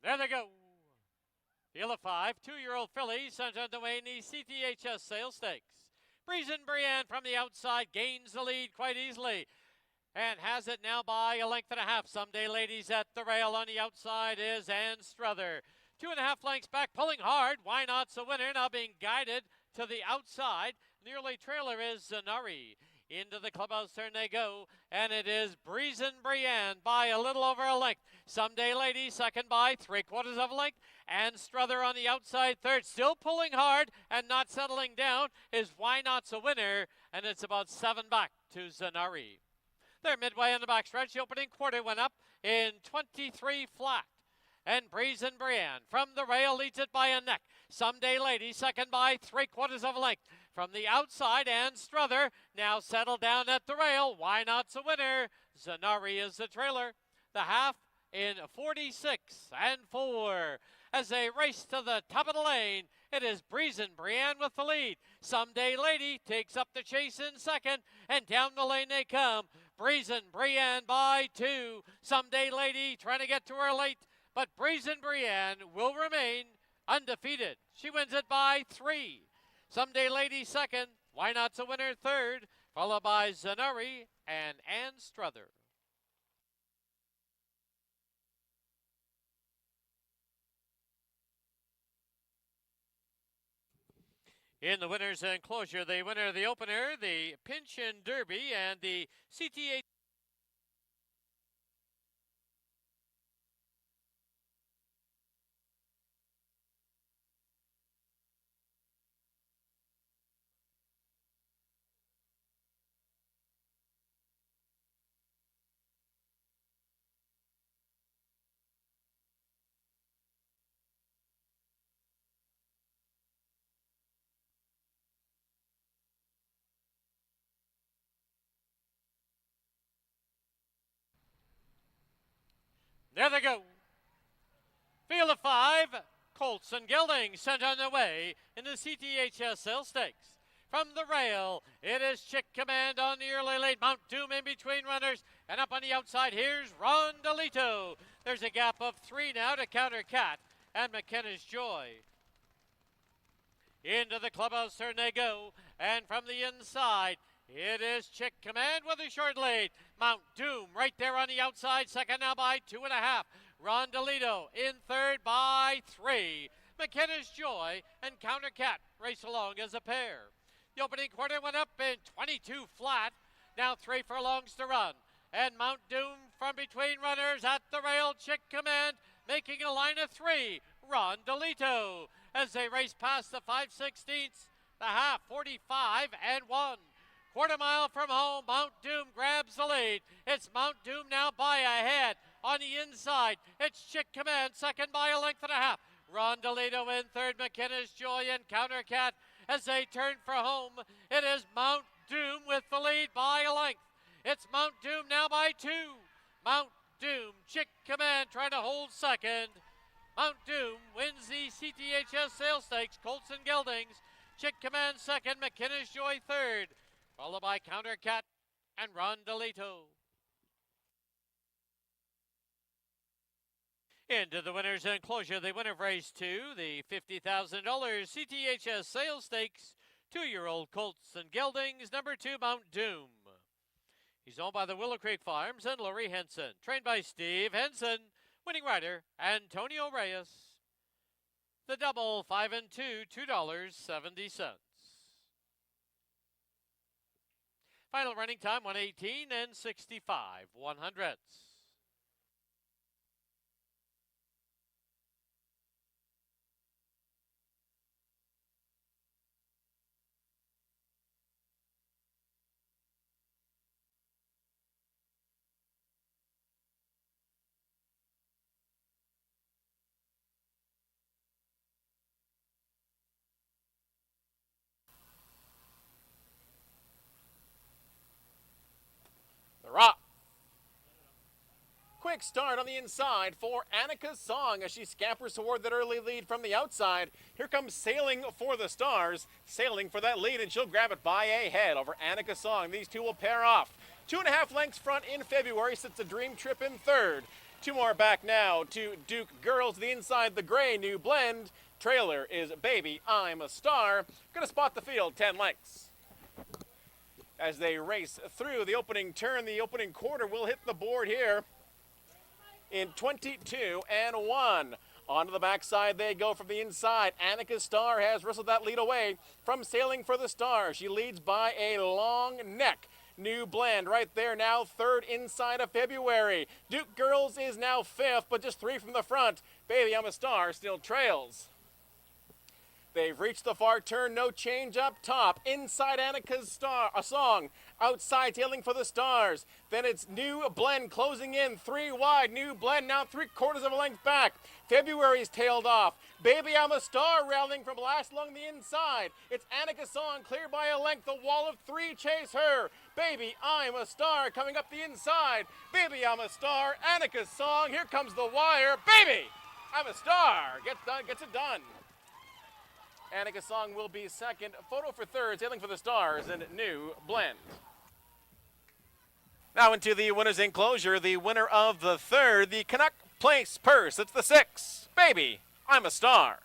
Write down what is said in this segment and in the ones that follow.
There they go. Field of 5, 2-year-old fillies sent on the way in the CTHS Sales Stakes. Breeze and Brienne from the outside gains the lead quite easily and has it now by a length and a half. Someday Ladies at the rail. On the outside is Ann Struther. 2.5 lengths back, pulling hard. Why Not's a winner, now being guided to the outside. The early trailer is Zanari. Into the clubhouse turn they go, and it is Breeze and Brienne by a little over a length. Someday Lady second by 3/4 of a length. And Struther on the outside third, still pulling hard and not settling down is Why Not's a winner, and it's about 7 back to Zanari. They're midway in the backstretch. The opening quarter went up in 23 flat. And Breeze and Brienne from the rail leads it by a neck. Someday Lady second by 3/4 of a length. From the outside, and Struther now settled down at the rail. Why Not's a winner. Zanari is the trailer. The half in 46-4. As they race to the top of the lane, it is Breeze and Brienne with the lead. Someday Lady takes up the chase in second, and down the lane they come. Breeze and Brienne by 2. Someday Lady trying to get to her late, but Breeze and Brienne will remain undefeated. She wins it by 3. Someday Lady second, Why Not's a winner third, followed by Zanari and Ann Struther. In the winner's enclosure, the winner of the opener, the Pinchin Derby, and the CTA. There they go. Field of 5, Colts and Geldings sent on their way in the CTHS Sales Stakes. From the rail, it is Chick Command on the early late. Mount Doom in between runners, and up on the outside, here's Rondolito. There's a gap of 3 now to counter Cat and McKenna's Joy. Into the clubhouse turn they go, and from the inside, it is Chick Command with a short lead. Mount Doom right there on the outside, second now by 2.5. Rondolito in third by 3. McKenna's Joy and Counter Cat race along as a pair. The opening quarter went up in 22 flat. Now 3 furlongs to run. And Mount Doom from between runners at the rail. Chick Command making a line of 3. Rondolito as they race past the 5/16, the half, 45-1. Quarter mile from home, Mount Doom grabs the lead. It's Mount Doom now by a head. On the inside, it's Chick Command, second by a length and a half. Rondolito in third, McKenna's Joy and Counter Cat as they turn for home. It is Mount Doom with the lead by a length. It's Mount Doom now by 2. Mount Doom, Chick Command trying to hold second. Mount Doom wins the CTHS Sales Stakes, Colts and Geldings. Chick Command second, McKenna's Joy third, followed by Counter Cat and Rondolito. Into the winner's enclosure, the winner of race 2, the $50,000 CTHS Sales Stakes, 2-year-old Colts and Geldings, number 2, Mount Doom. He's owned by the Willow Creek Farms and Laurie Henson. Trained by Steve Henson. Winning rider, Antonio Reyes. The double, 5 and 2, $2.70. Final running time, 1:18 and 65/100. Rock. Quick start on the inside for Annika's Song as she scampers toward that early lead from the outside. Here comes Sailing for the Stars, sailing for that lead, and she'll grab it by a head over Annika's Song. These two will pair off. 2.5 lengths front in February sits a Dream Trip in third. Two more back now to Duke Girls to the inside, the gray new blend. Trailer is Baby I'm a Star. Gonna spot the field 10 lengths. As they race through the opening turn, the opening quarter will hit the board here in 22 and 1. Onto the backside they go from the inside. Annika Star has wrestled that lead away from Sailing for the Star. She leads by a long neck. New blend right there now, third inside of February. Duke Girls is now fifth, but just 3 from the front. Baby I'm a Star still trails. They've reached the far turn, no change up top. Inside Annika's Star, a song. Outside Sailing for the Stars. Then it's New Blend closing in, 3 wide. New Blend now 3/4 of a length back. February's tailed off. Baby I'm a Star rallying from last along the inside. It's Annika's Song clear by a length. The wall of 3 chase her. Baby I'm a Star coming up the inside. Baby I'm a Star, Annika's Song. Here comes the wire. Baby I'm a Star gets it done. Annika's Song will be second. Photo for third, Sailing for the Stars, and New Blend. Now into the winner's enclosure, the winner of the third, the Canuck Place Purse. It's the 6, Baby I'm a Star.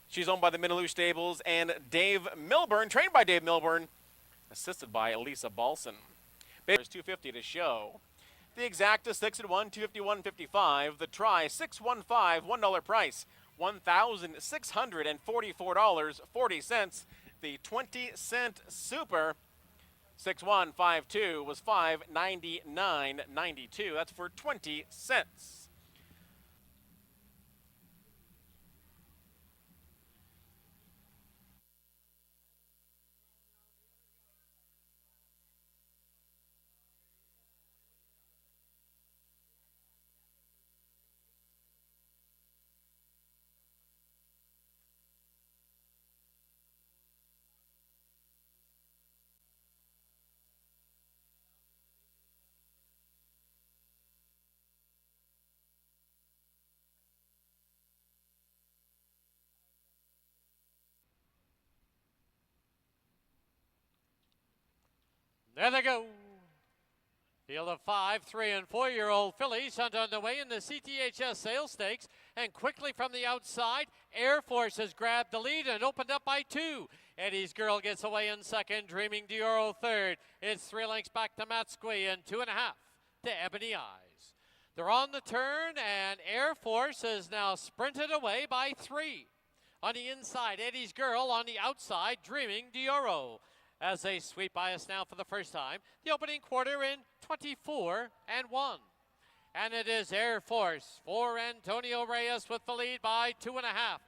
She's owned by the Minaloo Stables and Dave Milburn, trained by Dave Milburn, assisted by Elisa Balson. There's $250 to show. The exacta 6 and 1, $251.55. The try 615, $1 price. $1,644.40. The 20-cent super 6152 was $599.92. That's for 20 cents. There they go. Field of 5, 3, and 4-year-old fillies sent on the way in the CTHS Sales Stakes. And quickly from the outside, Air Force has grabbed the lead and opened up by 2. Eddie's Girl gets away in second, Dreaming Dioro third. It's 3 lengths back to Matt Squee and 2.5 to Ebony Eyes. They're on the turn, and Air Force is now sprinted away by 3. On the inside, Eddie's Girl. On the outside, Dreaming Dioro. As they sweep by us now for the first time, the opening quarter in 24 and 1. And it is Air Force for Antonio Reyes with the lead by 2.5.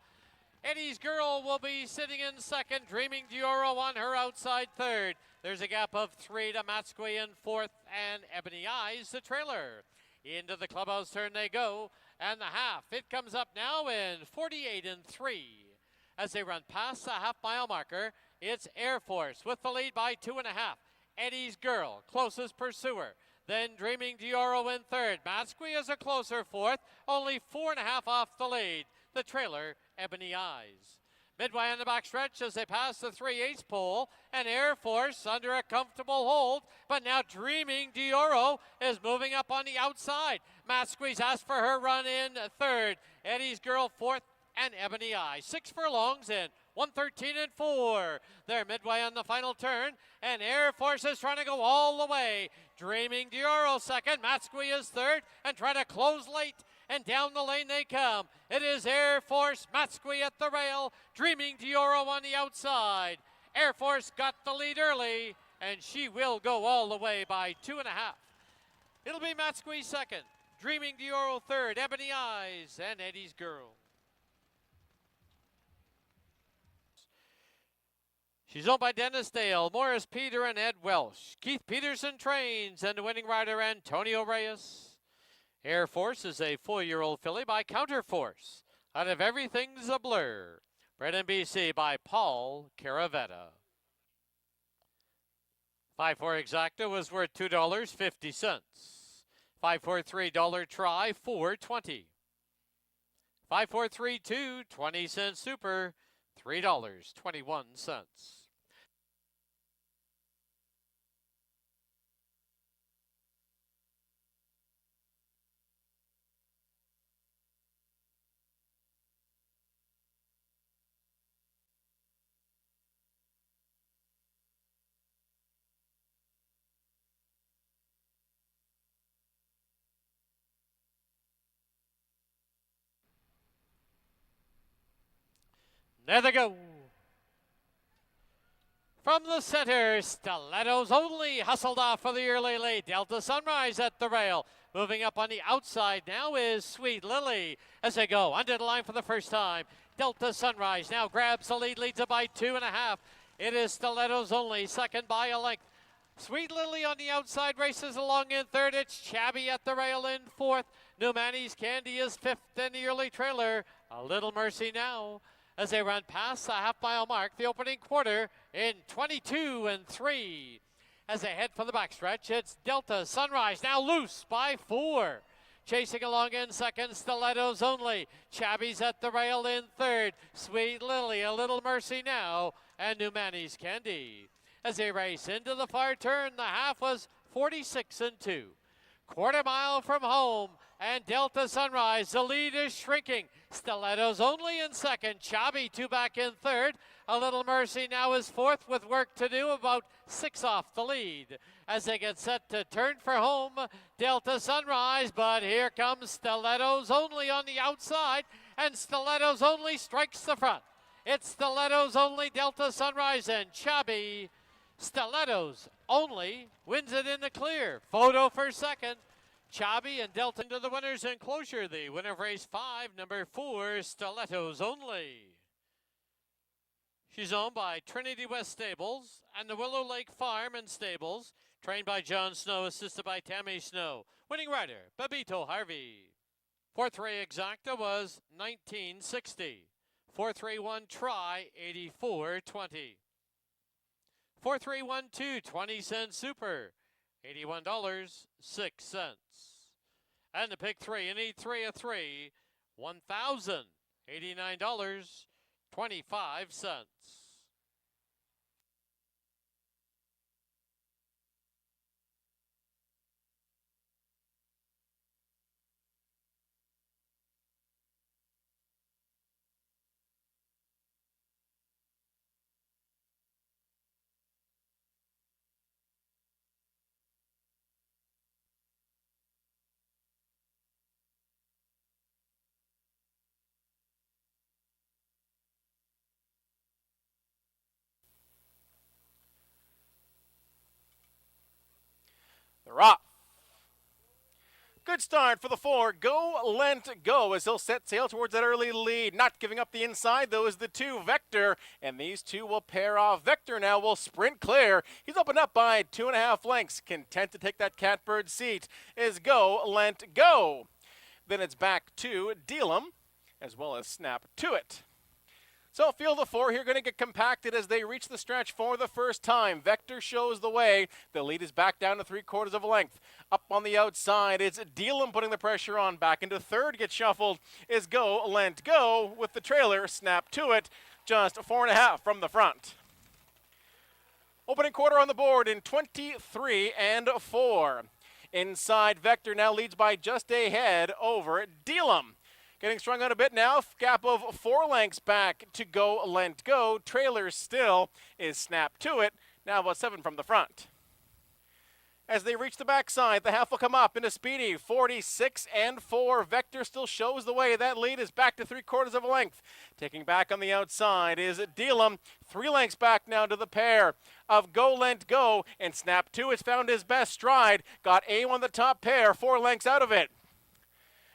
Eddie's Girl will be sitting in second, Dreaming Dioro on her outside third. There's a gap of 3 to Matt Squee in fourth, and Ebony Eyes, the trailer. Into the clubhouse turn they go, and the half. It comes up now in 48 and 3. As they run past the half-mile marker, it's Air Force with the lead by 2.5. Eddie's Girl, closest pursuer. Then Dreaming Dioro in third. Matt Squee is a closer fourth, only 4.5 off the lead. The trailer, Ebony Eyes. Midway on the backstretch as they pass the 3/8 pole, and Air Force under a comfortable hold, but now Dreaming Dioro is moving up on the outside. Matt Squee's asked for her run in third. Eddie's Girl fourth, and Ebony Eye. 6 furlongs in 1:13 and 4. They're midway on the final turn, and Air Force is trying to go all the way. Dreaming Dioro second, Matt Squee is third, and trying to close late, and down the lane they come. It is Air Force, Matt Squee at the rail, Dreaming Dioro on the outside. Air Force got the lead early, and she will go all the way by 2.5. It'll be Matt Squee second, Dreaming Dioro third, Ebony Eyes, and Eddie's Girl. She's owned by Dennis Dale, Morris Peter, and Ed Welsh. Keith Peterson trains, and the winning rider, Antonio Reyes. Air Force is a 4-year-old filly by Counterforce. Out of Everything's a Blur. Bred in BC by Paul Caravetta. 5-4 exacta was worth $2.50. 5-4 $3 try, $4.20. 5-4 3-2, 20-cent super, $3.21. There they go. From the center, Stilettos Only hustled off for the early lead. Delta Sunrise at the rail. Moving up on the outside now is Sweet Lily as they go under the line for the first time. Delta Sunrise now grabs the lead, leads it by 2.5. It is Stilettos Only, second by a length. Sweet Lily on the outside races along in third. It's Chabby at the rail in fourth. New Manny's Candy is fifth in the early trailer. A Little Mercy now as they run past the half-mile mark, the opening quarter in 22-3. As they head for the backstretch, it's Delta Sunrise now loose by 4. Chasing along in second, Stilettos Only. Chabby's at the rail in third. Sweet Lily, A Little Mercy now, and New Manny's Candy. As they race into the far turn, the half was 46-2. Quarter mile from home, and Delta Sunrise, the lead is shrinking. Stilettos Only in second, Chabby 2 back in third. A Little Mercy now is fourth with work to do, about 6 off the lead. As they get set to turn for home, Delta Sunrise, but here comes Stilettos Only on the outside, and Stilettos Only strikes the front. It's Stilettos Only, Delta Sunrise, and Chabby. Stilettos Only wins it in the clear. Photo for second. Chabby and Delta into the winners' enclosure. The winner of race 5, number 4, Stilettos Only. She's owned by Trinity West Stables and the Willow Lake Farm and Stables. Trained by John Snow, assisted by Tammy Snow. Winning rider, Babito Harvey. 4-3 exacta was 1960. 4-3-1 try, 84.20. 4-3-1-2, 20-cent super, $81.06. And the pick 3, you need 3 of 3, $1,089.25. They're off. Good start for the 4. Go Lent Go as he'll set sail towards that early lead. Not giving up the inside though is the 2 Vector, and these two will pair off. Vector now will sprint clear. He's opened up by 2.5 lengths. Content to take that catbird seat is Go Lent Go. Then it's back to Deal'em as well as Snap to It. So field of 4 here going to get compacted as they reach the stretch for the first time. Vector shows the way. The lead is back down to 3/4 of a length. Up on the outside, it's Deal'em putting the pressure on. Back into third, gets shuffled, is Go Lent Go with the trailer Snap to It, just 4.5 from the front. Opening quarter on the board in 23-4. Inside, Vector now leads by just a head over Deal'em. Getting strung out a bit now, gap of 4 lengths back to Go Lent Go. Trailer still is Snap to It, now about 7 from the front. As they reach the backside, the half will come up into speedy 46-4. Vector still shows the way. That lead is back to 3/4 of a length. Taking back on the outside is Deal'em. 3 lengths back now to the pair of Go Lent Go, and Snap to It's found his best stride. Got aim on the top pair, 4 lengths out of it.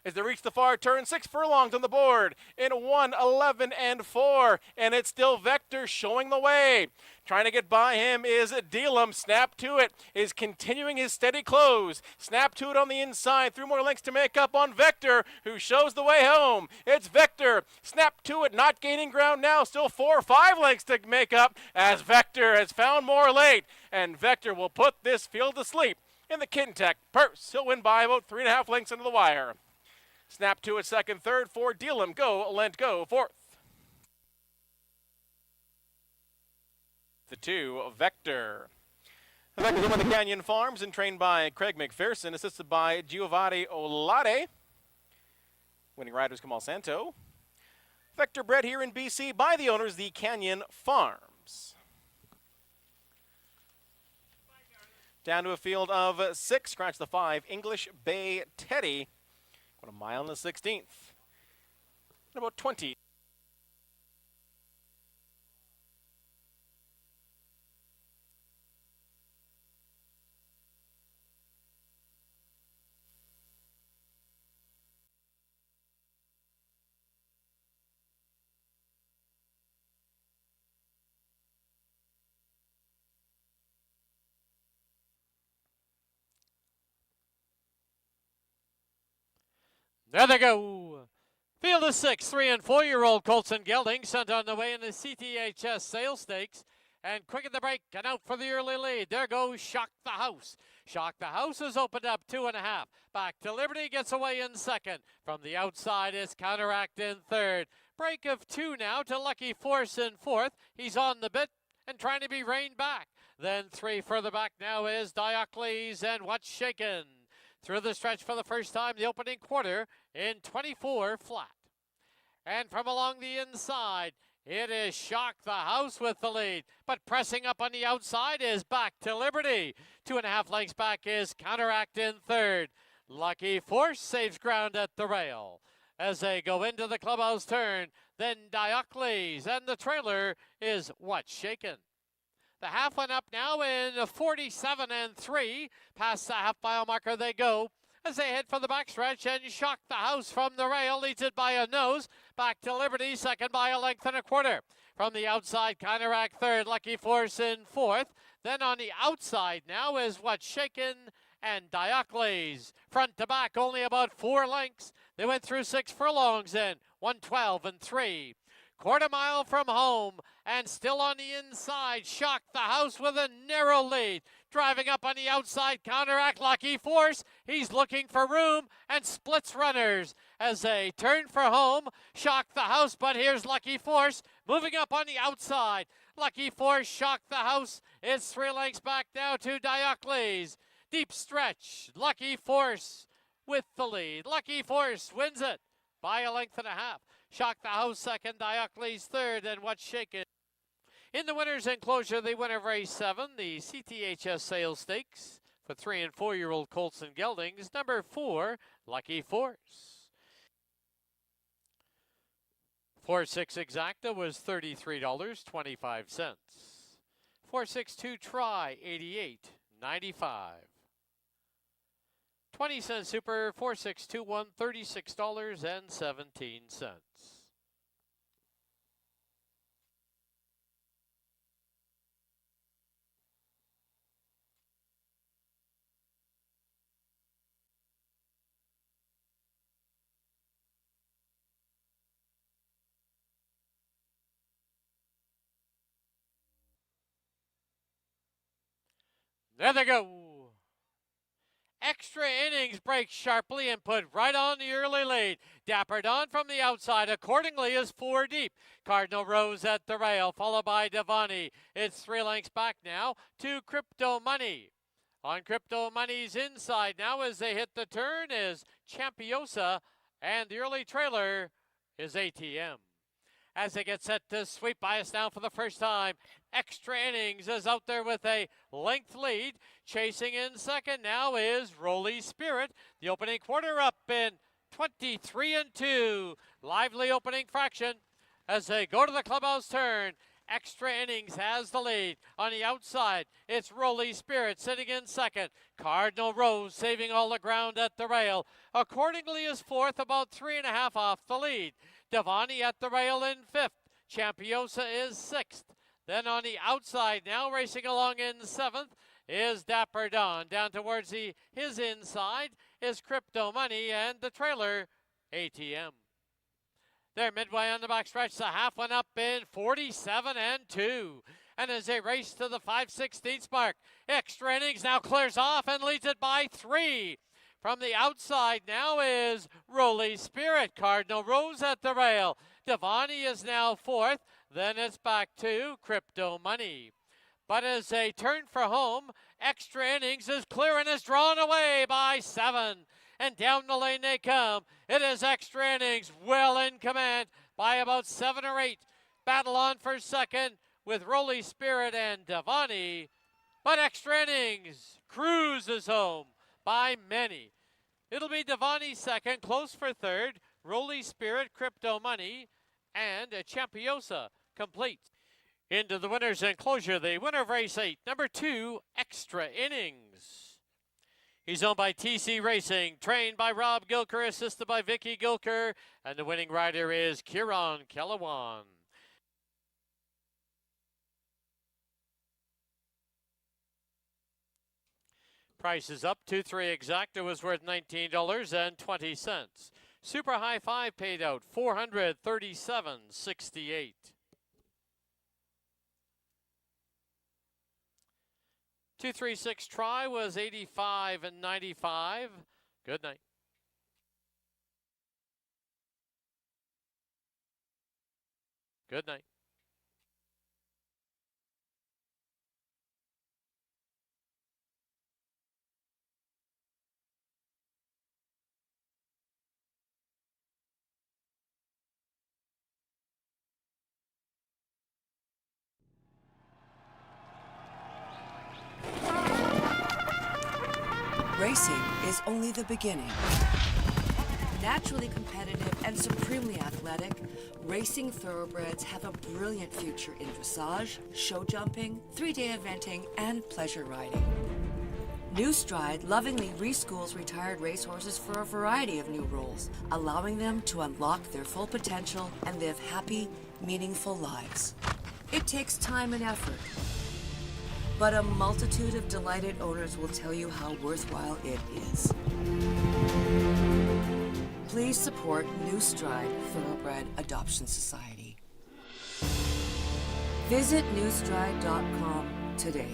As they reach the far turn, 6 furlongs on the board in 1:11-4, and it's still Vector showing the way. Trying to get by him is Deal'em. Snap to It is continuing his steady close. Snap to It on the inside, 3 more lengths to make up on Vector, who shows the way home. It's Vector. Snap to It not gaining ground now, still 4 or 5 lengths to make up as Vector has found more late, and Vector will put this field to sleep in the Kintec purse. He'll win by about 3.5 lengths into the wire. Snap to It second, third for Deal'em. Go Lent Go fourth. The 2 Vector. Vector won the Canyon Farms and trained by Craig McPherson, assisted by Giovanni Olade. Winning riders Kamal Santo. Vector bred here in BC by the owners, the Canyon Farms. Down to a field of 6. Scratch the 5. English Bay Teddy. About a mile and the 16th. And about 20. There they go. Field of 6, 3 and 4-year-old colts and geldings sent on the way in the CTHS Sales Stakes. And quick at the break and out for the early lead. There goes Shock the House. Shock the House has opened up 2.5. Back to Liberty, gets away in second. From the outside is Counteract in third. Break of 2 now to Lucky Force in fourth. He's on the bit and trying to be reined back. Then 3 further back now is Diocles and What's Shaken. Through the stretch for the first time, the opening quarter in 24 flat. And from along the inside, it is Shock the House with the lead. But pressing up on the outside is Back to Liberty. 2.5 lengths back is Counteract in third. Lucky Force saves ground at the rail. As they go into the clubhouse turn, then Diocles, and the trailer is What's Shaken. The half one up now in 47 and 3. Past the half-mile marker they go as they head for the backstretch, and Shock the House from the rail leads it by a nose. Back to Liberty, second by a length and a quarter. From the outside, Counteract third, Lucky Force in fourth. Then on the outside now is What's Shaken and Diocles. Front to back, only about 4 lengths. They went through 6 furlongs in 1:12 and 3. Quarter mile from home, and still on the inside, Shock the House with a narrow lead. Driving up on the outside, Counteract, Lucky Force. He's looking for room and splits runners as they turn for home. Shock the House, but here's Lucky Force moving up on the outside. Lucky Force, Shock the House. It's 3 lengths back now to Diocles. Deep stretch, Lucky Force with the lead. Lucky Force wins it by a length and a half. Shock the House second, Diocles third, and What's Shaken. In the winner's enclosure, the winner of race 7, the CTHS Sales Stakes for 3 and 4-year-old colts and geldings, number 4, Lucky Force. 4-6 exacta was $33.25. 4-6-2 try, $88.95. 20-cent super, 4-6-2-1, $36.17. There they go. Extra innings break sharply and put right on the early lead. Dapper Dawn from the outside accordingly is 4 deep. Cardinal Rose at the rail, followed by Devani. It's 3 lengths back now to Crypto Money. On Crypto Money's inside now as they hit the turn is Champiosa, and the early trailer is ATM. As they get set to sweep by us now for the first time, Extra Innings is out there with a length lead. Chasing in second now is Roly Spirit. The opening quarter up in 23 and 2. Lively opening fraction as they go to the clubhouse turn. Extra Innings has the lead. On the outside, it's Roly Spirit sitting in second. Cardinal Rose saving all the ground at the rail. Accordingly is fourth, about 3.5 off the lead. Devani at the rail in fifth. Champiosa is sixth. Then on the outside, now racing along in seventh, is Dapper Dawn. Down towards his inside is Crypto Money and the trailer, ATM. They're midway on the backstretch, the half one up in 47 and 2. And as they race to the 5/16 mark, Extra Innings now clears off and leads it by 3. From the outside now is Roly Spirit. Cardinal Rose at the rail. Devani is now fourth. Then it's back to Crypto Money. But as they turn for home, Extra Innings is clear and is drawn away by 7. And down the lane they come. It is Extra Innings well in command by about 7 or 8. Battle on for second with Roly Spirit and Devani. But Extra Innings cruises home by many. It'll be Devani second, close for third, Roly Spirit, Crypto Money, and Champiosa complete. Into the winner's enclosure, the winner of race 8, number 2, Extra Innings. He's owned by TC Racing, trained by Rob Gilker, assisted by Vicky Gilker, and the winning rider is Kieran Kellawan. Price is up, 2-3 exacta was worth $19.20. Super High Five paid out $437.68. 236 try was 85.95. Good night. Good night. Racing is only the beginning. Naturally competitive and supremely athletic, racing thoroughbreds have a brilliant future in dressage, show jumping, 3-day eventing, and pleasure riding. New Stride lovingly reschools retired racehorses for a variety of new roles, allowing them to unlock their full potential and live happy, meaningful lives. It takes time and effort, but a multitude of delighted owners will tell you how worthwhile it is. Please support New Stride Thoroughbred Adoption Society. Visit newstride.com today.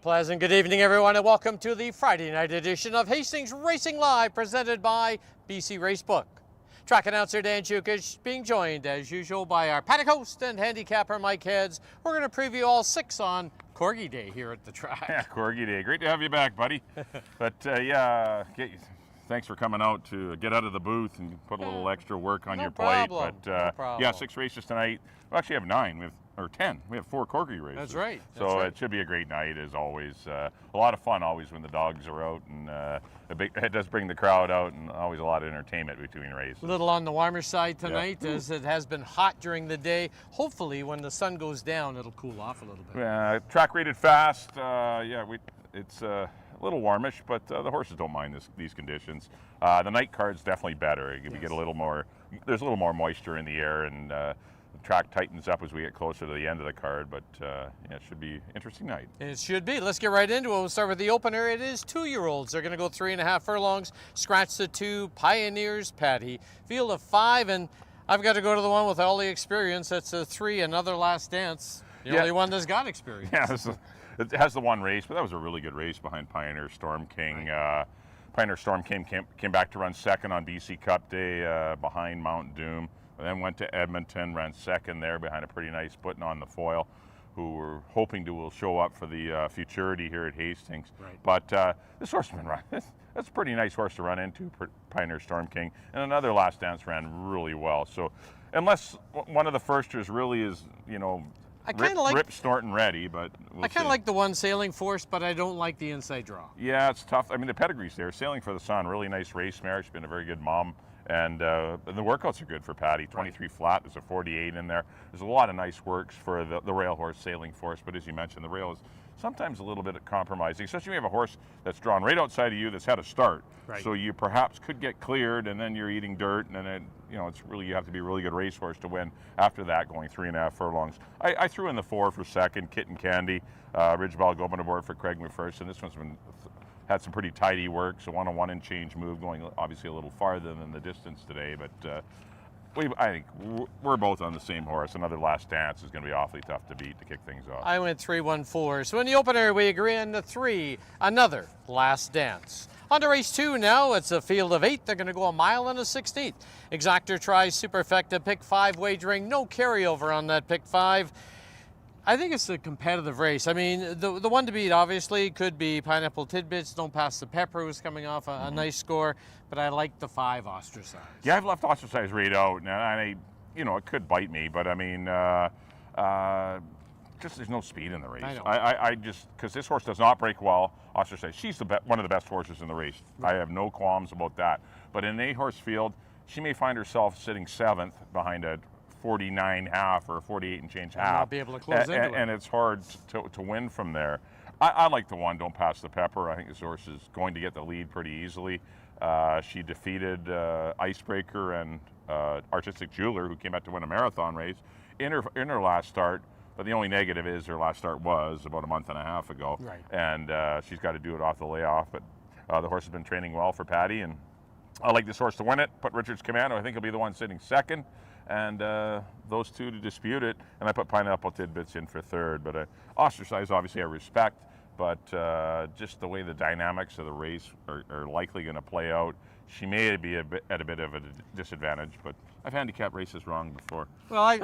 Pleasant good evening, everyone, and welcome to the Friday night edition of Hastings Racing Live, presented by BC Racebook. Track announcer Dan Chukic being joined, as usual, by our paddock host and handicapper Mike Heads. We're going to preview all 6 on Corgi Day here at the track. Yeah, Corgi Day. Great to have you back, buddy. But thanks for coming out to get out of the booth and put a little extra work on your plate. But no problem. yeah, 6 races tonight. We actually have 9. Or 10. We have 4 Corgi races. That's right. So it should be a great night, as always. A lot of fun always when the dogs are out, and it does bring the crowd out, and always a lot of entertainment between races. A little on the warmer side tonight, as it has been hot during the day. Hopefully, when the sun goes down, it'll cool off a little bit. Track rated fast. It's a little warmish, but the horses don't mind these conditions. The night card's definitely better. We get a little more. There's a little more moisture in the air, and the track tightens up as we get closer to the end of the card, but it should be an interesting night. It should be. Let's get right into it. We'll start with the opener. It is 2-year-olds. They're going to go 3.5 furlongs. Scratch the 2 Pioneers, Patty. Field of 5, and I've got to go to the one with all the experience. That's a 3, Another Last Dance. The only one that's got experience. Yeah, it has the one race, but that was a really good race behind Pioneer Storm King. Right. Pioneer Storm King came back to run second on BC Cup Day behind Mount Doom. Then went to Edmonton, ran second there behind a pretty nice putting on the foil, who we're hoping will show up for the Futurity here at Hastings. Right. But this horse has been run. That's a pretty nice horse to run into, Pioneer Storm King. And Another Last Dance ran really well. So unless one of the firsters really is, rip, snort, and ready, but I kind of like the one Sailing Force, but I don't like the inside draw. Yeah, it's tough. I mean, the pedigree's there. Sailing for the Sun, really nice race mare. She's been a very good mom. And the workouts are good for Patty. 23 flat, there's a 48 in there. There's a lot of nice works for the rail horse Sailing Force, but as you mentioned, the rail is sometimes a little bit compromising, especially when you have a horse that's drawn right outside of you that's had a start. Right. So you perhaps could get cleared, and then you're eating dirt, and then it's really, you have to be a really good racehorse to win after that, going 3.5 furlongs. I threw in the 4 for second, Kitten Candy, Ridgeball going aboard for Craig McPherson. This one's been had some pretty tidy work, so on a 1 and change move, going obviously a little farther than the distance today, but I think we're both on the same horse. Another Last Dance is going to be awfully tough to beat to kick things off. I went 3-1-4. So in the opener, we agree on the 3, Another Last Dance. On to race 2 now. It's a field of 8. They're going to go 1 mile and a 16th. Exactor tries Superfecta, pick 5 wagering. No carryover on that pick 5. I think it's a competitive race. I mean, the one to beat obviously could be Pineapple Tidbits. Don't Pass the Pepper, who's coming off a nice score, but I like the 5 Ostracized. Yeah, I've left Ostracized right out, and it could bite me, but I mean, just there's no speed in the race. I just, because this horse does not break well. Ostracized, she's one of the best horses in the race. Right. I have no qualms about that. But in an 8-horse field, she may find herself sitting 7th behind a 49.5 or 48 and change half. Not be able to close into it. And it's hard to win from there. I like the 1, Don't Pass the Pepper. I think this horse is going to get the lead pretty easily. She defeated Icebreaker and Artistic Jeweler, who came out to win a marathon race in her last start. But the only negative is her last start was about a month and a half ago. Right. And she's got to do it off the layoff. But the horse has been training well for Patty, and I like this horse to win it. Put Richards Commando. I think he'll be the one sitting second. And those 2 to dispute it, and I put Pineapple Tidbits in for 3rd. But Ostracized, obviously, I respect, but just the way the dynamics of the race are likely going to play out, she may be at a bit of a disadvantage. But I've handicapped races wrong before. Well,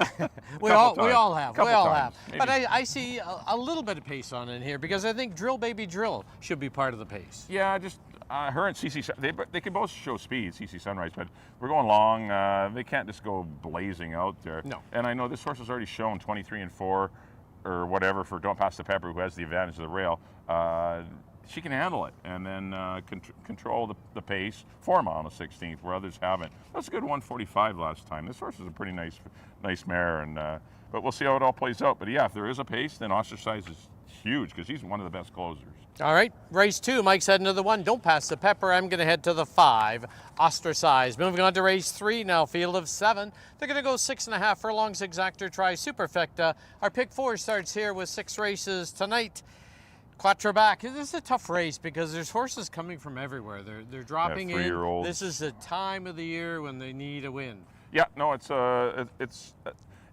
we all have. Times, but I see a little bit of pace on it here, because I think Drill Baby Drill should be part of the pace. Yeah, just her and CC, they can both show speed, CC Sunrise, but we're going long. They can't just go blazing out there. No. And I know this horse has already shown 23 and 4 or whatever for Don't Pass the Pepper, who has the advantage of the rail. She can handle it and then control the pace for a mile and a 16th, where others haven't. That's a good 145 last time. This horse is a pretty nice mare, and but we'll see how it all plays out. But yeah, if there is a pace, then Ostracized is huge, because he's one of the best closers. All right, race 2. Mike's heading to the 1, Don't Pass the Pepper. I'm going to head to the 5, Ostracized. Moving on to race 3 now, field of 7. They're going to go 6.5 furlongs. Exactor tries Superfecta. Our pick 4 starts here with 6 races tonight. Quattro back. This is a tough race because there's horses coming from everywhere. They're dropping in. This is the time of the year when they need a win. Yeah, no, it's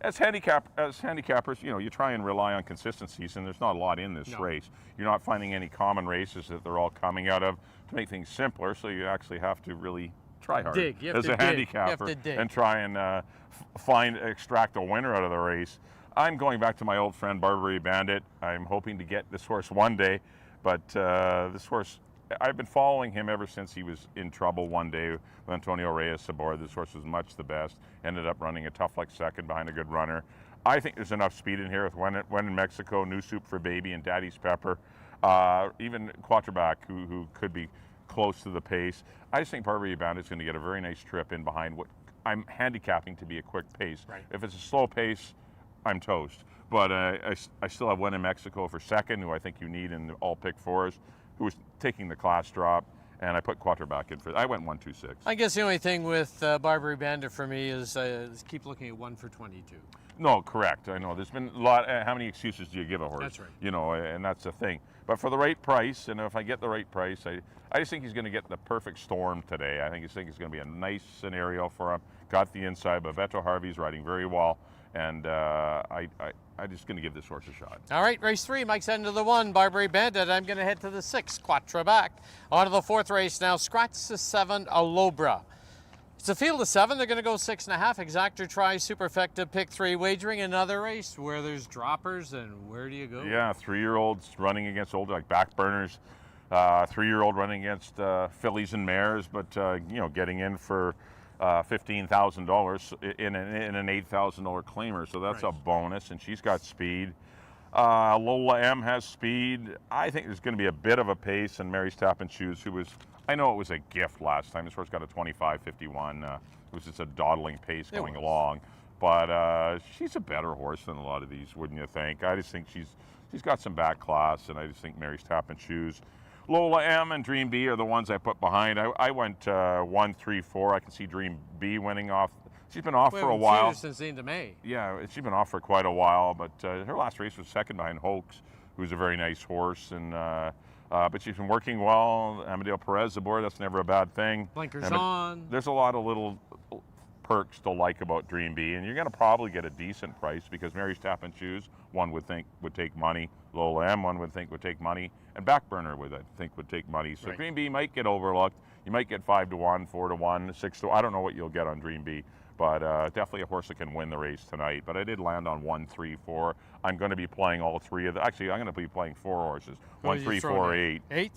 as handicappers, you know, you try and rely on consistencies, and there's not a lot in this race. You're not finding any common races that they're all coming out of to make things simpler, so you actually have to really try hard as a handicapper and try and extract a winner out of the race. I'm going back to my old friend Barbary Bandit. I'm hoping to get this horse one day, but this horse, I've been following him ever since he was in trouble one day with Antonio Reyes aboard. This horse was much the best. Ended up running a tough like second behind a good runner. I think there's enough speed in here with When in Mexico, New Soup for Baby, and Daddy's Pepper. Even Quatreback, who could be close to the pace. I just think Barbary Bandit's going to get a very nice trip in behind what I'm handicapping to be a quick pace. Right. If it's a slow pace, I'm toast. But I still have When in Mexico for second, who I think you need in the all pick fours, who was taking the class drop, and I put Quatreback in for. I went 1-2-6. I guess the only thing with Barbary Bandit for me is keep looking at 1 for 22. No, correct. I know there's been a lot. How many excuses do you give a horse? That's right. You know, and that's the thing. But for the right price, and if I get the right price, I just think he's going to get the perfect storm today. I think it's going to be a nice scenario for him. Got the inside, but Beto Harvey's riding very well, and I'm just going to give this horse a shot. All right, race 3, Mike's heading to the 1, Barbary Bandit. I'm going to head to the 6, Quatreback. On to the 4th race now, scratch the 7, Alobra. It's a field of 7. They're going to go 6.5. Exactor tries Superfecta, pick 3 wagering. Another race where there's droppers, and where do you go? Yeah, 3-year-olds running against older, like backburners. 3-year-old running against fillies and mares, but you know, getting in for $15,000 in an $8,000 claimer, so that's a bonus. And she's got speed. Lola M has speed. I think there's going to be a bit of a pace, and Mary's Tap and Shoes, who was, I know it was a gift last time. This horse got a 25.51. It was just a dawdling pace going along, but she's a better horse than a lot of these, wouldn't you think? I just think she's got some back class, and I just think Mary's Tap and Shoes. Lola M and Dream B are the ones I put behind. I went 1, 3, 4. I can see Dream B winning off. She's been off for a while. Since the end of May. Yeah, she's been off for quite a while, but her last race was second behind Hoax, who's a very nice horse, and but she's been working well. Amadeo Perez aboard, that's never a bad thing. Blinkers on. There's a lot of little perks to like about Dream B, and you're going to probably get a decent price because Mary's Tap and Shoes, one would think would take money. Lola M, one would think would take money, and Backburner would take money. So Dream B might get overlooked. You might get 5-1, 4-1, 6-1. I don't know what you'll get on Dream B, but definitely a horse that can win the race tonight. But I did land on 1, 3, 4. I'm going to be playing all 3 of them. Actually, I'm going to be playing 4 horses. 1, 3, 4, 8. 8?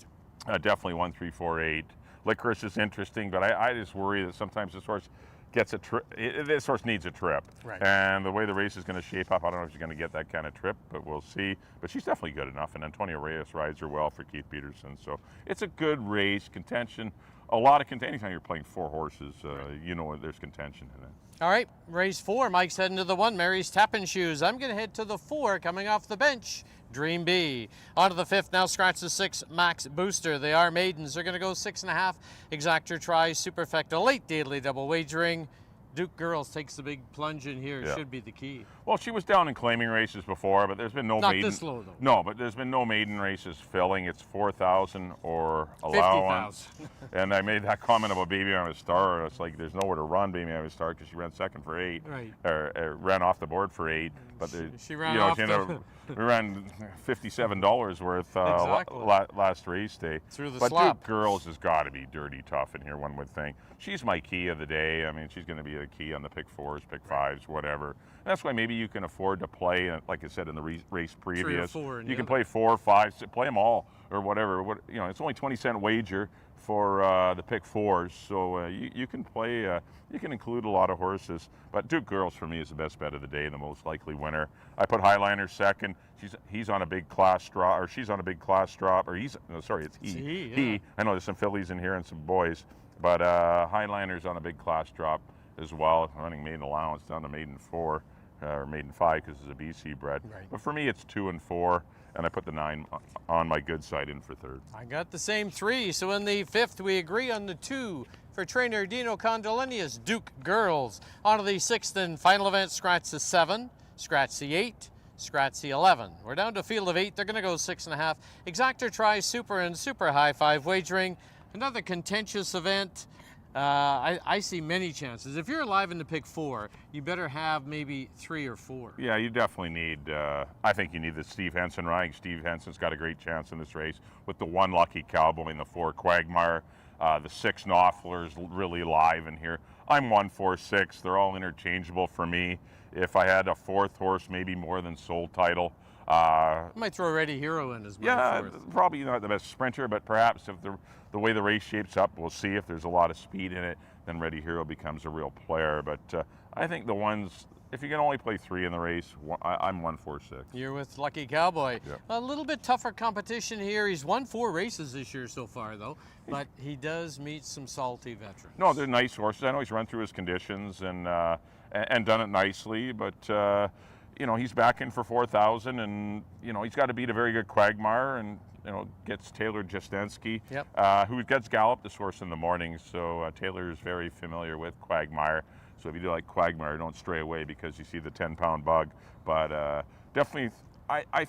Definitely 1, 3, 4, 8. Licorice is interesting, but I just worry that sometimes this horse gets a trip. This horse needs a trip. Right. And the way the race is going to shape up, I don't know if she's going to get that kind of trip, but we'll see. But she's definitely good enough, and Antonio Reyes rides her well for Keith Peterson. So it's a good race. Contention, a lot of contention. Anytime you're playing 4 horses, you know there's contention in it. All right, race 4. Mike's heading to the 1, Mary's Tap and Shoes. I'm going to head to the 4, coming off the bench, Dream B. On to the 5th, now scratch the 6, Max Booster. They are maidens. They're going to go 6.5. Exactor tries Superfecta, late daily double wagering. Duke Girls takes the big plunge in here. Yeah. Should be the key. Well, she was down in claiming races before, but there's been no Not maiden. this low, though. No, but there's been no maiden races filling. It's 4,000 or allowance. 50,000. And I made that comment about Baby I'm a Star. It's like there's nowhere to run Baby I'm a Star because she ran second for 8, Right. or ran off the board for 8. But She ran off we ran $57 worth Exactly. last race day. Through the but slop. Duke Girls has got to be dirty tough in here, one would think. She's my key of the day. I mean, she's going to be the key on the pick 4s, pick 5s, whatever. And that's why maybe you can afford to play, like I said in the race previous. 3 or 4 in you the can other. play 4, 5, play them all or whatever. It's only 20-cent wager for the pick 4s, so you can play. You can include a lot of horses, but Duke Girls for me is the best bet of the day, the most likely winner. I put Highliner second. He's on a big class drop, or she's on a big class drop, or it's he. He. I know there's some fillies in here and some boys, but Highliner's on a big class drop as well, running maiden allowance down to maiden 4 or maiden 5 because it's a BC bred. Right. But for me, it's 2 and 4. And I put the 9 on my good side in for 3rd. I got the same 3. So in the 5th, we agree on the 2 for trainer Dino Condolinius, Duke Girls. On to the 6th and final event, scratch the 7, scratch the 8, scratch the 11. We're down to a field of 8. They're going to go 6.5. Exactor tries Super and Super High 5 wagering. Another contentious event. I see many chances. If you're alive in the pick 4, you better have maybe 3 or 4. Yeah, you definitely need, I think you need the Steve Henson ride. Steve Henson's got a great chance in this race with the 1 Lucky Cowboy and the 4 Quagmire. The 6 Knopfler's really live in here. I'm 1-4-6. They're all interchangeable for me. If I had a 4th horse, maybe more than Soul Title. I might throw Ready Hero in as my Yeah, 4th. probably not the best sprinter, but perhaps if the way the race shapes up, we'll see if there's a lot of speed in it, then Ready Hero becomes a real player. But I think the ones, if you can only play 3 in the race, I'm 1-4-6. You're with Lucky Cowboy. Yep. A little bit tougher competition here. He's won 4 races this year so far, though, but he does meet some salty veterans. No, they're nice horses. I know he's run through his conditions and done it nicely, but you know, he's back in for 4,000, and you know, he's got to beat a very good Quagmire, and you know, gets Taylor Justensky, who gets galloped this horse in the morning. So Taylor is very familiar with Quagmire. So if you do like Quagmire, don't stray away because you see the 10-pound bug. But definitely, I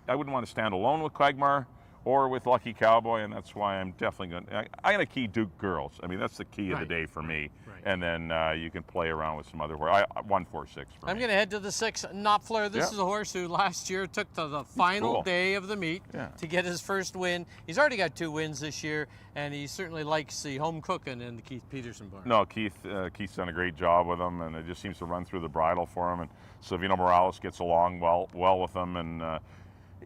wouldn't want to stand alone with Quagmire or with Lucky Cowboy, and that's why I'm definitely going to, I'm going to key Duke Girls. I mean, that's the key of the day for me. Right. And then you can play around with some other horse. 1-4-6 for I'm me. going to head to the 6 Knopfler. This is a horse who last year took to the final day of the meet to get his first win. He's already got 2 wins this year, and he certainly likes the home cooking in the Keith Peterson barn. No, Keith's done a great job with him, and it just seems to run through the bridle for him. And Silvino Morales gets along well with him, and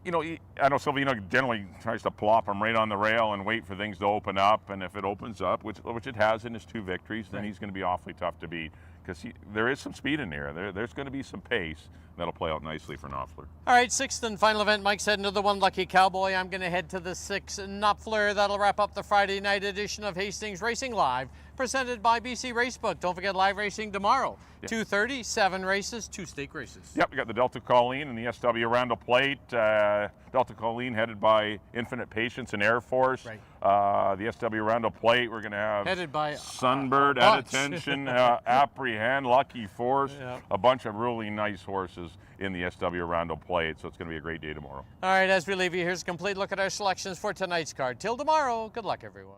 you know, I know Silvino generally tries to plop him right on the rail and wait for things to open up. And if it opens up, which it has in his 2 victories, then he's going to be awfully tough to beat because there is some speed in here. There's going to be some pace that'll play out nicely for Knopfler. All right, 6th and final event. Mike's heading to the 1 Lucky Cowboy. I'm going to head to the 6 Knopfler. That'll wrap up the Friday night edition of Hastings Racing Live, presented by BC Racebook. Don't forget live racing tomorrow. 2:30, 7 races, 2 stake races. Yep, we got the Delta Colleen and the SW Randall Plate. Delta Colleen headed by Infinite Patience and Air Force. Right. The SW Randall Plate, we're going to have Headed by Sunbird, At Attention, Apprehend, Lucky Force, a bunch of really nice horses in the SW Randall Plate. So it's going to be a great day tomorrow. All right, as we leave you, here's a complete look at our selections for tonight's card. Till tomorrow, good luck, everyone.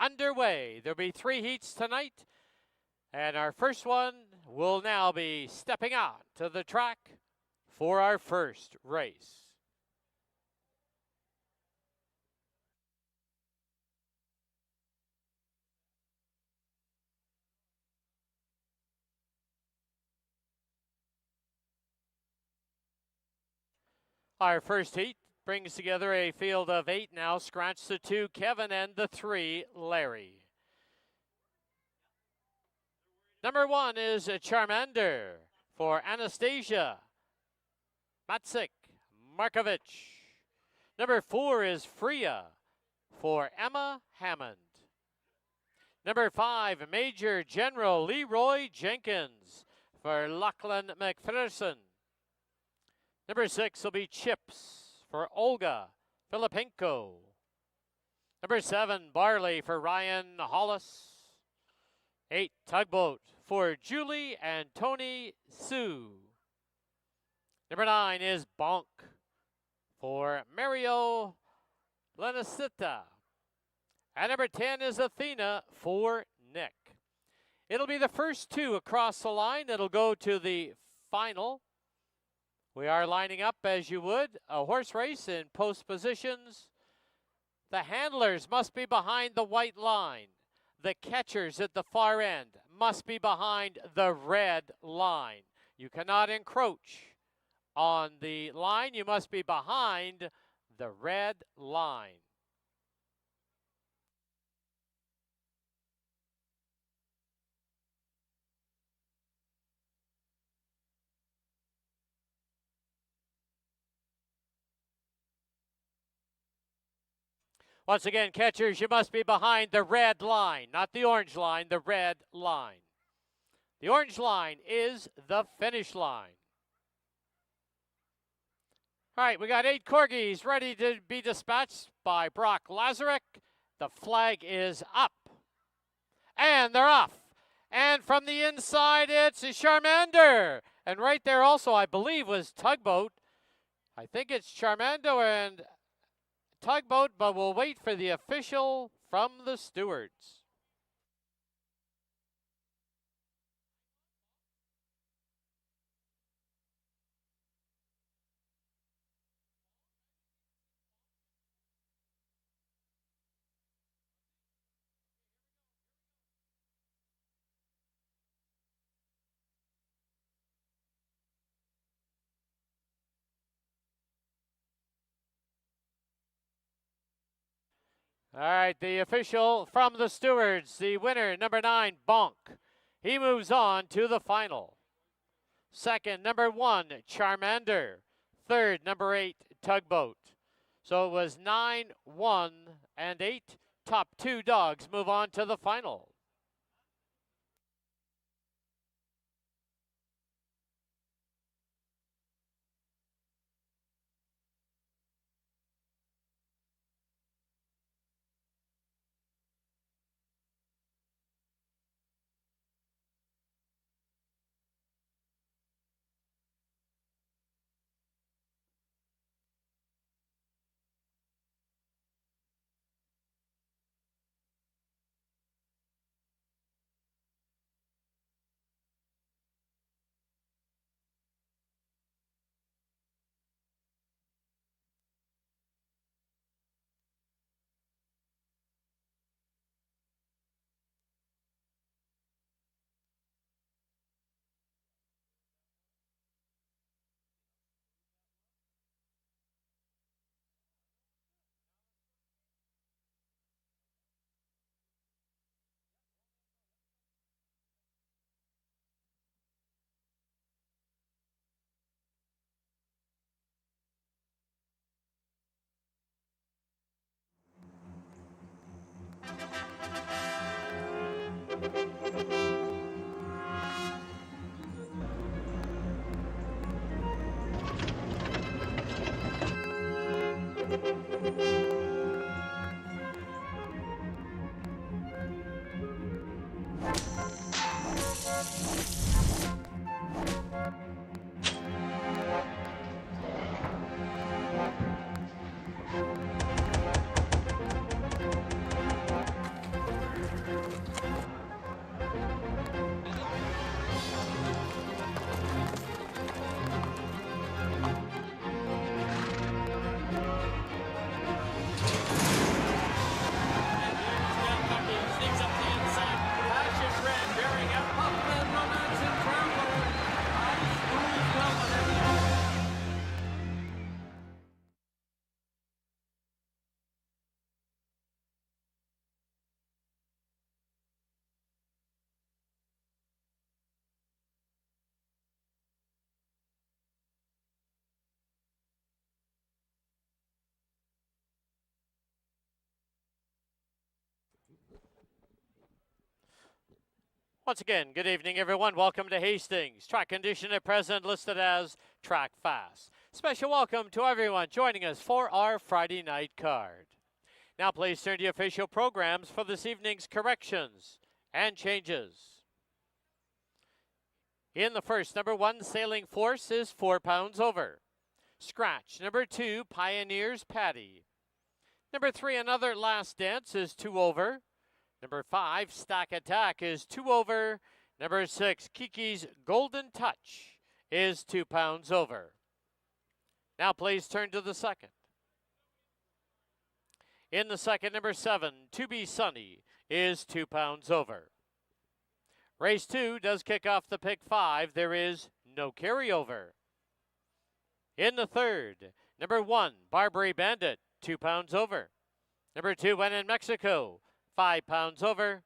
underway. There'll be 3 heats tonight, and our first one will now be stepping out to the track for our first race. Our first heat brings together a field of 8 now. Scratch the 2, Kevin, and the 3, Larry. Number 1 is Charmander for Anastasia Matsik Markovich. Number 4 is Freya for Emma Hammond. Number 5, Major General Leroy Jenkins for Lachlan McPherson. Number 6 will be Chips for Olga Filipinko. Number 7, Barley for Ryan Hollis. 8, Tugboat for Julie and Tony Sue. Number 9 is Bonk for Mario Lenacita. And number 10 is Athena for Nick. It'll be the first 2 across the line that'll go to the final. We are lining up as you would a horse race in post positions. The handlers must be behind the white line. The catchers at the far end must be behind the red line. You cannot encroach on the line. You must be behind the red line. Once again, catchers, you must be behind the red line, not the orange line, the red line. The orange line is the finish line. All right, we got 8 corgis ready to be dispatched by Brock Lazarek. The flag is up. And they're off. And from the inside, it's Charmander. And right there also, I believe, was Tugboat. I think it's Charmander and Tugboat, but we'll wait for the official from the stewards. All right, the official from the stewards, the winner, number 9, Bonk. He moves on to the final. Second, number 1, Charmander. Third, number 8, Tugboat. So it was 9, 1, and 8. Top 2 dogs move on to the final. Once again, good evening, everyone. Welcome to Hastings. Track condition at present listed as track fast. Special welcome to everyone joining us for our Friday night card. Now please turn to the official programs for this evening's corrections and changes. In the first, number 1, Sailing Force is 4 pounds over. Scratch, number 2, Pioneers Patty. Number 3, Another Last Dance is 2 over. Number 5, Stack Attack is 2 over. Number 6, Kiki's Golden Touch is 2 pounds over. Now please turn to the second. In the second, number 7, To Be Sunny is 2 pounds over. Race 2 does kick off the pick 5. There is no carryover. In the third, number 1, Barbary Bandit, 2 pounds over. Number 2, When in Mexico, 5 pounds over.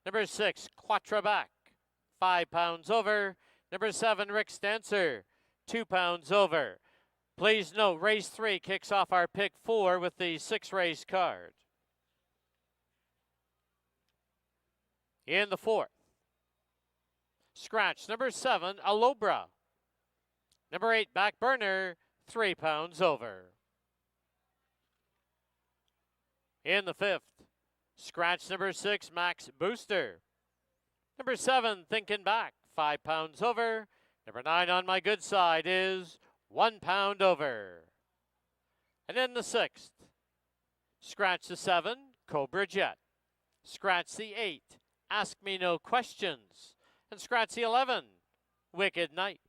Number 6, Quattraback, 5 pounds over. Number 7, Rick's Dancer, 2 pounds over. Please note, race 3 kicks off our pick 4 with the 6-race card. In the fourth, scratch, number 7, Alobra. Number 8, Back Burner, 3 pounds over. In the fifth, scratch, number 6, Max Booster. Number 7, Thinking Back, 5 pounds over. Number 9, On My Good Side, is 1 pound over. And in the sixth, scratch the 7, Cobra Jet. Scratch the 8, Ask Me No Questions. And scratch the 11, Wicked Night.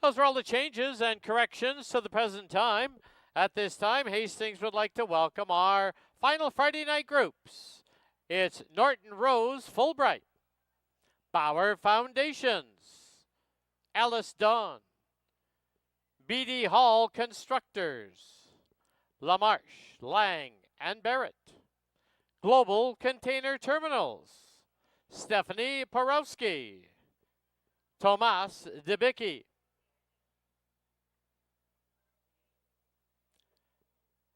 Those are all the changes and corrections to the present time. At this time, Hastings would like to welcome our final Friday night groups. It's Norton Rose Fulbright, Bauer Foundations, Ellis Dawn, BD Hall Constructors, LaMarche, Lang and Barrett, Global Container Terminals, Stephanie Porowski, Tomas Debicki.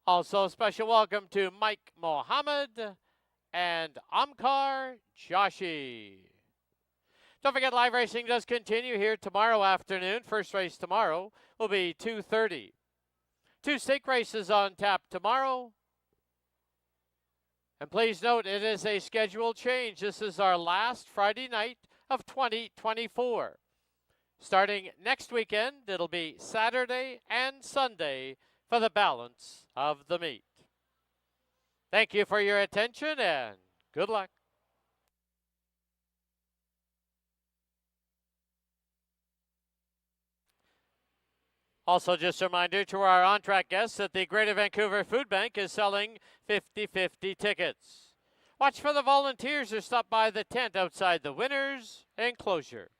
Also, a special welcome to Mike Mohammed and Amkar Joshi. Don't forget, live racing does continue here tomorrow afternoon. First race tomorrow will be 2:30. 2 stake races on tap tomorrow. And please note, it is a schedule change. This is our last Friday night of 2024. Starting next weekend, it'll be Saturday and Sunday for the balance of the meet. Thank you for your attention and good luck. Also, just a reminder to our on-track guests that the Greater Vancouver Food Bank is selling 50/50 tickets. Watch for the volunteers or stop by the tent outside the winner's enclosure.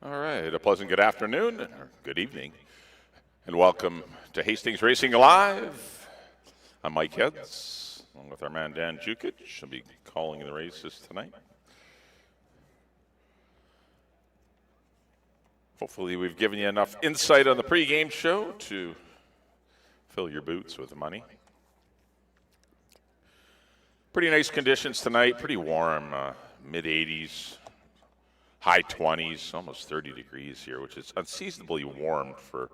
All right, a pleasant good afternoon, or good evening, and welcome to Hastings Racing Live. I'm Mike Heads, along with our man Dan Jukic. I'll be calling the races tonight. Hopefully we've given you enough insight on the pregame show to fill your boots with money. Pretty nice conditions tonight, pretty warm, mid-80s. High 20s, almost 30 degrees here, which is unseasonably warm for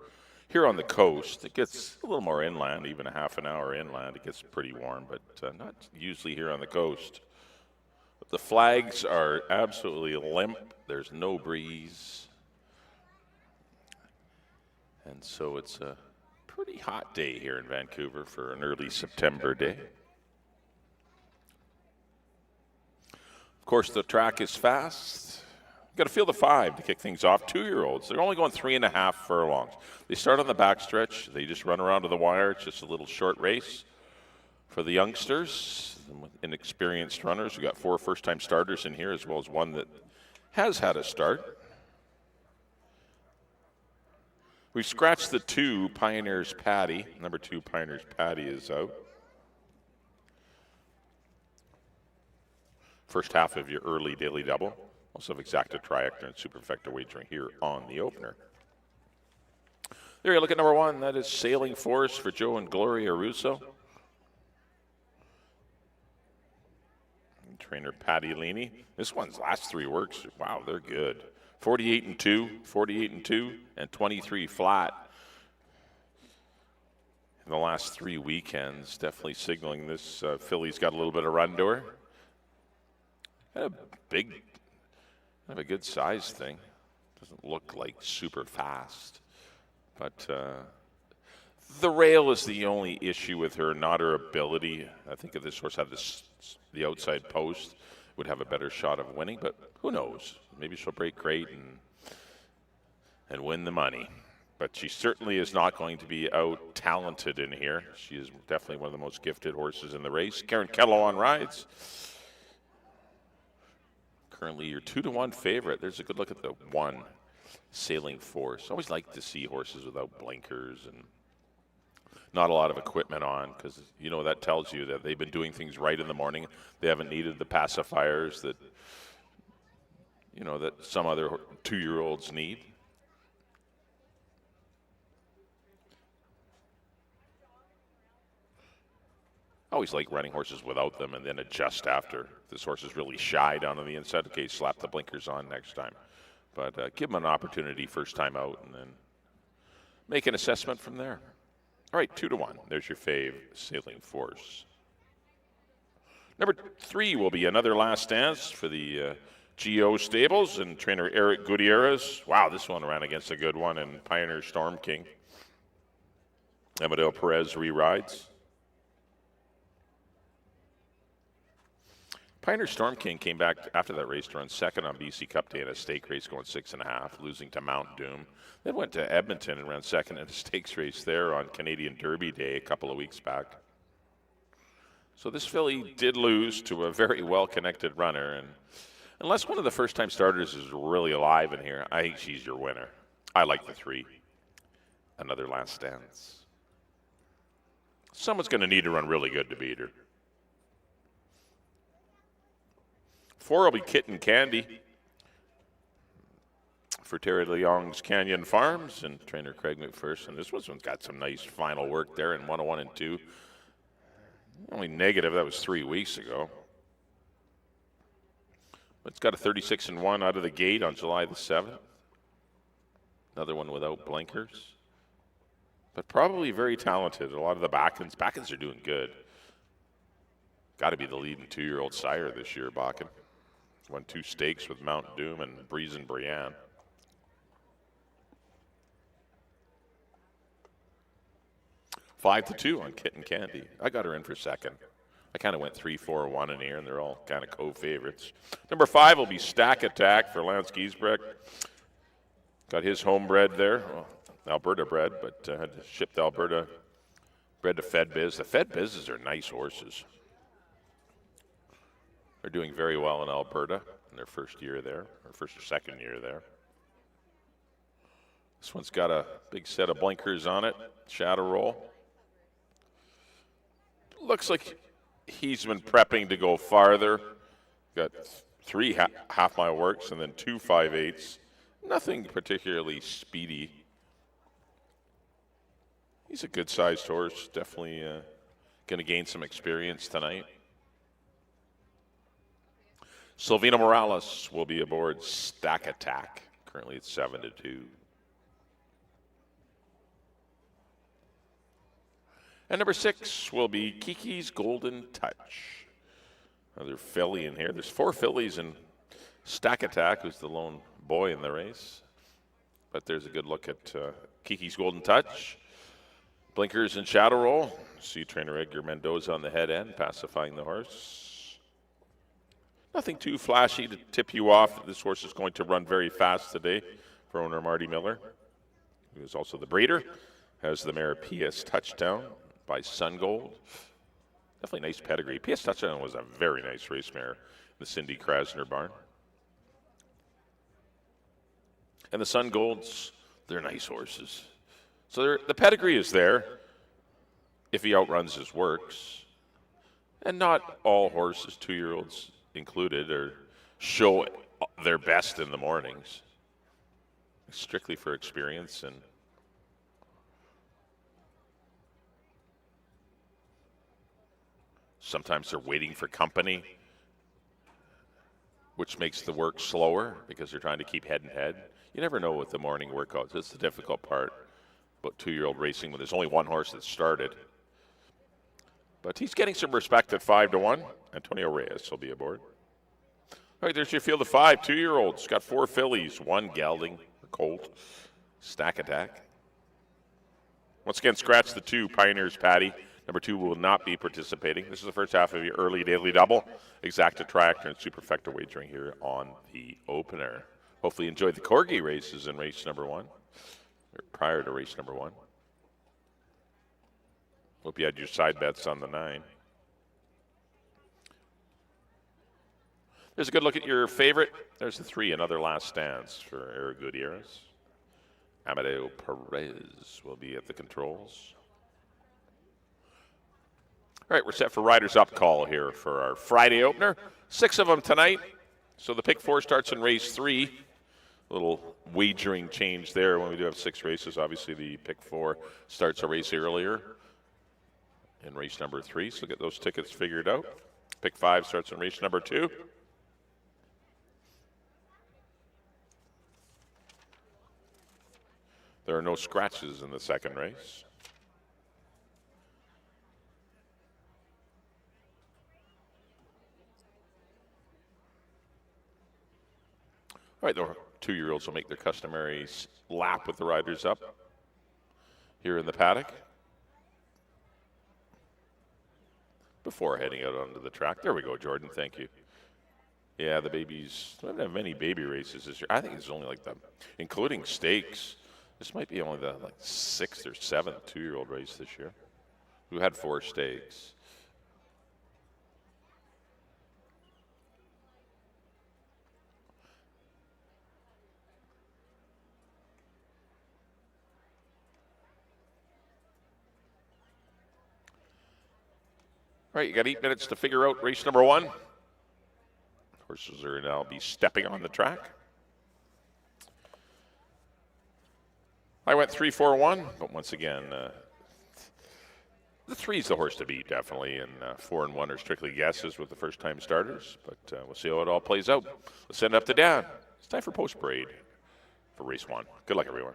here on the coast. It gets a little more inland, even a half an hour inland. It gets pretty warm, but not usually here on the coast. But the flags are absolutely limp. There's no breeze. And so it's a pretty hot day here in Vancouver for an early September day. Of course, the track is fast. Got to field of 5 to kick things off. 2-year-olds. They're only going 3.5 furlongs. They start on the backstretch. They just run around to the wire. It's just a little short race for the youngsters, inexperienced runners. We got 4 first-time starters in here, as well as one that has had a start. We've scratched the 2 Pioneers Patty. Number 2 Pioneers Patty is out. First half of your early daily double. Also have exacta triactor and superfecta wagering here on the opener. There you look at number 1. That is Sailing Force for Joe and Gloria Russo. And trainer Patty Leaney. This one's last 3 works. Wow, they're good. 48-2, 48-2, and 23 flat. In the last 3 weekends, definitely signaling this filly's got a little bit of run to her. A big, kind of a good size thing. Doesn't look like super fast. But the rail is the only issue with her, not her ability. I think if this horse had the outside post, would have a better shot of winning. But who knows? Maybe she'll break great and win the money. But she certainly is not going to be out-talented in here. She is definitely one of the most gifted horses in the race. Karen Kellogg rides. Currently your 2-1 favorite. There's a good look at the 1 Sailing Force. Always like to see horses without blinkers and not a lot of equipment on, because you know that tells you that they've been doing things right in the morning. They haven't needed the pacifiers that that some other 2-year-olds need. I always like running horses without them and then adjust after. This horse is really shy down on the inside. Okay, slap the blinkers on next time. But give them an opportunity first time out and then make an assessment from there. All right, 2-1. There's your fave, Sailing Force. Number 3 will be Another Last Dance for the GO Stables and trainer Eric Gutierrez. Wow, this one ran against a good one in Pioneer Storm King. Amadeo Perez re-rides. Pioneer Storm King came back after that race to run second on BC Cup Day in a stake race going 6.5, losing to Mount Doom. Then went to Edmonton and ran second in a stakes race there on Canadian Derby Day a couple of weeks back. So this filly did lose to a very well-connected runner, and unless one of the first-time starters is really alive in here, I think she's your winner. I like the 3. Another Last Dance. Someone's going to need to run really good to beat her. 4 will be Kitten Candy for Terry Leong's Canyon Farms and trainer Craig McPherson. This one's got some nice final work there in 101 and 2. Only negative, that was 3 weeks ago. But it's got a 36-1 out of the gate on July the 7th. Another one without blinkers. But probably very talented. A lot of the Bakkens are doing good. Got to be the leading 2-year-old sire this year, Bakken. Won 2 stakes with Mount Doom and Breeze and Brienne. Five to 2 on Kitten Candy. I got her in for second. I kind of went 3-4-1 in here, and they're all kind of co-favorites. Number 5 will be Stack Attack for Lance Giesbrecht. Got his homebred there. Well, Alberta bred, but had to ship to Alberta. Bred to Fed Biz. The Fed Bizes are nice horses. They're doing very well in Alberta in their first year there, or first or second year there. This one's got a big set of blinkers on it, shadow roll. Looks like he's been prepping to go farther. Got 3 half-mile works and then 2 5/8s. Nothing particularly speedy. He's a good-sized horse. Definitely going to gain some experience tonight. Silvina Morales will be aboard Stack Attack. Currently it's 7-2. And number 6 will be Kiki's Golden Touch. Another filly in here. There's 4 fillies in Stack Attack, who's the lone boy in the race. But there's a good look at Kiki's Golden Touch. Blinkers and shadow roll. See trainer Edgar Mendoza on the head end, pacifying the horse. Nothing too flashy to tip you off that this horse is going to run very fast today for owner Marty Miller, who is also the breeder. Has the mare PS Touchdown by Sun Gold. Definitely nice pedigree. PS Touchdown was a very nice race mare in the Cindy Krasner barn. And the Sun Golds, they're nice horses. So the pedigree is there if he outruns his works. And not all horses, 2-year-olds included, show their best in the mornings. Strictly for experience. And sometimes they're waiting for company, which makes the work slower because they're trying to keep head and head. You never know with the morning workouts. That's the difficult part about 2-year-old racing when there's only one horse that started. But he's getting some respect at 5-1. Antonio Reyes will be aboard. All right, there's your field of 5 2-year-olds. Got 4 fillies, 1 gelding, a colt, Stack Attack. Once again, scratch the 2, Pioneers Patty. Number 2 will not be participating. This is the first half of your early daily double. Exacta Tractor and Superfecta wagering here on the opener. Hopefully you enjoyed the Corgi races in race number 1, or prior to race number 1. Hope you had your side bets on the 9. There's a good look at your favorite. There's the 3, another last stance for Eric Gutierrez. Amadeo Perez will be at the controls. All right, we're set for Riders Up call here for our Friday opener. 6 of them tonight. So the pick 4 starts in race 3. A little wagering change there when we do have 6 races. Obviously, the pick 4 starts a race earlier in race number 3. So get those tickets figured out. Pick 5 starts in race number 2. There are no scratches in the second race. All right, the 2-year-olds will make their customary lap with the Riders Up here in the paddock before heading out onto the track. There we go, Jordan. Thank you. Yeah, the babies, we don't have many baby races this year. I think it's only like including stakes, this might be only the 6th or 7th 2-year-old race this year. We had 4 stakes. All right, you got 8 minutes to figure out race number 1. Horses are now be stepping on the track. I went 3-4-1, but once again, the 3 is the horse to beat, definitely, and 4 and 1 are strictly guesses with the first-time starters, but we'll see how it all plays out. Let's send it up to Dan. It's time for post-parade for race 1. Good luck, everyone.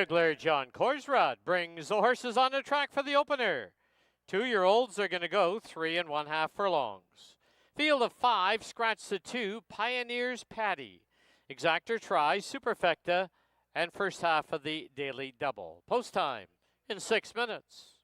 Bugler John Korsrud brings the horses on the track for the opener. 2-year-olds are going to go 3 1/2 furlongs. Field of 5, scratch the 2, Pioneers Paddy. Exactor tries Superfecta and first half of the daily double. Post time in 6 minutes.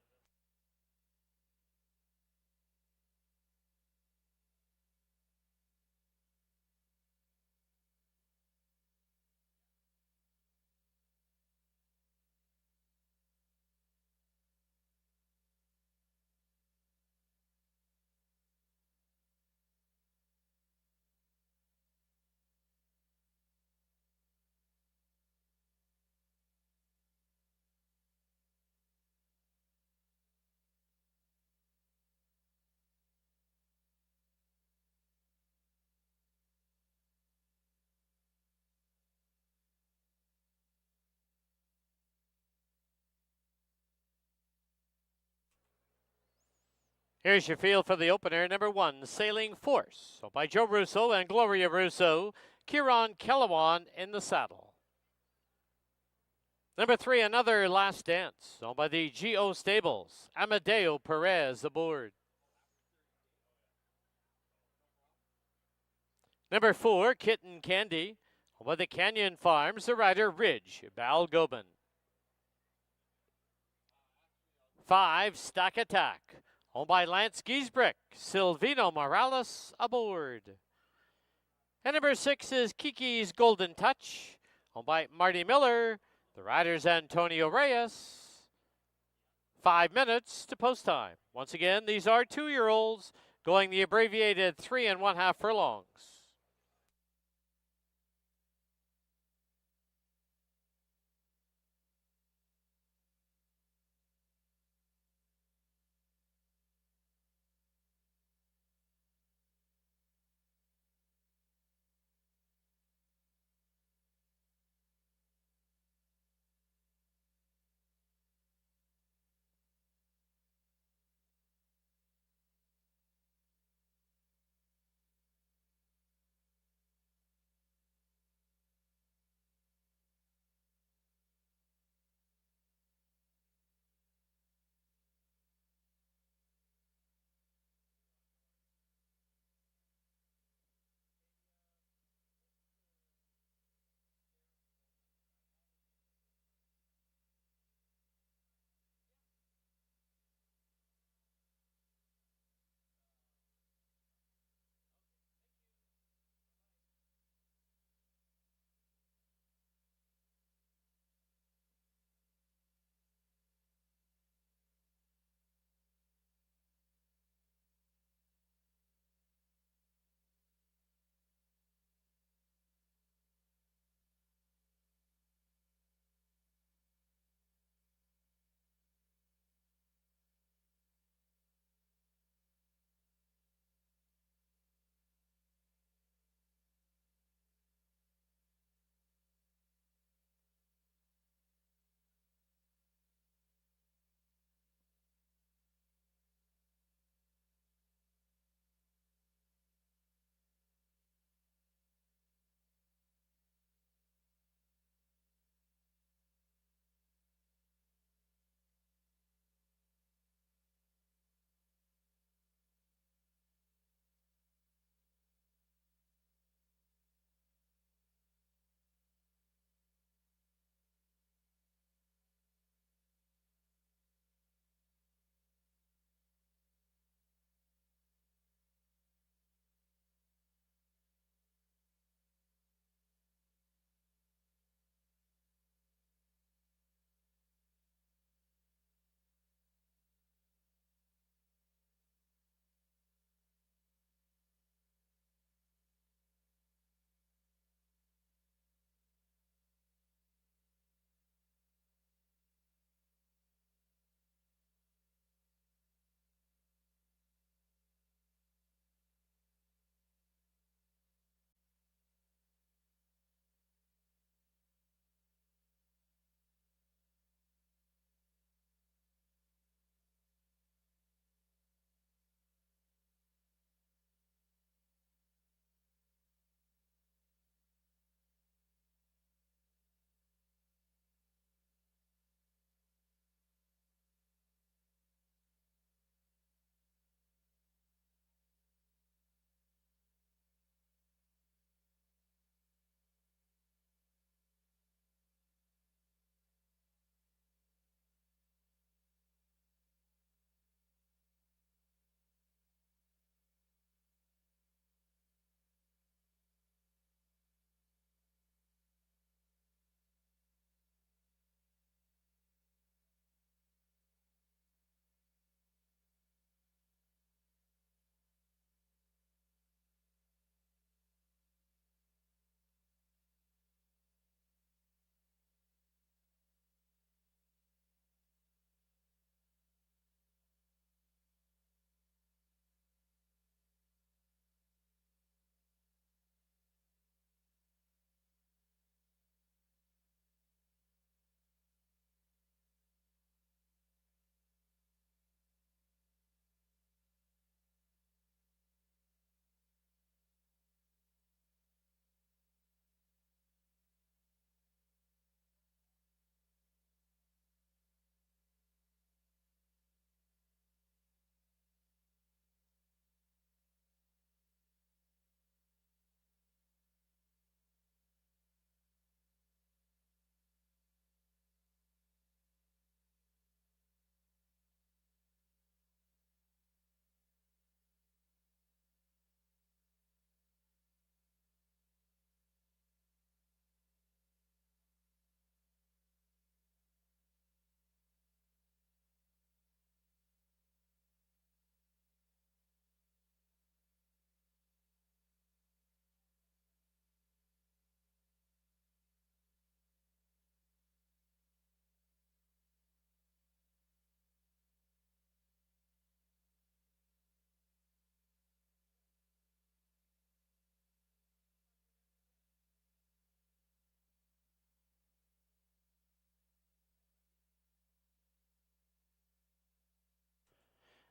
Here's your field for the opener. Number 1, Sailing Force, so by Joe Russo and Gloria Russo. Kieran Kellewan in the saddle. Number 3, Another Last Dance, owned by the G.O. Stables. Amadeo Perez aboard. Number 4, Kitten Candy, owned by the Canyon Farms. The rider Ridge Balgobin. 5, Stack Attack, owned by Lance Giesbrick. Silvino Morales aboard. And number 6 is Kiki's Golden Touch, owned by Marty Miller. The rider's Antonio Reyes. 5 minutes to post time. Once again, these are 2-year-olds going the abbreviated 3 1/2 furlongs.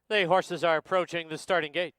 The horses are approaching the starting gate.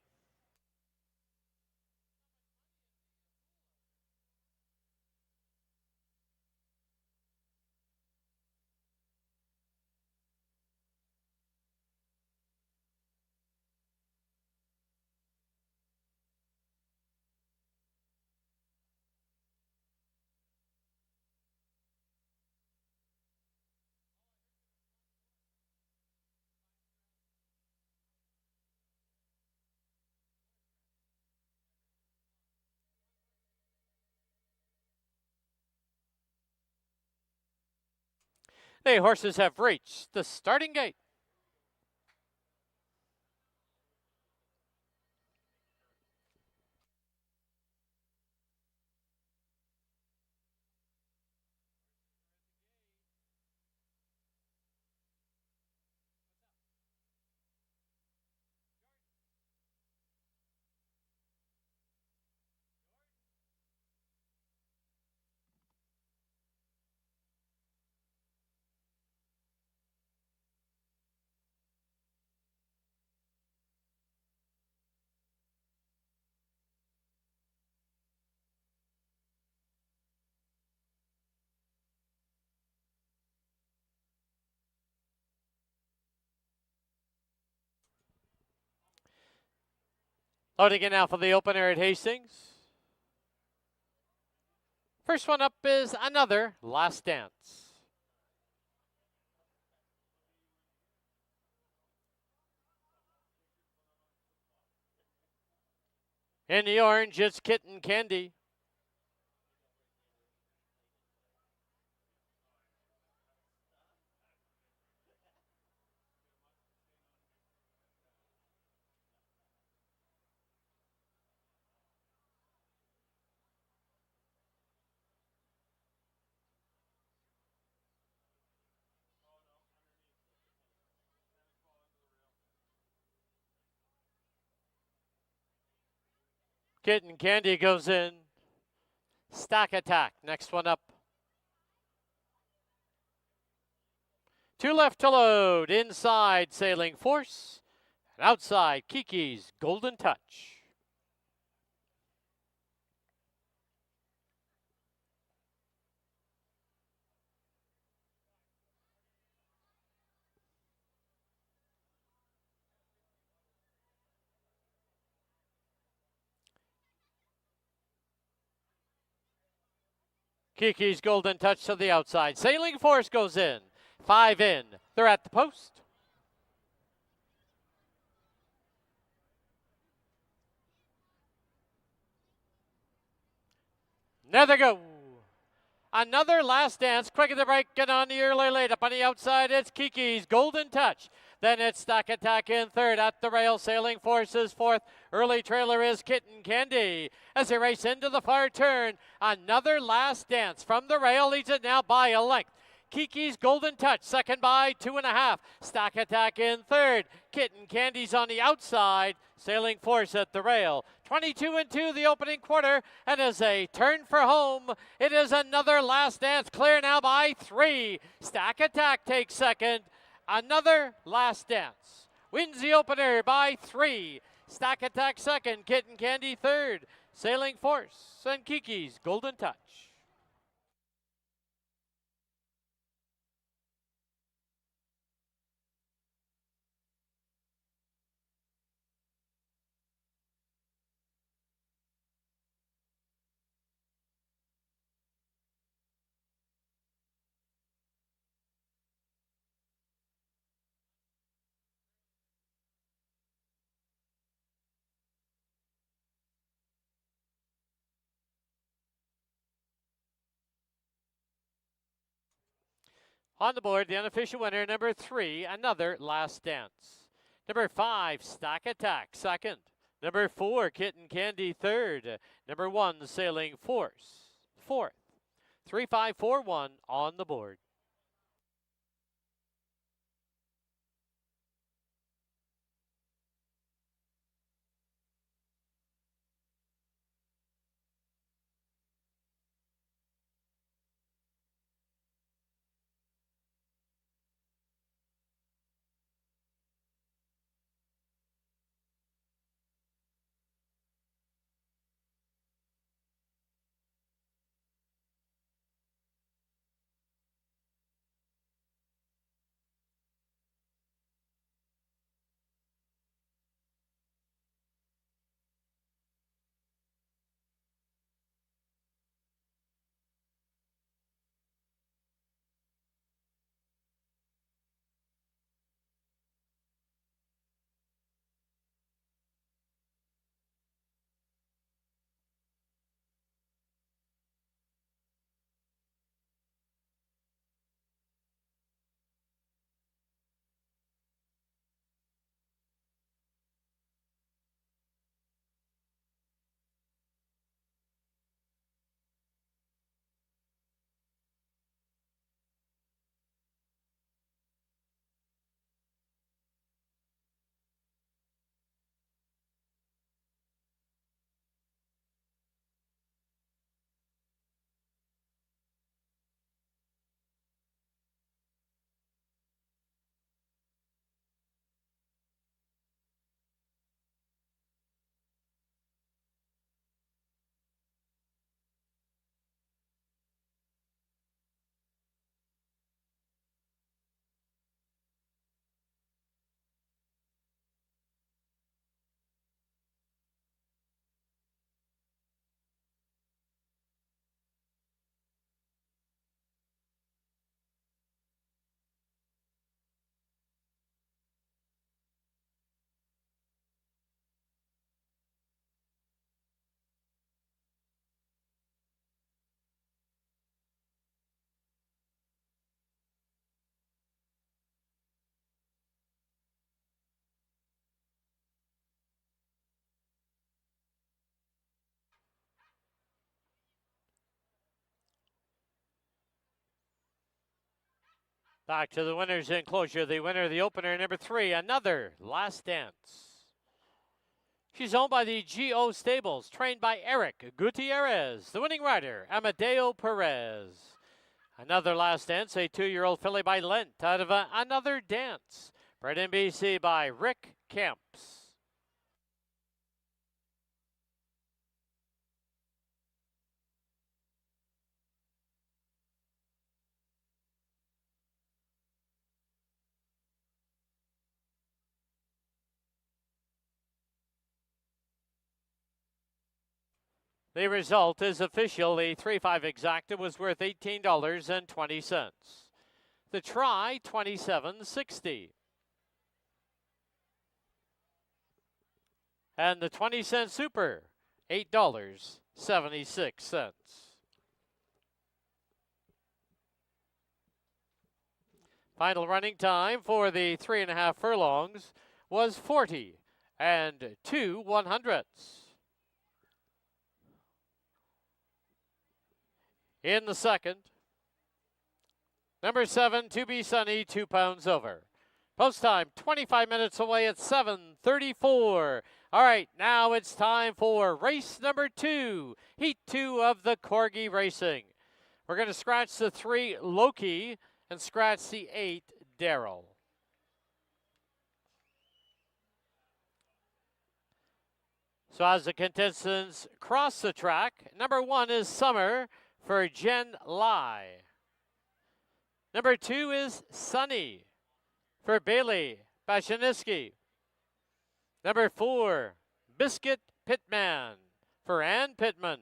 The horses have reached the starting gate. Loading in now for the opener at Hastings. First one up is Another Last Dance. In the orange, it's Kitten Candy. Kitten Candy goes in. Stack Attack, next one up. Two left to load. Inside, Sailing Force. And outside, Kiki's Golden Touch. Kiki's Golden Touch to the outside. Sailing Force goes in. 5 in. They're at the post. There they go. Another Last Dance. Quick at the break. Get on the early late. Up on the outside, it's Kiki's Golden Touch. Then it's Stack Attack in third. At the rail, Sailing Force is fourth. Early trailer is Kitten Candy. As they race into the far turn, Another Last Dance from the rail leads it now by a length. Kiki's Golden Touch, second by 2.5. Stack Attack in third. Kitten Candy's on the outside. Sailing Force at the rail. 22 and 2 the opening quarter. And as a turn for home, it is Another Last Dance. Clear now by 3. Stack Attack takes second. Another Last Dance wins the opener by 3. Stack Attack second. Kitten Candy third. Sailing Force and Kiki's Golden Touch. On the board, the unofficial winner, number 3, Another Last Dance. Number 5, Stack Attack, second. Number 4, Kitten Candy, third. Number 1, Sailing Force, fourth. 3, 5, 4, 1 on the board. Back to the winner's enclosure. The winner of the opener, number 3, Another Last Dance. She's owned by the GO Stables, trained by Eric Gutierrez. The winning rider, Amadeo Perez. Another Last Dance, a 2-year-old filly by Lent out of Another Dance. Bred in BC by Rick Camps. The result is official. The 3-5 exacta was worth $18.20. The try, $27.60. And the 20-cent super, $8.76. Final running time for the 3.5 furlongs was 40 and 2/100ths. In the second, number 7, To Be Sunny, 2 pounds over. Post time, 25 minutes away at 7:34. All right, now it's time for race number 2, Heat 2 of the Corgi Racing. We're going to scratch the 3, Loki, and scratch the 8, Daryl. So as the contestants cross the track, number 1 is Summer for Jen Lai. Number 2 is Sunny for Bailey Bashaniski. Number 4, Biscuit Pitman for Ann Pittman.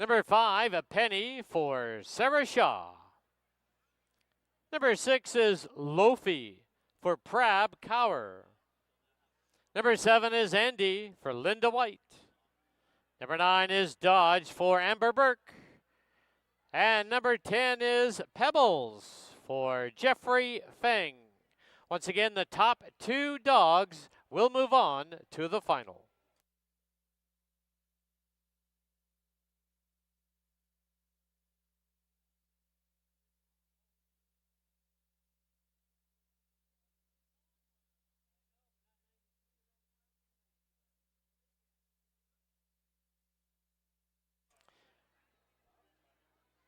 Number 5, A Penny for Sarah Shaw. Number 6 is Lofi for Prab Cower. Number 7 is Andy for Linda White. Number 9 is Dodge for Amber Burke. And number 10 is Pebbles for Jeffrey Feng. Once again, the top 2 dogs will move on to the final.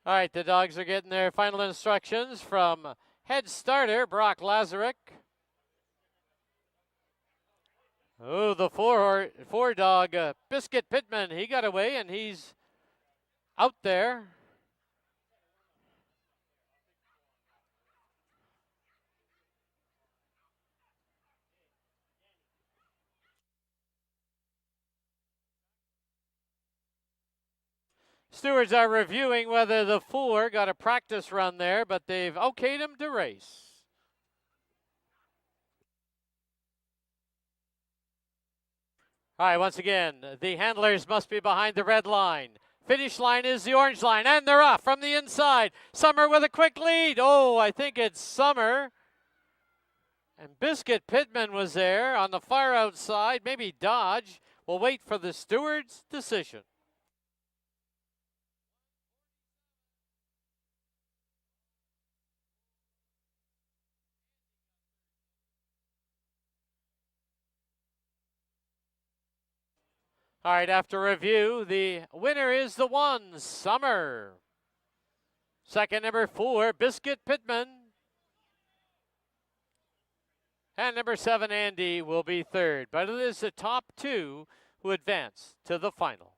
All right, the dogs are getting their final instructions from head starter Brock Lazarek. Oh, the four dog Biscuit Pittman, he got away and he's out there. Stewards are reviewing whether the 4 got a practice run there, but they've okayed him to race. All right, once again, the handlers must be behind the red line. Finish line is the orange line, and they're off from the inside. Summer with a quick lead. Oh, I think it's Summer. And Biscuit Pittman was there on the far outside, maybe Dodge. We'll wait for the steward's decision. All right, after review, the winner is the 1, Summer. Second, number 4, Biscuit Pittman. And number 7, Andy, will be third. But it is the top 2 who advance to the final.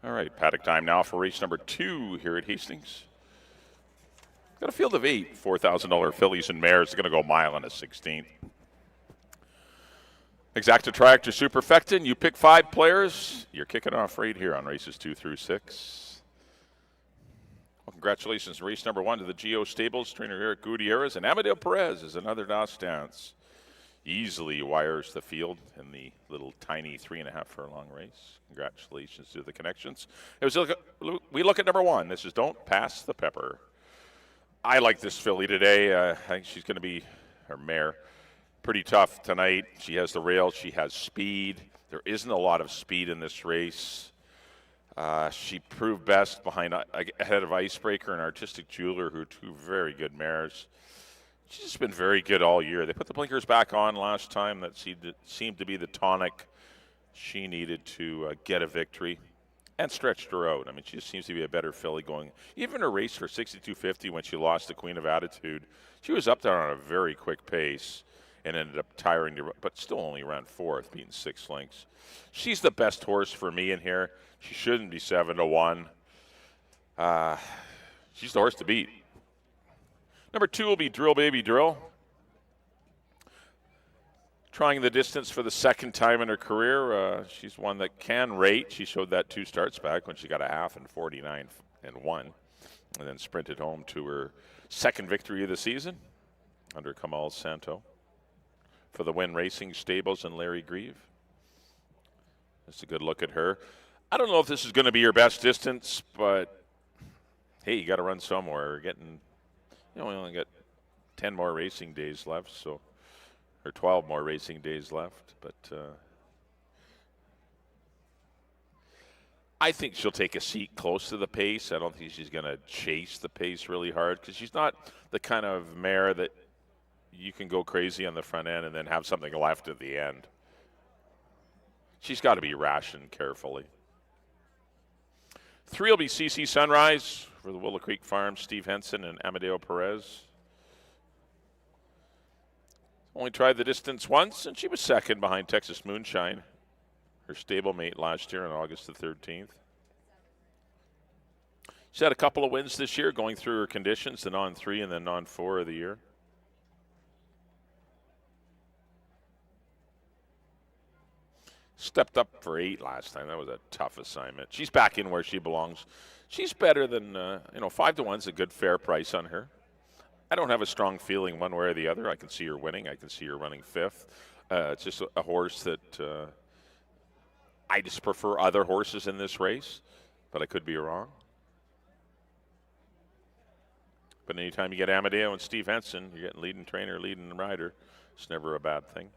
All right, paddock time now for race number 2 here at Hastings. Got a field of 8 $4,000 fillies and mares. They're going to go mile and a 16th. Exacta Tractor Superfecta. You pick 5 players. You're kicking off right here on races 2 through 6. Well, congratulations, race number 1 to the Geo Stables. Trainer Eric Gutierrez and Amadeo Perez is another DOS dance. Easily wires the field in the little tiny 3.5 furlong race. Congratulations to the connections. We look at number 1. This is Don't Pass the Pepper. I like this filly today. I think she's going to be, her mare, pretty tough tonight. She has the rail. She has speed. There isn't a lot of speed in this race. She proved best ahead of Icebreaker and Artistic Jeweler, who are 2 very good mares. She's just been very good all year. They put the blinkers back on last time. That seemed to be the tonic she needed to get a victory, and stretched her out. I mean, she just seems to be a better filly going. Even her race for 62.50 when she lost the Queen of Attitude, she was up there on a very quick pace and ended up tiring, but still only ran 4th, beating 6 lengths. She's the best horse for me in here. She shouldn't be 7-1. She's the horse to beat. Number 2 will be Drill Baby Drill. Trying the distance for the 2nd time in her career. She's one that can rate. She showed that 2 starts back when she got a half in 49 and 1, and then sprinted home to her 2nd victory of the season under Kamal Santo for the Win Racing Stables and Larry Grieve. That's a good look at her. I don't know if this is going to be your best distance, but hey, you got to run somewhere. We're getting, we only got 10 more racing days left, so, or 12 more racing days left. But I think she'll take a seat close to the pace. I don't think she's going to chase the pace really hard, because she's not the kind of mare that you can go crazy on the front end and then have something left at the end. She's got to be rationed carefully. 3 will be CC Sunrise for the Willow Creek Farms, Steve Henson and Amadeo Perez. Only tried the distance once, and she was 2nd behind Texas Moonshine, her stablemate last year on August the 13th. She's had a couple of wins this year, going through her conditions, the non-3 and the non-4 of the year. Stepped up for 8 last time. That was a tough assignment. She's back in where she belongs. She's better than, 5-1's a good fair price on her. I don't have a strong feeling one way or the other. I can see her winning. I can see her running 5th. It's just a horse that I just prefer other horses in this race, but I could be wrong. But anytime you get Amadeo and Steve Henson, you're getting leading trainer, leading rider. It's never a bad thing.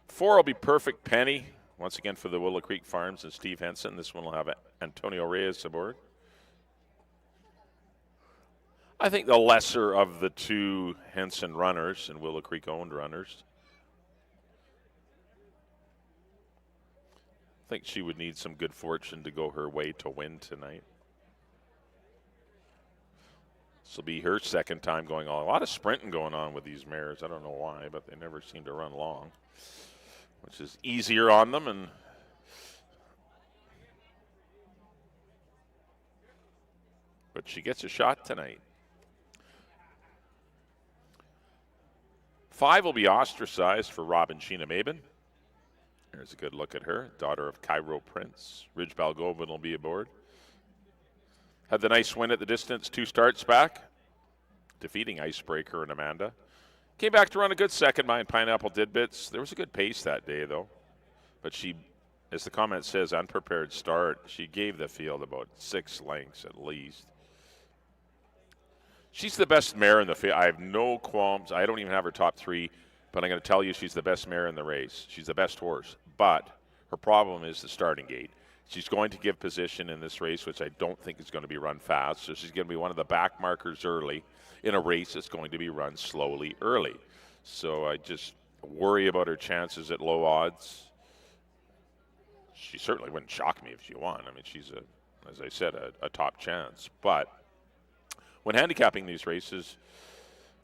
4 will be Perfect Penny, once again for the Willow Creek Farms and Steve Henson. This one will have Antonio Reyes aboard. I think the lesser of the 2 Henson runners and Willow Creek owned runners. I think she would need some good fortune to go her way to win tonight. This will be her 2nd time going on. A lot of sprinting going on with these mares. I don't know why, but they never seem to run long, which is easier on them. But she gets a shot tonight. 5 will be Ostracized for Robin Sheena Maben. There's a good look at her, daughter of Cairo Prince. Ridge Balgovan will be aboard. Had the nice win at the distance 2 starts back, defeating Icebreaker and Amanda. Came back to run a good 2nd behind Pineapple Didbits. There was a good pace that day, though. But she, as the comment says, unprepared start. She gave the field about 6 lengths at least. She's the best mare in the field. I have no qualms. I don't even have her top 3, but I'm going to tell you she's the best mare in the race. She's the best horse. But her problem is the starting gate. She's going to give position in this race, which I don't think is going to be run fast. So she's going to be one of the back markers early in a race that's going to be run slowly early. So I just worry about her chances at low odds. She certainly wouldn't shock me if she won. I mean, she's, as I said, a top chance. But when handicapping these races,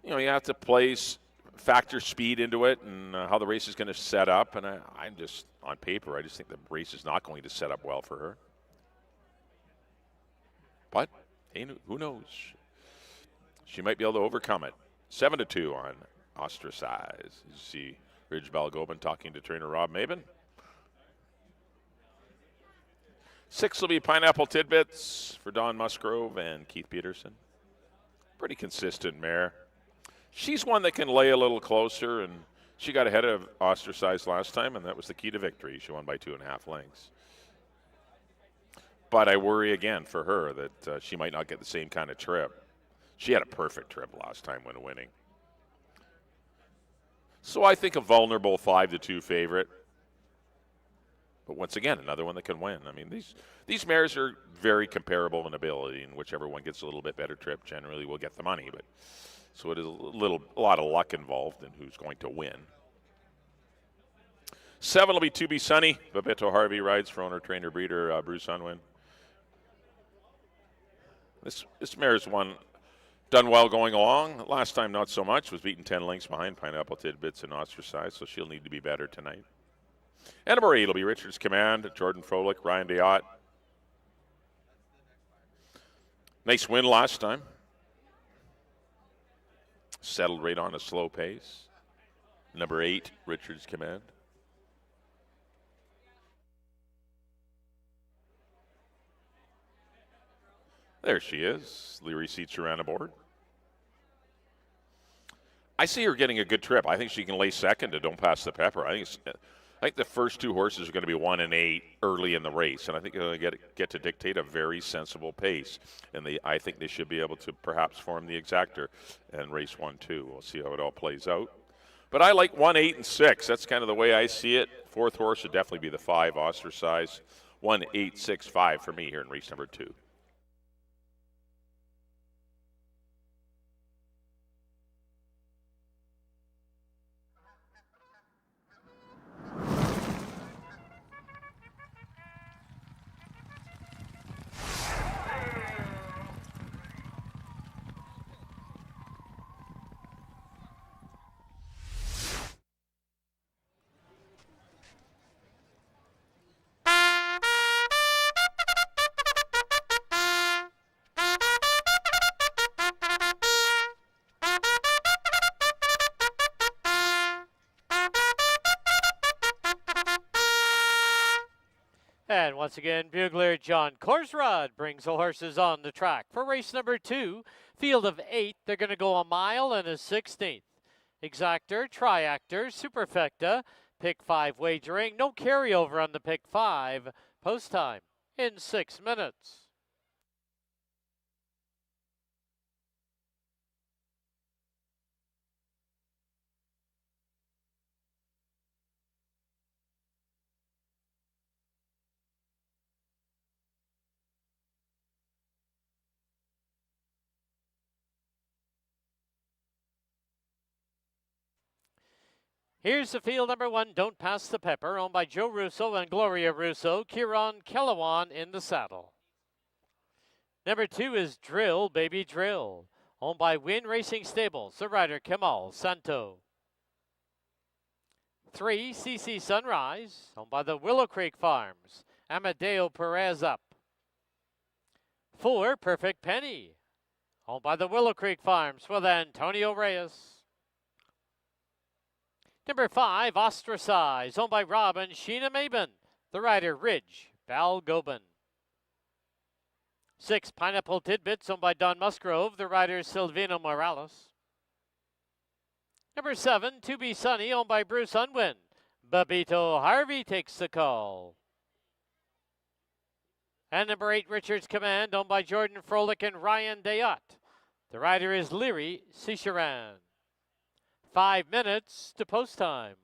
you have to place factor speed into it and how the race is going to set up. And I'm just, on paper, I just think the race is not going to set up well for her. But hey, who knows? She might be able to overcome it. 7-2 on Ostracize. You see Ridge Balgobin talking to trainer Rob Maben. 6 will be Pineapple Tidbits for Don Musgrove and Keith Peterson. Pretty consistent mare. She's one that can lay a little closer, and she got ahead of Ostracize last time, and that was the key to victory. She won by 2.5 lengths. But I worry again for her that she might not get the same kind of trip. She had a perfect trip last time when winning. So I think a vulnerable 5-2 favorite. But once again, another one that can win. I mean, these mares are very comparable in ability, and whichever one gets a little bit better trip generally will get the money. But so it is a lot of luck involved in who's going to win. 7 will be To Be Sunny. Babetto Harvey rides for owner, trainer, breeder Bruce Unwin. This mare's done well going along. Last time, not so much. Was beaten 10 lengths behind Pineapple Tidbits and Ostracize, so she'll need to be better tonight. And number 8 will be Richard's Command, Jordan Froelich, Ryan Deot. Nice win last time. Settled right on a slow pace. Number 8, Richard's Command. There she is. Leary seats her on aboard. I see her getting a good trip. I think she can lay second to Don't Pass the Pepper. I think the first 2 horses are going to be 1 and 8 early in the race, and I think they're going to get to dictate a very sensible pace. And I think they should be able to perhaps form the exactor and race 1-2. We'll see how it all plays out. But I like 1, 8, and 6. That's kind of the way I see it. 4th horse would definitely be the 5, Ostracize. 1, 8, 6, 5 for me here in race number 2. And once again, bugler John Korsrod brings the horses on the track for race number 2. Field of 8, they're going to go a mile and a 16th. Exactor, Triactor, Superfecta, pick 5 wagering. No carryover on the pick 5. Post time in 6 minutes. Here's the field number 1, Don't Pass the Pepper, owned by Joe Russo and Gloria Russo. Kieran Kellewan in the saddle. Number 2 is Drill, Baby Drill, owned by Win Racing Stables. The rider, Kemal Santo. 3, CC Sunrise, owned by the Willow Creek Farms. Amadeo Perez up. 4, Perfect Penny, owned by the Willow Creek Farms with Antonio Reyes. Number 5, Ostracize, owned by Rob and Sheena Maben. The rider, Ridge Balgobin. 6, Pineapple Tidbits, owned by Don Musgrove. The rider, Silvino Morales. Number 7, To Be Sunny, owned by Bruce Unwin. Babito Harvey takes the call. And number 8, Richard's Command, owned by Jordan Froelich and Ryan Deot. The rider is Leary Cicheran. 5 minutes to post time.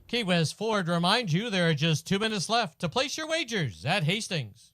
Key West Ford reminds you there are just 2 minutes left to place your wagers at Hastings.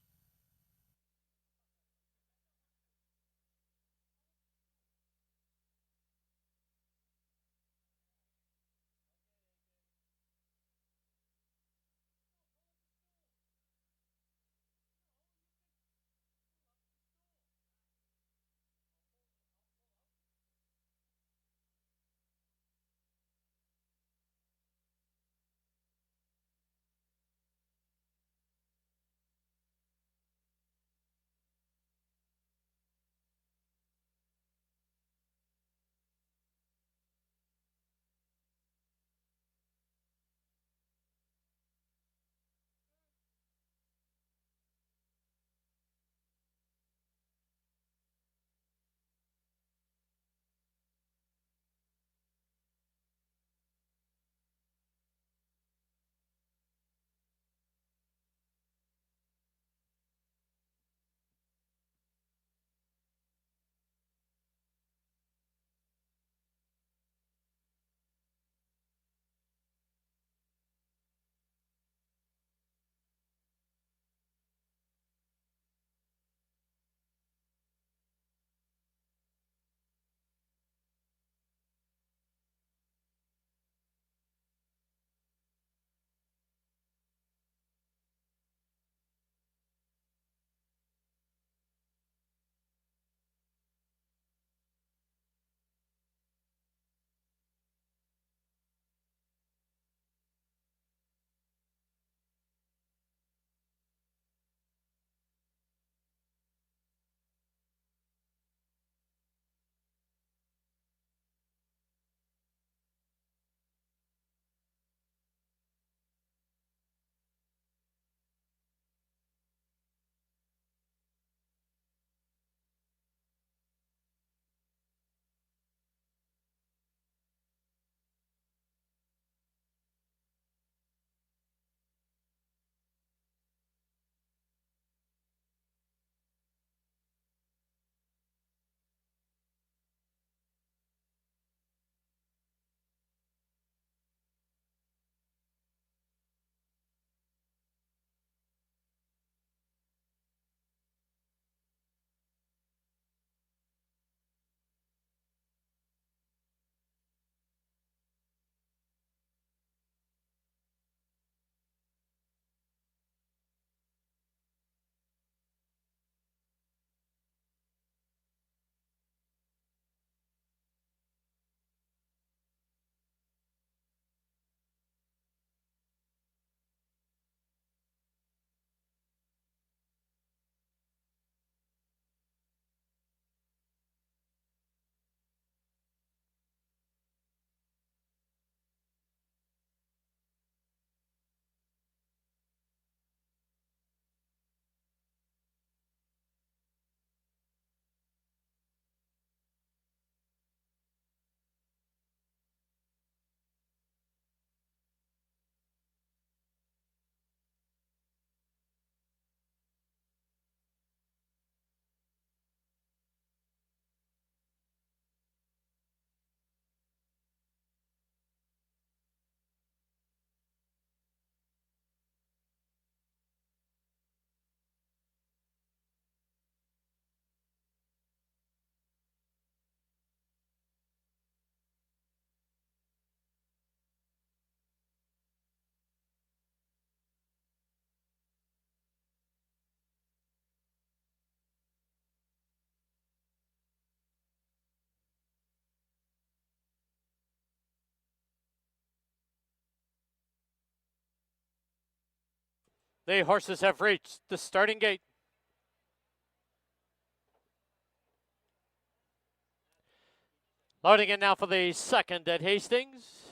The horses have reached the starting gate. Loading in now for the second at Hastings.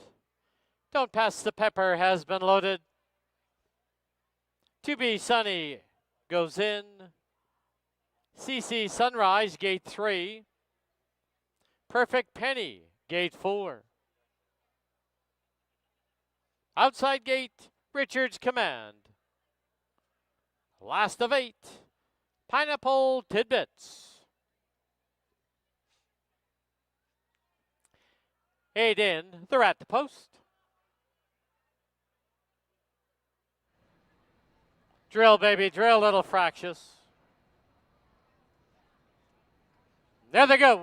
Don't Pass the Pepper has been loaded. To Be Sunny goes in. CC Sunrise, gate 3. Perfect Penny, gate 4. Outside gate, Richard's Command. Last of 8, Pineapple Tidbits. 8 in, they're at the post. Drill, baby, drill, little fractious. There they go.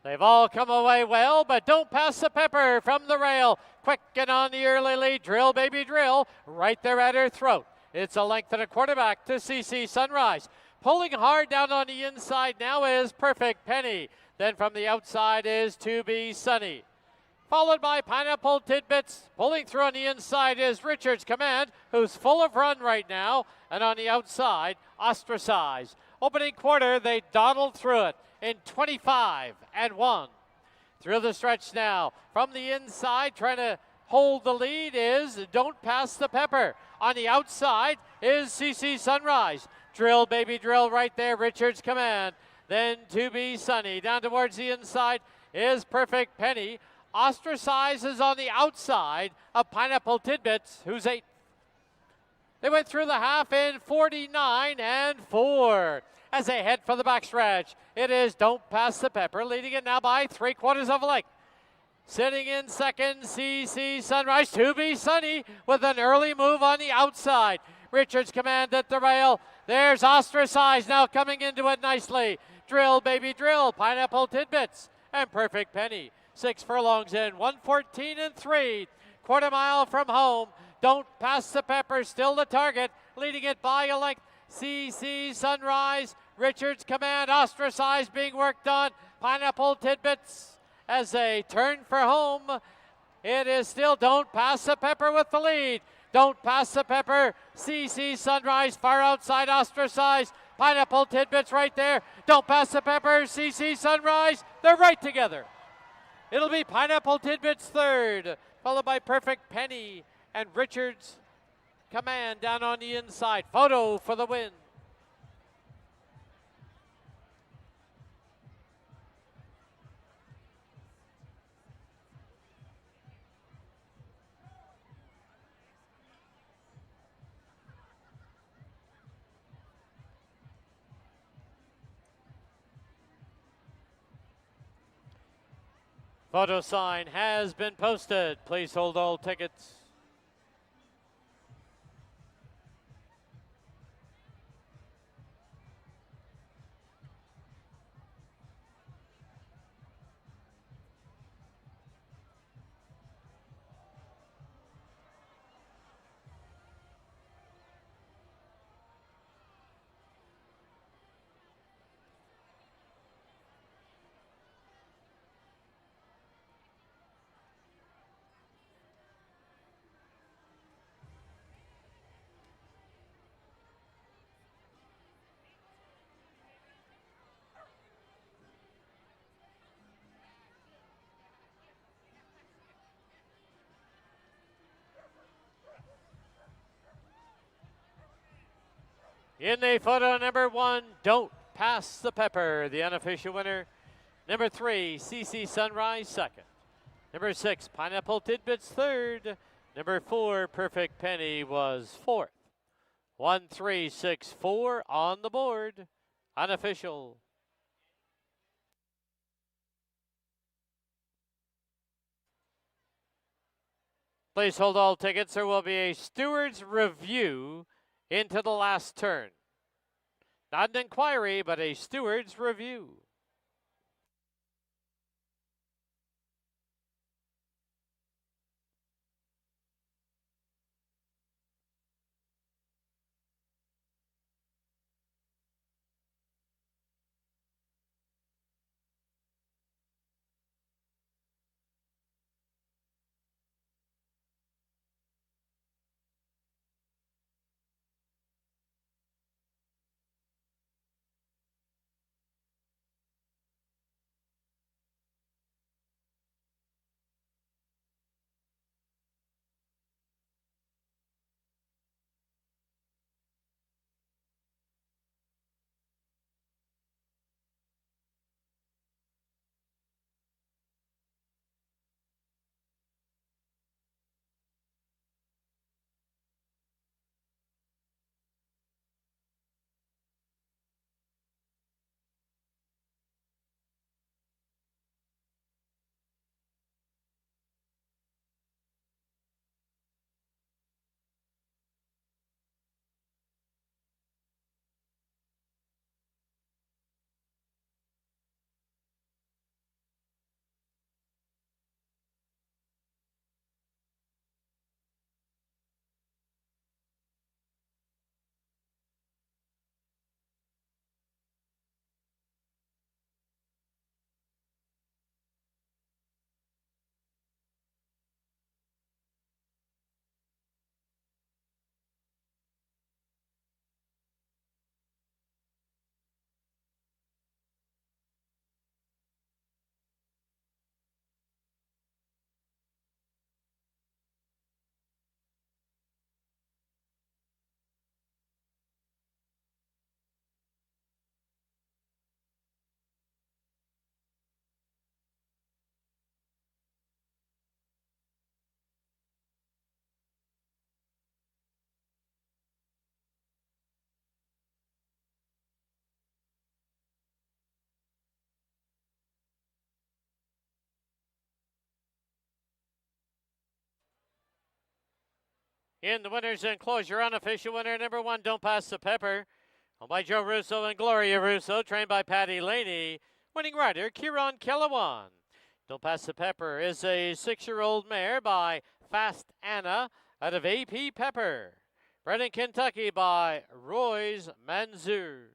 They've all come away well, but don't pass the pepper from the rail. Quick and on the early lead. Drill, baby, drill. Right there at her throat. It's a length and a quarter back to CC Sunrise. Pulling hard down on the inside now is Perfect Penny. Then from the outside is To Be Sunny. Followed by Pineapple Tidbits. Pulling through on the inside is Richard's Command, who's full of run right now. And on the outside, Ostracize. Opening quarter, they dawdled through it in 25-1. Through the stretch now. From the inside, trying to hold the lead is Don't Pass the Pepper. On the outside is CC Sunrise. Drill, baby, drill right there, Richard's Command. Then To Be Sunny. Down towards the inside is Perfect Penny. Ostracize is on the outside of Pineapple Tidbits, who's 8th. They went through the half in 49-4. As they head for the backstretch, it is Don't Pass the Pepper, leading it now by 3/4 of a length. Sitting in second, CC Sunrise. To Be Sunny with an early move on the outside. Richard's Command at the rail. There's Ostracize now coming into it nicely. Drill, baby, drill. Pineapple Tidbits and Perfect Penny. 6 furlongs in, 1:14-3. Quarter mile from home. Don't Pass the Pepper, still the target. Leading it by a length. CC Sunrise. Richard's Command. Ostracize being worked on. Pineapple Tidbits as they turn for home. It is still Don't Pass the Pepper with the lead. Don't Pass the Pepper. CC Sunrise far outside Ostracize. Pineapple Tidbits right there. Don't Pass the Pepper. CC Sunrise. They're right together. It'll be Pineapple Tidbits third, followed by Perfect Penny and Richard's Command down on the inside. Photo for the win. Photo sign has been posted. Please hold all tickets. In the photo number 1, Don't Pass the Pepper, the unofficial winner. Number 3, CC Sunrise, second. Number 6, Pineapple Tidbits, third. Number 4, Perfect Penny was fourth. 1, 3, 6, 4 on the board. Unofficial. Please hold all tickets. There will be a steward's review into the last turn. Not an inquiry, but a steward's review. In the winner's enclosure, unofficial winner number 1, Don't Pass the Pepper, owned by Joe Russo and Gloria Russo, trained by Patty Laney. Winning rider, Kieran Kellawan. Don't Pass the Pepper is a 6-year-old mare by Fast Anna out of AP Pepper. Bred in Kentucky by Roy's Manzur.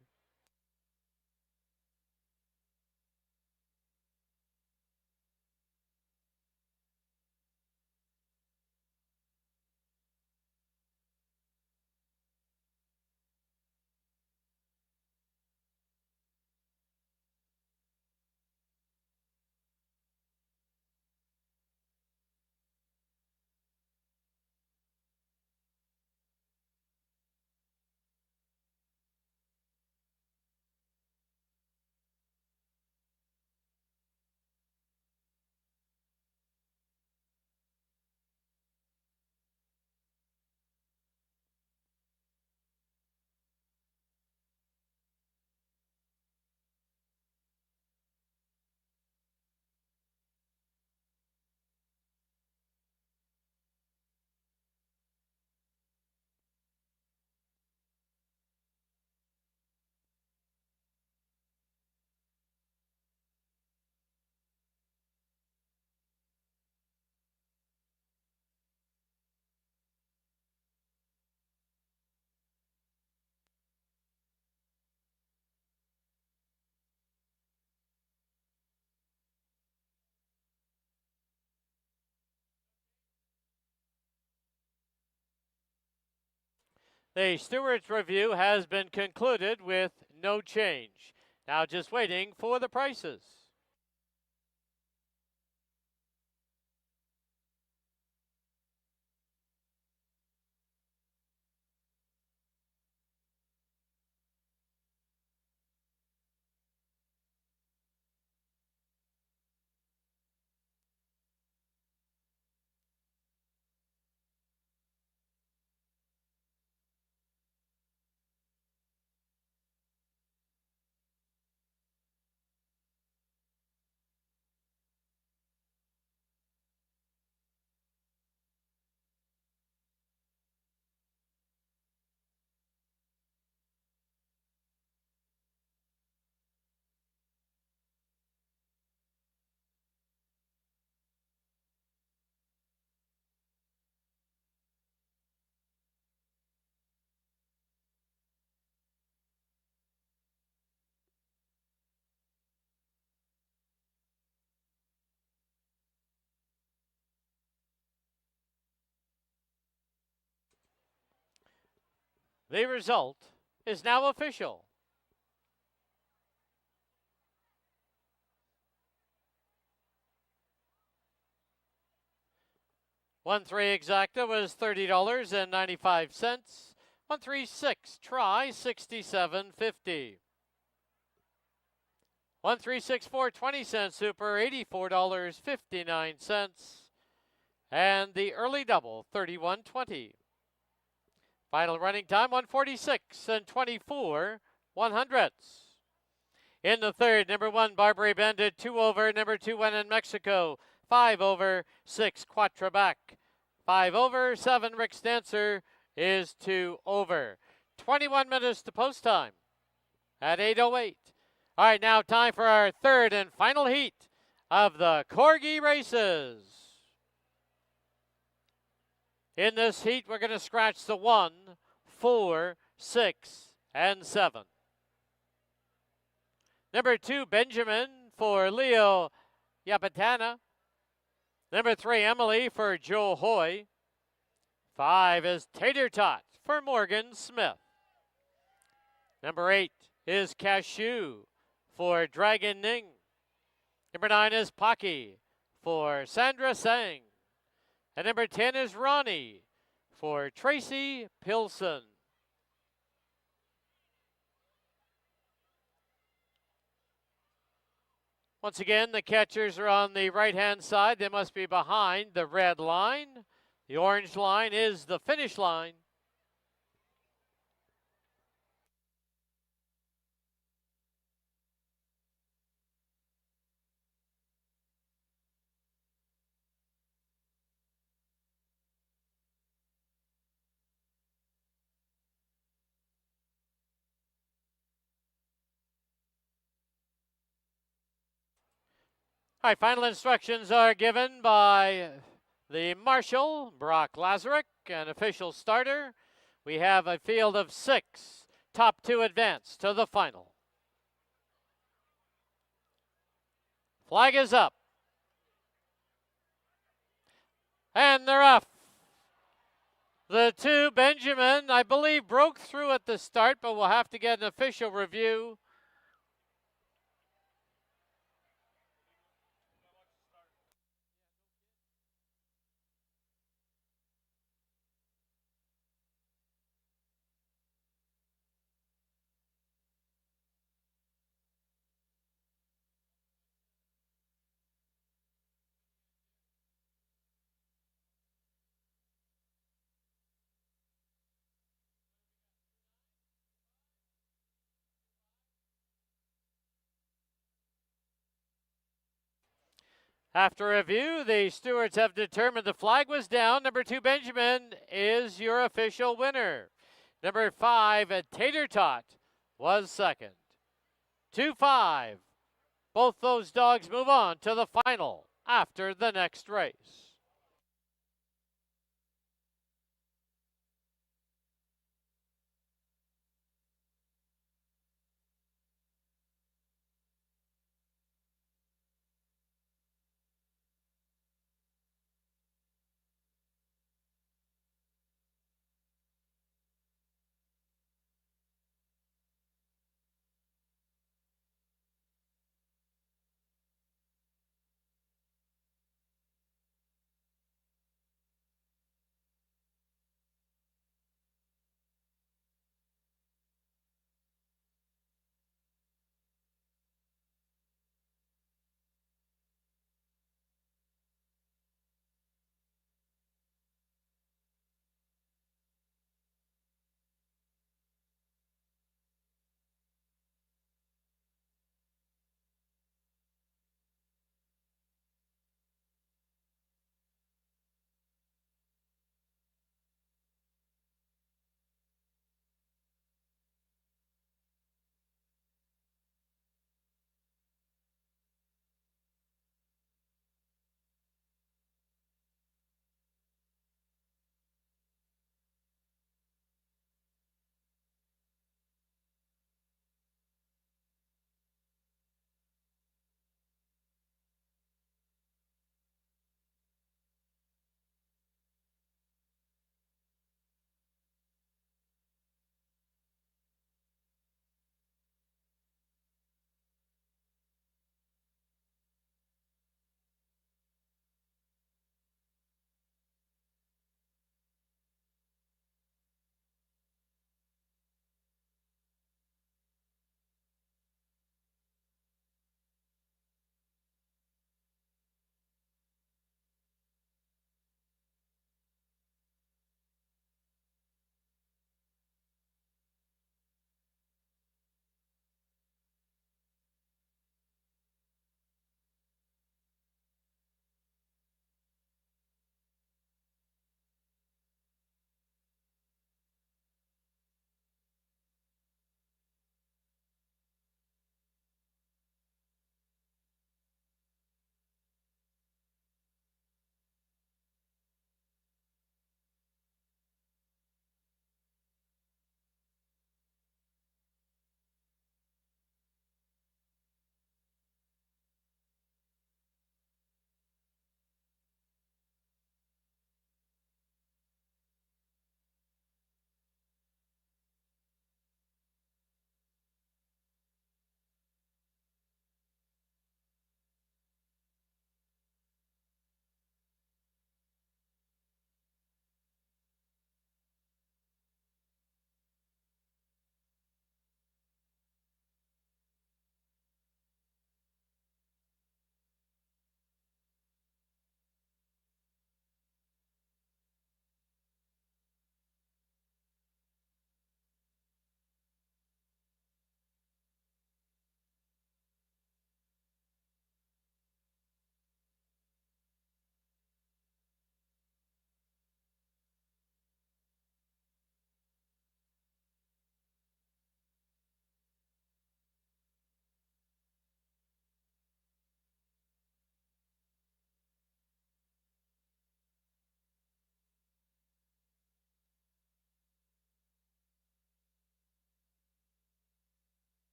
The Stewart's review has been concluded with no change. Now just waiting for the prices. The result is now official. One three exacta was $30.95. 136 try 67.50. 1364 20-cent super $84.59. And the early double 31.20. Final running time 146 and 24 100ths. In the third, number 1 Barbary Bandit 2 over, number 2 went in Mexico 5 over, 6 Quattro back 5 over, 7 Rick's Dancer is 2 over. 21 minutes to post time at 8:08. All right, now time for our third and final heat of the Corgi races. In this heat, we're going to scratch the 1, 4, 6, and 7. Number 2, Benjamin for Leo Yapatana. Number 3, Emily for Joe Hoy. 5 is Tater Tot for Morgan Smith. Number 8 is Cashew for Dragon Ning. Number 9 is Pocky for Sandra Sang. And number 10 is Ronnie for Tracy Pilson. Once again, the catchers are on the right-hand side. They must be behind the red line. The orange line is the finish line. All right, final instructions are given by the marshal, Brock Lazaruk, an official starter. We have a field of 6. Top 2 advance to the final. Flag is up. And they're off. The 2, Benjamin, I believe, broke through at the start, but we'll have to get an official review. After review, the stewards have determined the flag was down. Number 2, Benjamin, is your official winner. Number 5, Tater Tot, was second. 2-5. Both those dogs move on to the final after the next race.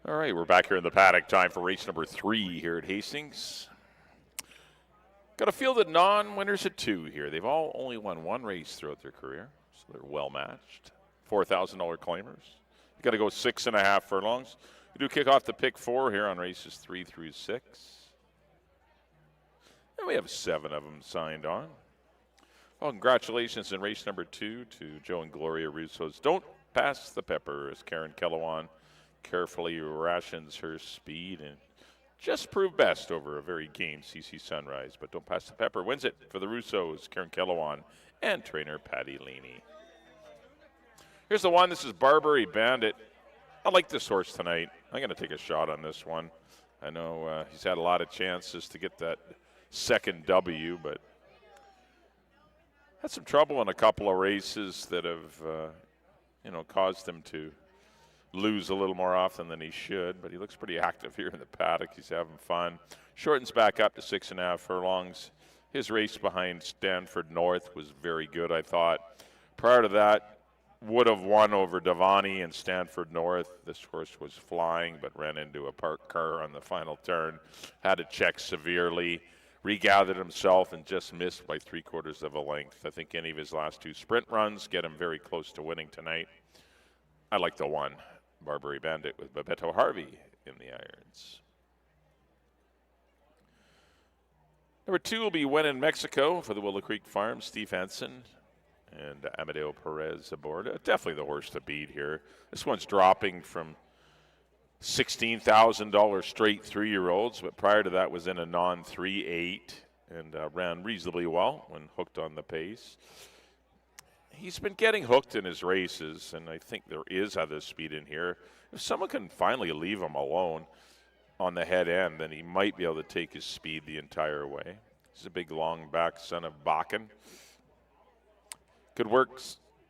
All right, we're back here in the paddock. Time for race number 3 here at Hastings. Got a field of non-winners at 2 here. They've all only won 1 race throughout their career, so they're well matched. $4,000 claimers. You got to go 6.5 furlongs. We do kick off the pick 4 here on races 3 through 6. And we have 7 of them signed on. Well, congratulations in race number 2 to Joe and Gloria Russo's Don't Pass the Pepper, as Karen Kellowan carefully rations her speed and just proved best over a very game CC Sunrise. But Don't Pass the Pepper wins it for the Russos, Karen Kellowan and trainer Patty Leaney. Here's the one. This is Barbary Bandit. I like this horse tonight. I'm going to take a shot on this one. I know he's had a lot of chances to get that second W, but had some trouble in a couple of races that have, caused him to lose a little more often than he should. But he looks pretty active here in the paddock. He's having fun. Shortens back up to 6.5 furlongs. His race behind Stanford North was very good, I thought. Prior to that, would have won over Devani and Stanford North. This horse was flying, but ran into a parked car on the final turn. Had to check severely. Regathered himself and just missed by 3/4 of a length. I think any of his last 2 sprint runs get him very close to winning tonight. I like the one, Barbary Bandit, with Bebeto Harvey in the irons. Number 2 will be When in Mexico for the Willow Creek Farm. Steve Hansen and Amadeo Perez aboard. Definitely the horse to beat here. This one's dropping from $16,000 straight 3-year-olds, but prior to that was in a non-3-8 and ran reasonably well when hooked on the pace. He's been getting hooked in his races, and I think there is other speed in here. If someone can finally leave him alone on the head end, then he might be able to take his speed the entire way. He's a big, long back son of Bakken. Good work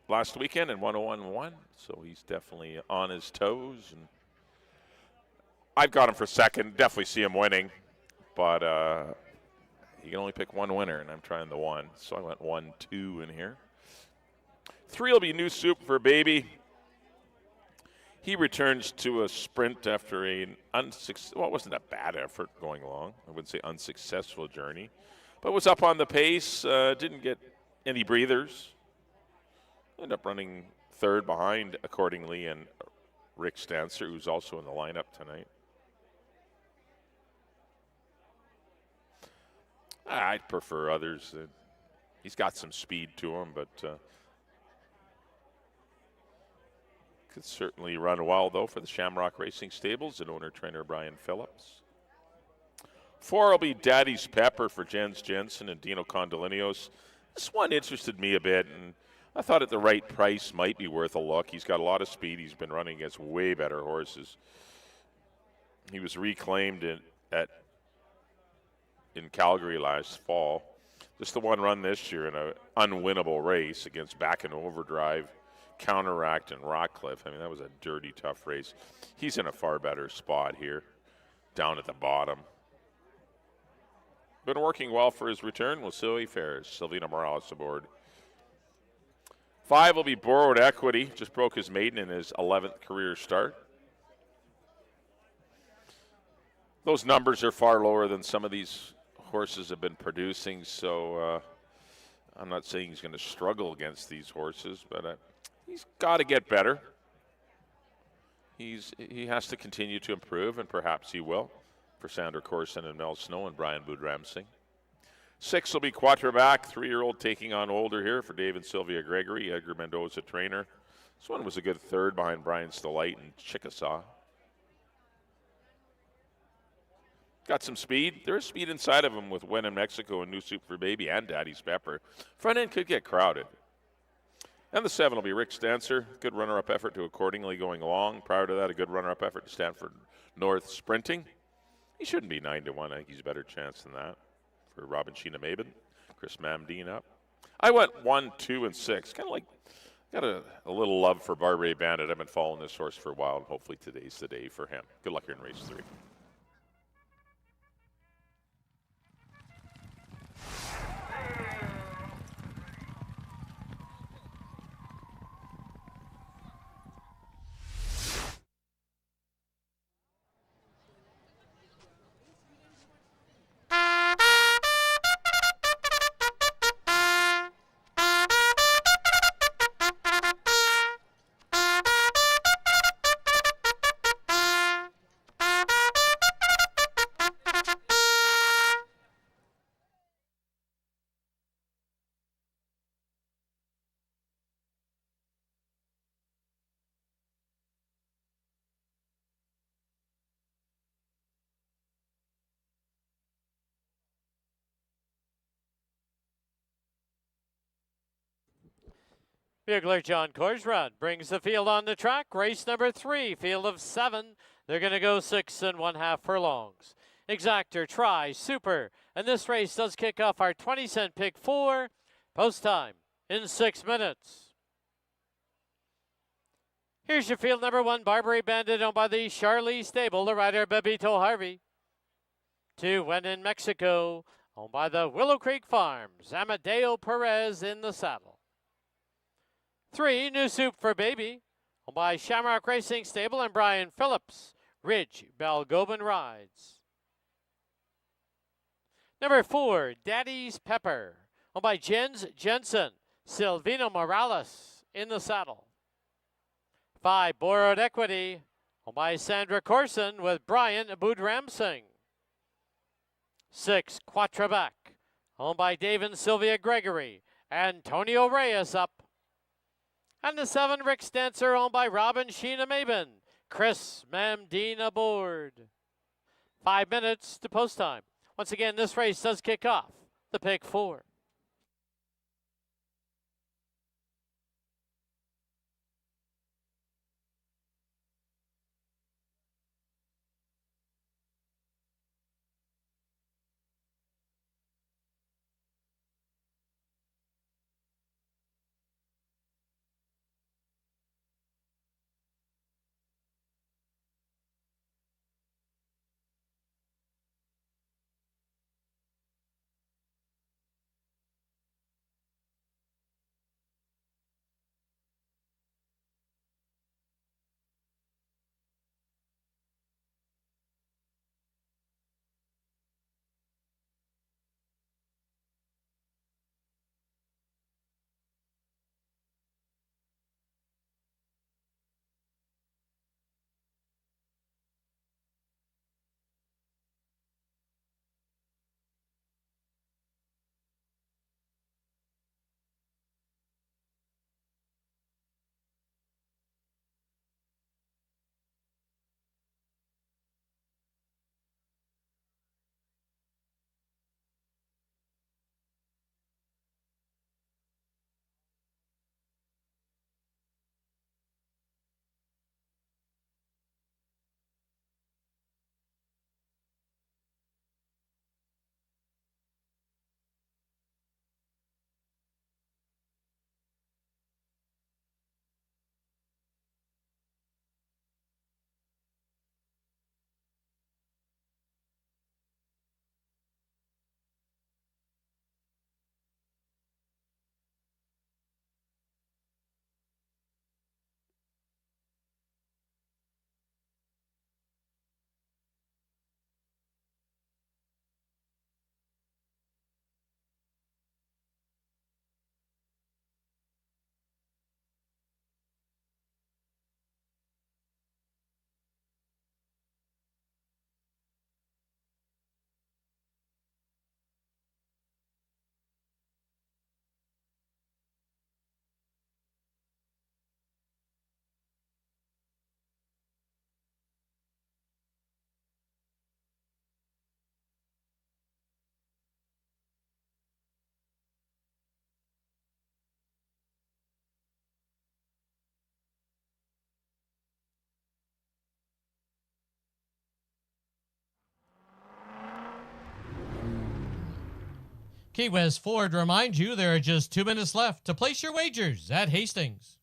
last weekend in 101-1, so he's definitely on his toes. And I've got him for second. Definitely see him winning, but you can only pick one winner, and I'm trying the 1. So I went 1-2 in here. 3 will be New Soup for Baby. He returns to a sprint after it wasn't a bad effort going along. I wouldn't say unsuccessful journey, but was up on the pace. Didn't get any breathers. Ended up running 3rd behind, accordingly, and Rick Stancer, who's also in the lineup tonight. I'd prefer others. He's got some speed to him, but could certainly run well, though, for the Shamrock Racing Stables and owner-trainer Brian Phillips. 4 will be Daddy's Pepper for Jens Jensen and Dino Condolinios. This one interested me a bit, and I thought at the right price might be worth a look. He's got a lot of speed. He's been running against way better horses. He was reclaimed in Calgary last fall. Just the one run this year in an unwinnable race against Back and Overdrive, Counteract, and Rockcliffe. I mean, that was a dirty, tough race. He's in a far better spot here, down at the bottom. Been working well for his return. We'll see how he fares. Silvino Morales aboard. 5 will be Borrowed Equity. Just broke his maiden in his 11th career start. Those numbers are far lower than some of these horses have been producing, so I'm not saying he's going to struggle against these horses, but he's got to get better. He has to continue to improve, and perhaps he will, for Sandra Corson and Mel Snow and Brian Boudramsing. 6 will be Quatreback, 3-year-old taking on older here for Dave and Sylvia Gregory, Edgar Mendoza trainer. This one was a good 3rd behind Brian's Delight and Chickasaw. Got some speed. There's speed inside of him with When in Mexico and New Soup for Baby and Daddy's Pepper. Front end could get crowded. And the 7 will be Rick Stancer. Good runner-up effort to Accordingly going along. Prior to that, a good runner-up effort to Stanford North sprinting. He shouldn't be 9-1. I think he's a better chance than that for Robin Sheena Maben. Chris Mamdine up. I went 1, 2, and 6. Kind of like, got a little love for Barbary Bandit. I've been following this horse for a while, and hopefully today's the day for him. Good luck here in race 3. Bugler John Korsrud brings the field on the track. Race number 3, field of 7. They're going to go 6 1/2 furlongs. Exactor, Try, Super, and this race does kick off our 20-cent pick 4. Post time in 6 minutes. Here's your field number 1, Barbary Bandit, owned by the Charlie Stable, the rider Bebito Harvey. 2, When in Mexico, owned by the Willow Creek Farms, Amadeo Perez in the saddle. 3, New Soup for Baby, owned by Shamrock Racing Stable and Brian Phillips, Ridge Balgobin rides. Number 4, Daddy's Pepper, owned by Jens Jensen, Silvino Morales in the saddle. 5, Borrowed Equity, owned by Sandra Corson with Brian Budramsing. 6, Quatrebec, owned by Dave and Sylvia Gregory, Antonio Reyes up. And the 7, Rick's Dancer, owned by Robin Sheena Maben, Chris Mamdine aboard. 5 minutes to post time. Once again, this race does kick off the pick 4. Key West Ford reminds you there are just 2 minutes left to place your wagers at Hastings.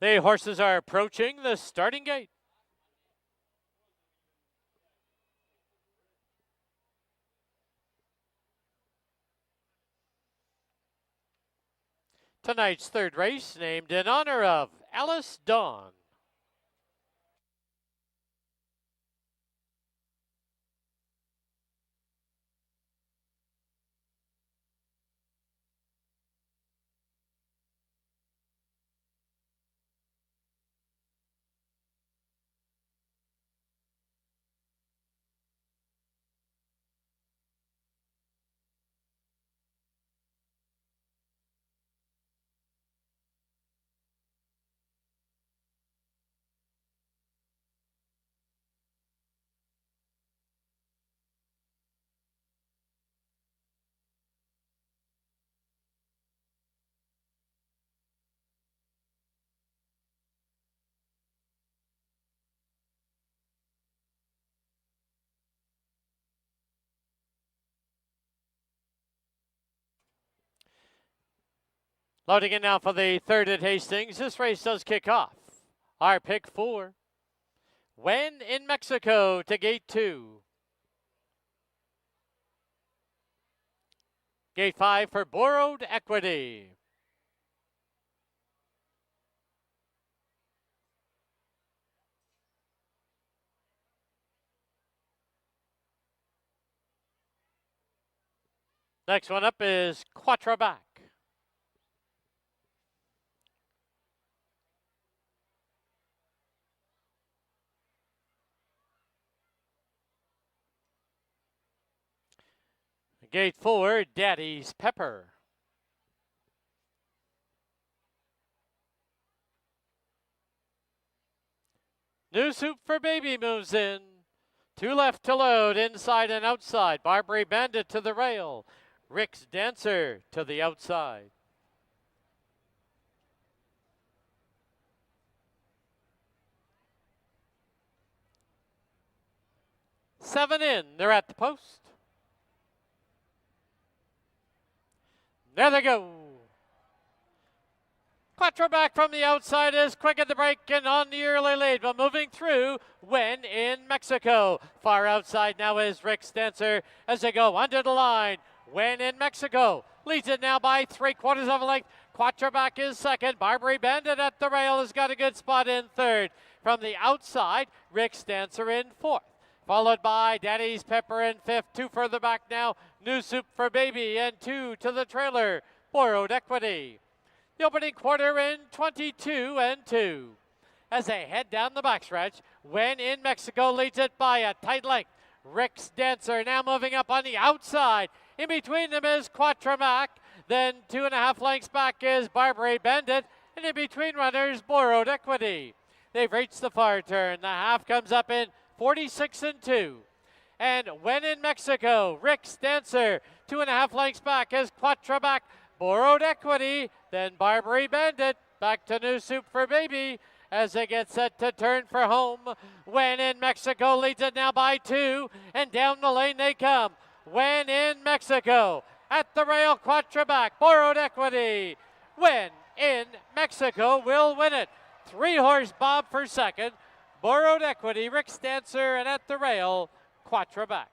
The horses are approaching the starting gate. Tonight's third race named in honor of Alice Dawn. Loading in now for the third at Hastings. This race does kick off. Our pick 4. When in Mexico to gate 2. Gate 5 for Borrowed Equity. Next one up is Quattraback. Gate 4, Daddy's Pepper. New Soup for Baby moves in. 2 left to load, inside and outside. Barbary Bandit to the rail. Rick's Dancer to the outside. Seven in, they're at the post. There they go. Quattraback from the outside is quick at the break and on the early lead, but moving through When in Mexico. Far outside now is Rick's Dancer as they go under the line. When in Mexico leads it now by 3/4 of a length. Quattraback is second. Barbary Bandit at the rail has got a good spot in third. From the outside, Rick's Dancer in fourth. Followed by Daddy's Pepper in fifth. 2 further back now, New Soup for Baby, and 2 to the trailer, Borrowed Equity. The opening quarter in 22-2. As they head down the backstretch, When in Mexico leads it by a tight length. Rick's Dancer now moving up on the outside. In between them is Quattraback. Then 2.5 lengths back is Barbary Bandit. And in between runners, Borrowed Equity. They've reached the far turn. The half comes up in 46-2. And When in Mexico, Rick's Dancer, 2.5 lengths back is Quattraback, Borrowed Equity, then Barbary Bandit, back to New Soup for Baby as they get set to turn for home. When in Mexico leads it now by 2, and down the lane they come. When in Mexico, at the rail, Quattraback, Borrowed Equity. When in Mexico will win it. 3-horse Bob for second. Borrowed Equity, Rick's Dancer, and at the rail, Quattraback.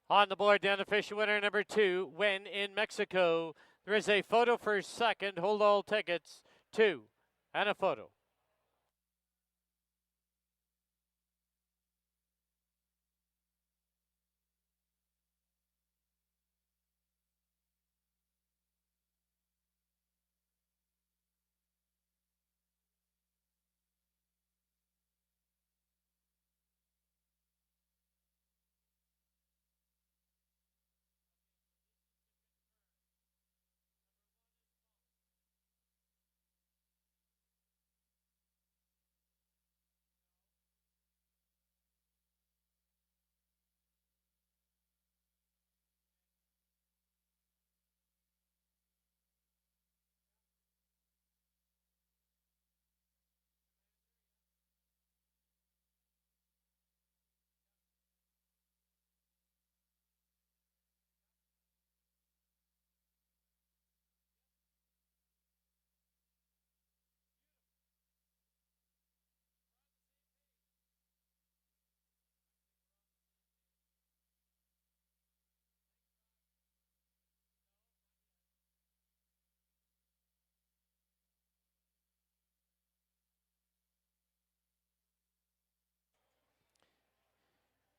On the board, down official winner number 2, When in Mexico. There is a photo for second. Hold all tickets. 2 and a photo.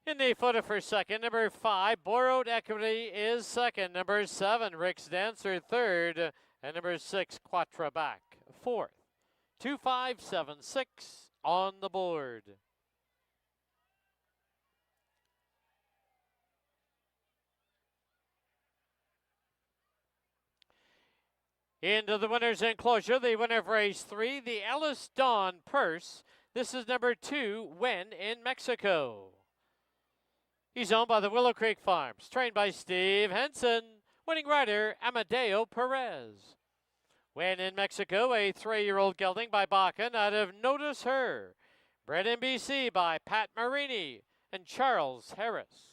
In the photo for second, number 5, Borrowed Equity is second. Number 7, Rick's Dancer third. And number 6, Quatra back fourth. 2, 5, 7, 6 on the board. Into the winner's enclosure, the winner of race 3, the Ellis Dawn Purse. This is number 2, When in Mexico. He's owned by the Willow Creek Farms, trained by Steve Henson. Winning rider, Amadeo Perez. When in Mexico, a 3-year-old gelding by Bakken out of Notice Her. Bred in BC by Pat Marini and Charles Harris.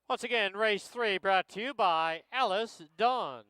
Once again, race 3 brought to you by Ellis Dawn.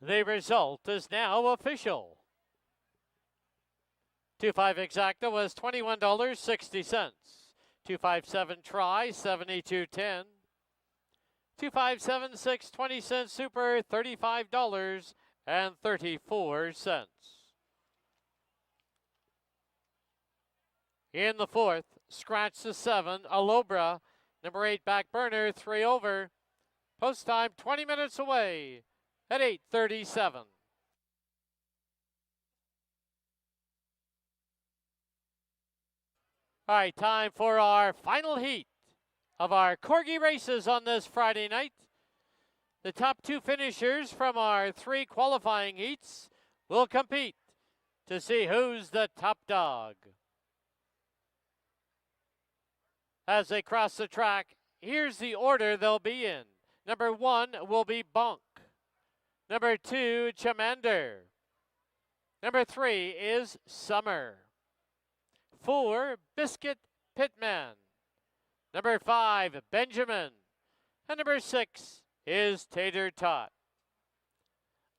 The result is now official. 2-5 exacta was $21.60. 257 try, $72.10. 2576 20-cent super, $35.34. In the fourth, scratch the 7, Alobra, number 8 back burner, 3 over. Post time 20 minutes away at 8:37. All right, time for our final heat of our Corgi races on this Friday night. The top 2 finishers from our 3 qualifying heats will compete to see who's the top dog. As they cross the track, here's the order they'll be in. Number 1 will be Bonk. Number 2, Chamander. Number 3 is Summer. 4, Biscuit Pitman. Number 5, Benjamin. And number 6 is Tater Tot.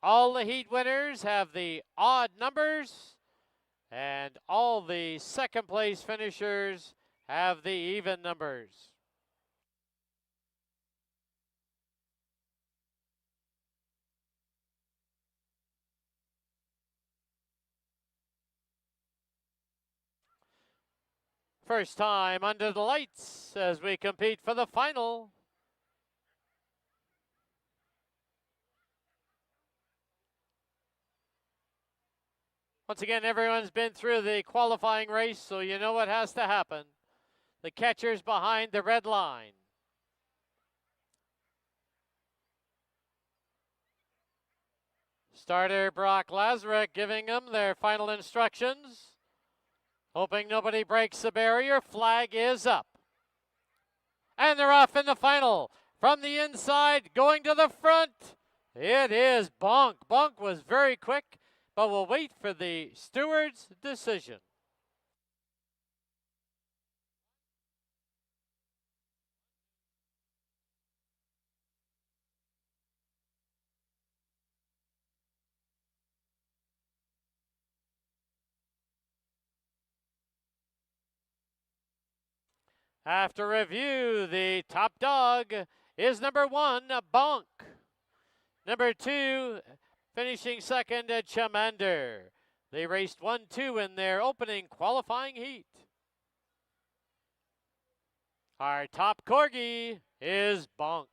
All the heat winners have the odd numbers, and all the second place finishers have the even numbers. First time under the lights as we compete for the final. Once again, everyone's been through the qualifying race, so you know what has to happen. The catcher's behind the red line. Starter Brock Lazarek giving them their final instructions. Hoping nobody breaks the barrier. Flag is up. And they're off in the final. From the inside, going to the front. It is Bonk. Bonk was very quick, but we'll wait for the steward's decision. After review, the top dog is number 1, Bonk. Number 2, finishing second, Chamander. They raced 1-2 in their opening qualifying heat. Our top corgi is Bonk.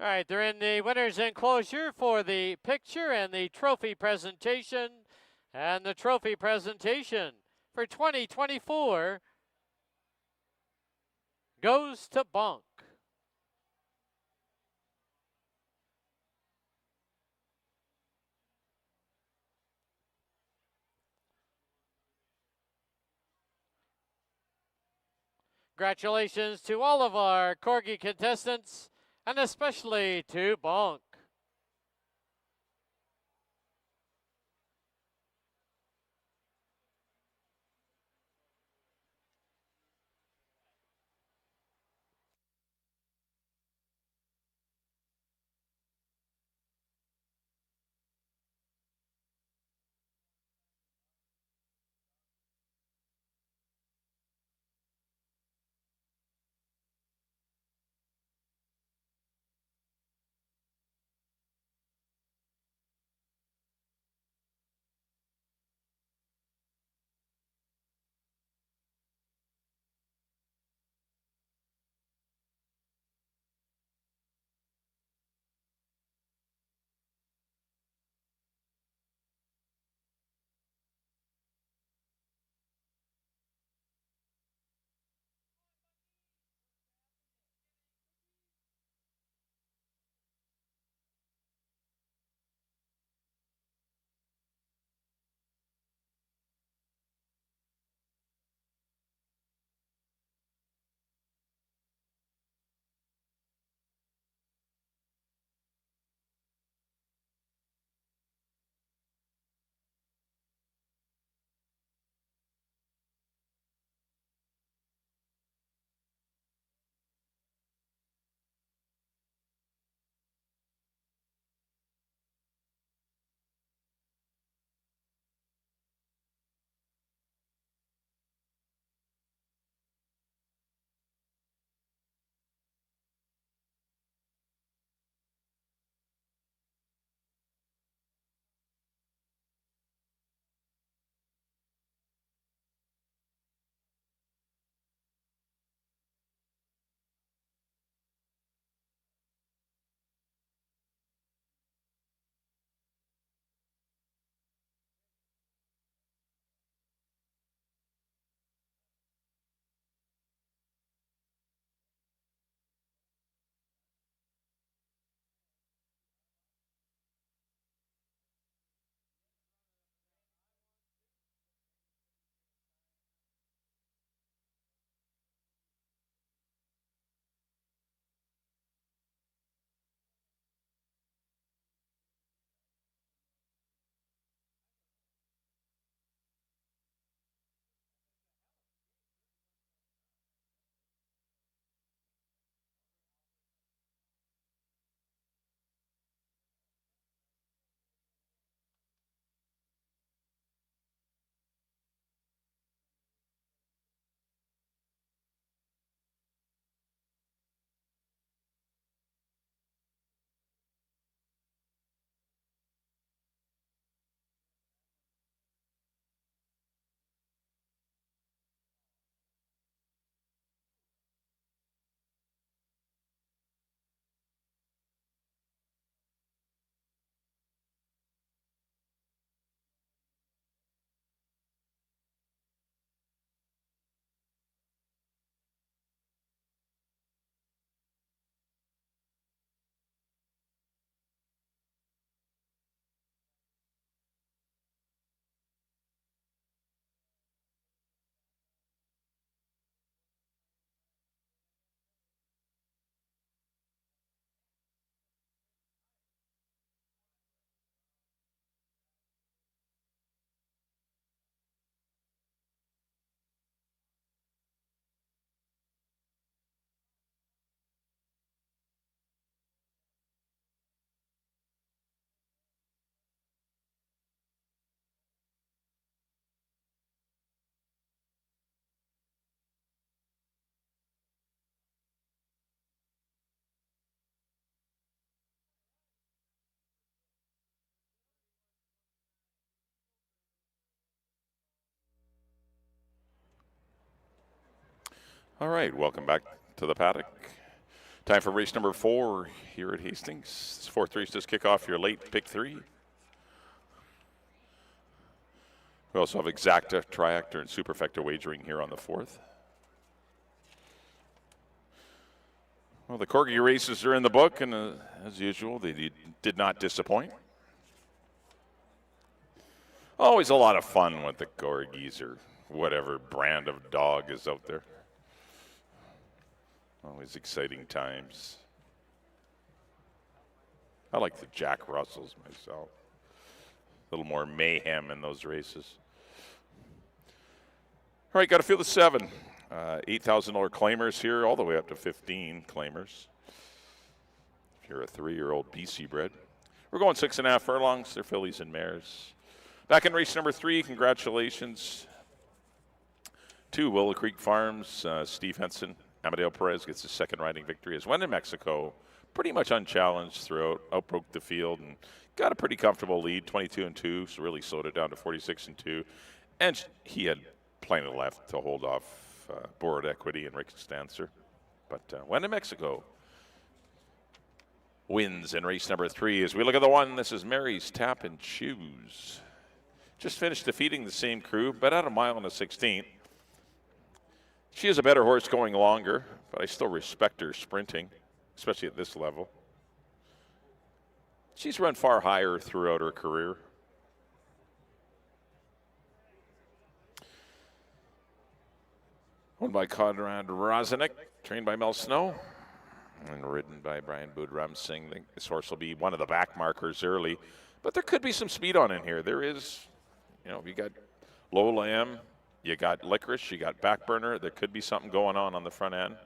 All right, they're in the winner's enclosure for the picture and the trophy presentation. And the trophy presentation for 2024 goes to Bonk. Congratulations to all of our corgi contestants, and especially to Bonk. All right, welcome back to the paddock. Time for race number 4 here at Hastings. This fourth race does kick off your late pick 3. We also have exacta, triactor, and superfecta wagering here on the 4th. Well, the Corgi races are in the book, and as usual, they did not disappoint. Always a lot of fun with the Corgis or whatever brand of dog is out there. Always exciting times. I like the Jack Russells myself. A little more mayhem in those races. All right, got to feel the 7. $8,000 claimers here, all the way up to 15 claimers. If you're a 3-year-old BC bred. We're going 6.5 furlongs. They're fillies and mares. Back in race number 3, congratulations to Willow Creek Farms. Steve Henson, Amadeo Perez gets his second riding victory as went in Mexico. Pretty much unchallenged throughout, outbroke the field and got a pretty comfortable lead, 22-2, so really slowed it down to 46-2. And he had plenty left to hold off Board Equity and Rick Stancer. But went in Mexico. Wins in race number 3. As we look at the 1, this is Mary's Tap and Choose. Just finished defeating the same crew, but at a mile and a 16th. She is a better horse going longer, but I still respect her sprinting, especially at this level. She's run far higher throughout her career. Owned by Conrad Rozenek, trained by Mel Snow, and ridden by Brian Boudram Singh. This horse will be one of the back markers early, but there could be some speed on in here. There is, you got Lola M, you got Licorice, you got Backburner. There could be something going on the front end.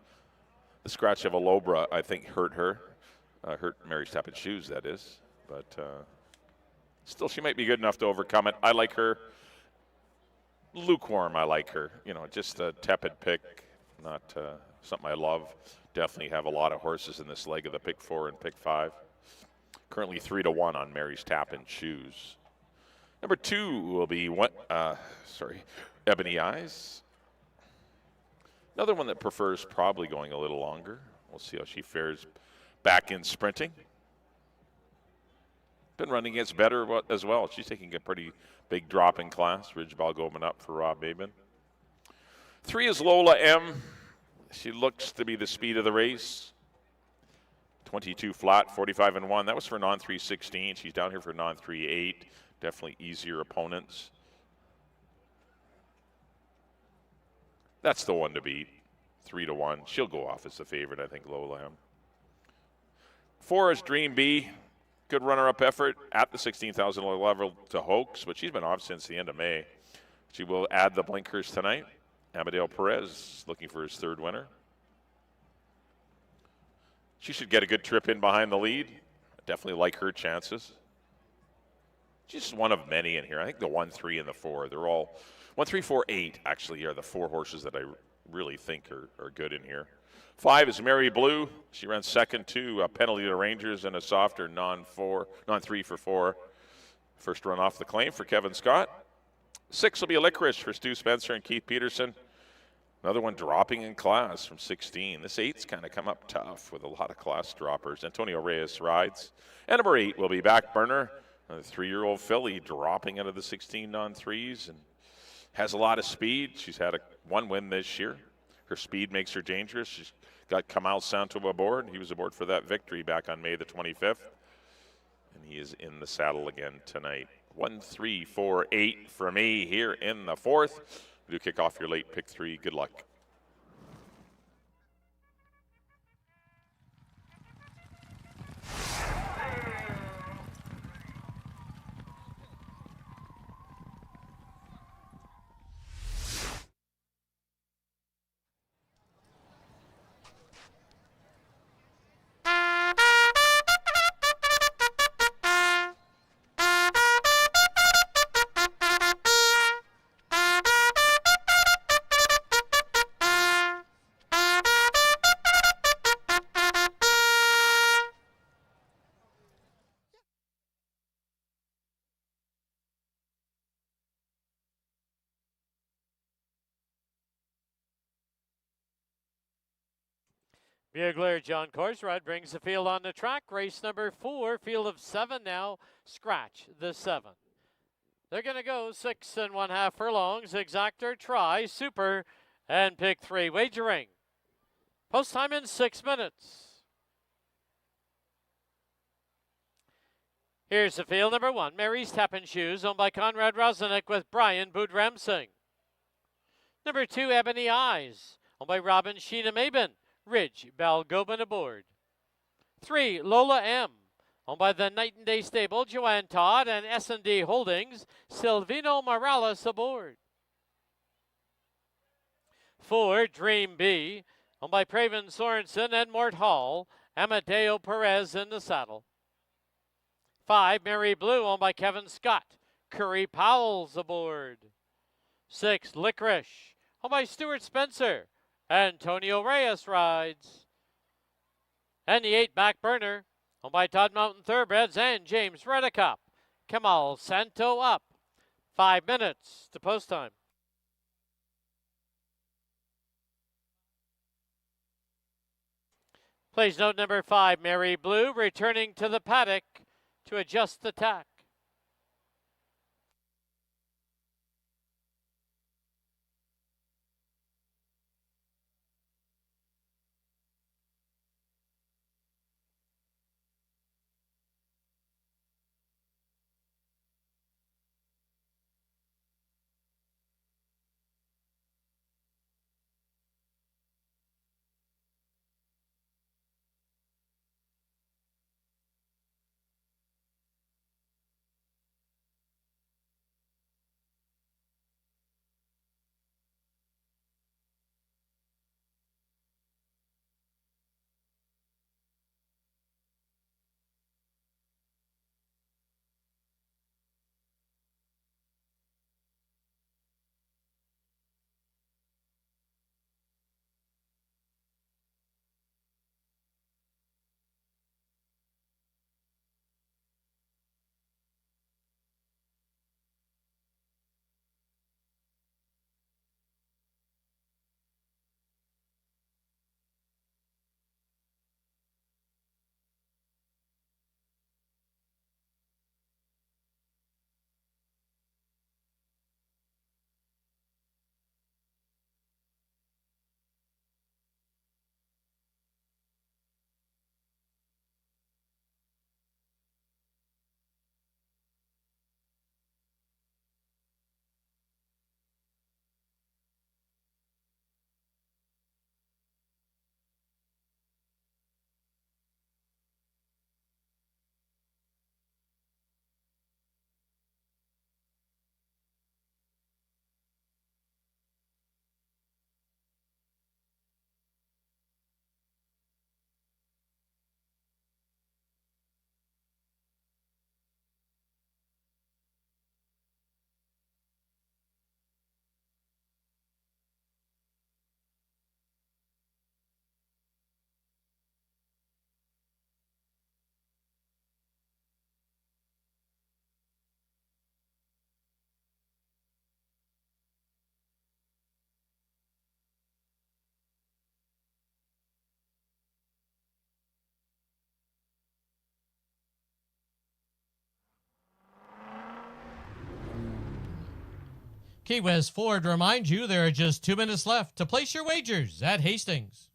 The scratch of a Lobra, I think, hurt her. Hurt Mary's Tap and Shoes, that is. But still, she might be good enough to overcome it. I like her. Lukewarm, I like her. Just a tepid pick, not something I love. Definitely have a lot of horses in this leg of the pick 4 and pick 5. Currently 3-1 on Mary's Tap and Choose. Number 2 will be Ebony Eyes. Another one that prefers probably going a little longer. We'll see how she fares back in sprinting. Been running against better as well. She's taking a pretty big drop in class. Ridgeball going up for Rob Babin. 3 is Lola M. She looks to be the speed of the race. 22 flat, 45-1. That was for non-316. She's down here for non-38. Definitely easier opponents. That's the one to beat. 3-1. She'll go off as the favorite, I think, Lola M. 4 is Dream B. Good runner-up effort at the $16,000 level to Hoax, but she's been off since the end of May. She will add the blinkers tonight. Amadeo Perez looking for his 3rd winner. She should get a good trip in behind the lead. Definitely like her chances. She's one of many in here. I think the 1, 3, and the 4, they're all 1, 3, 4, 8 actually are the 4 horses that I really think are good in here. 5 is Mary Blue. She ran second to Penalty to Rangers and a softer non-3 for 4. First run off the claim for Kevin Scott. 6 will be a Licorice for Stu Spencer and Keith Peterson. Another one dropping in class from 16. This 8's kind of come up tough with a lot of class droppers. Antonio Reyes rides. And number 8 will be Backburner, a 3-year-old filly dropping out of the 16 non-3s and has a lot of speed. She's had one win this year. Her speed makes her dangerous. She's got Kamal Santo aboard. He was aboard for that victory back on May the 25th. And he is in the saddle again tonight. 1, 3, 4, 8 for me here in the 4th. We do kick off your late pick 3. Good luck. Bugler John Corsrud brings the field on the track. Race number 4, field of 7 now. Scratch the 7. They're going to go 6 1/2 furlongs. Exactor, try, super, and pick 3. Wagering. Post time in 6 minutes. Here's the field number 1. Mary's Tappin' Shoes, owned by Conrad Rosenek with Brian Budramsing. Number 2, Ebony Eyes, owned by Robin Sheena Maben. Ridge Balgobin aboard. 3, Lola M, owned by the Night and Day Stable, Joanne Todd and S&D Holdings, Silvino Morales aboard. 4, Dream B, owned by Praven Sorensen and Mort Hall, Amadeo Perez in the saddle. 5, Mary Blue, owned by Kevin Scott, Curry Powell's aboard. 6, Licorice, owned by Stuart Spencer, Antonio Reyes rides. And the 8, Back Burner, owned by Todd Mountain Thoroughbreds and James Reddicup. Kamal Santo up. 5 minutes to post time. Please note number 5, Mary Blue, returning to the paddock to adjust the tack. Key West Ford reminds you there are just 2 minutes left to place your wagers at Hastings.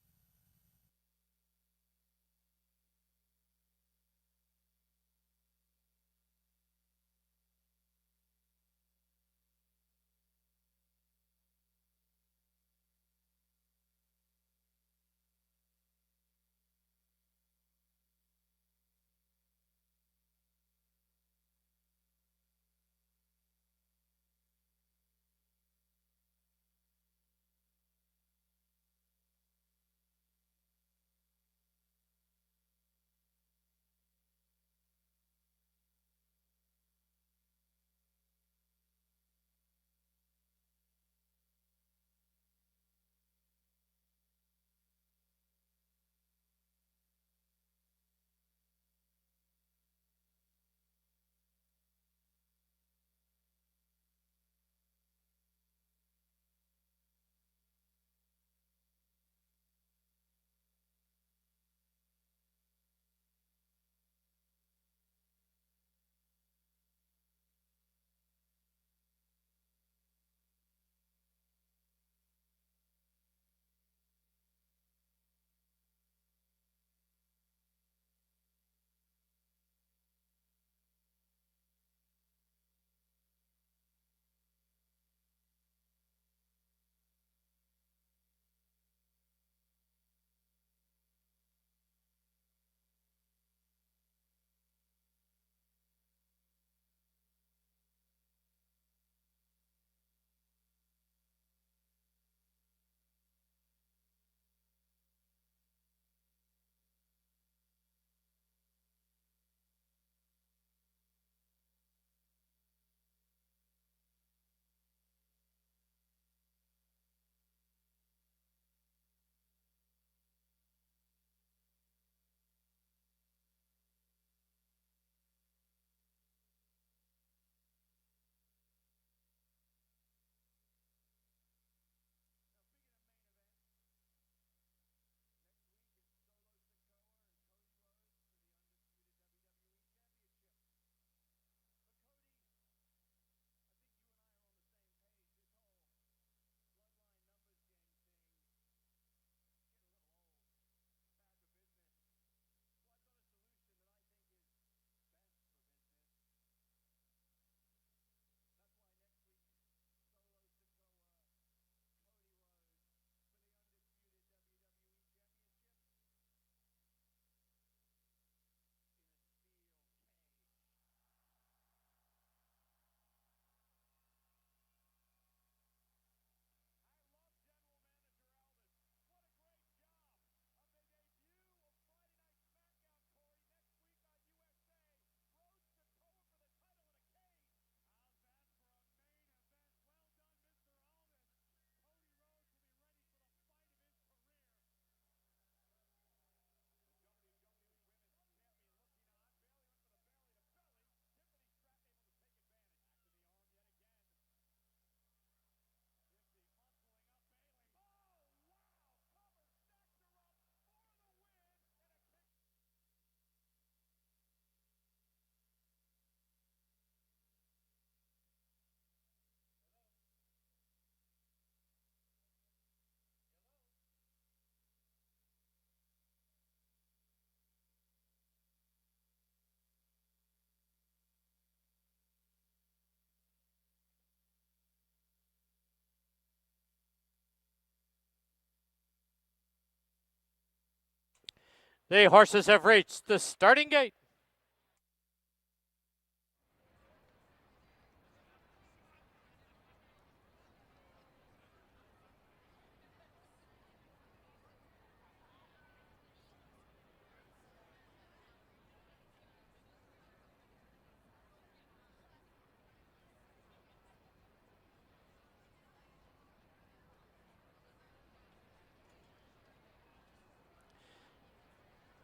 The horses have reached the starting gate.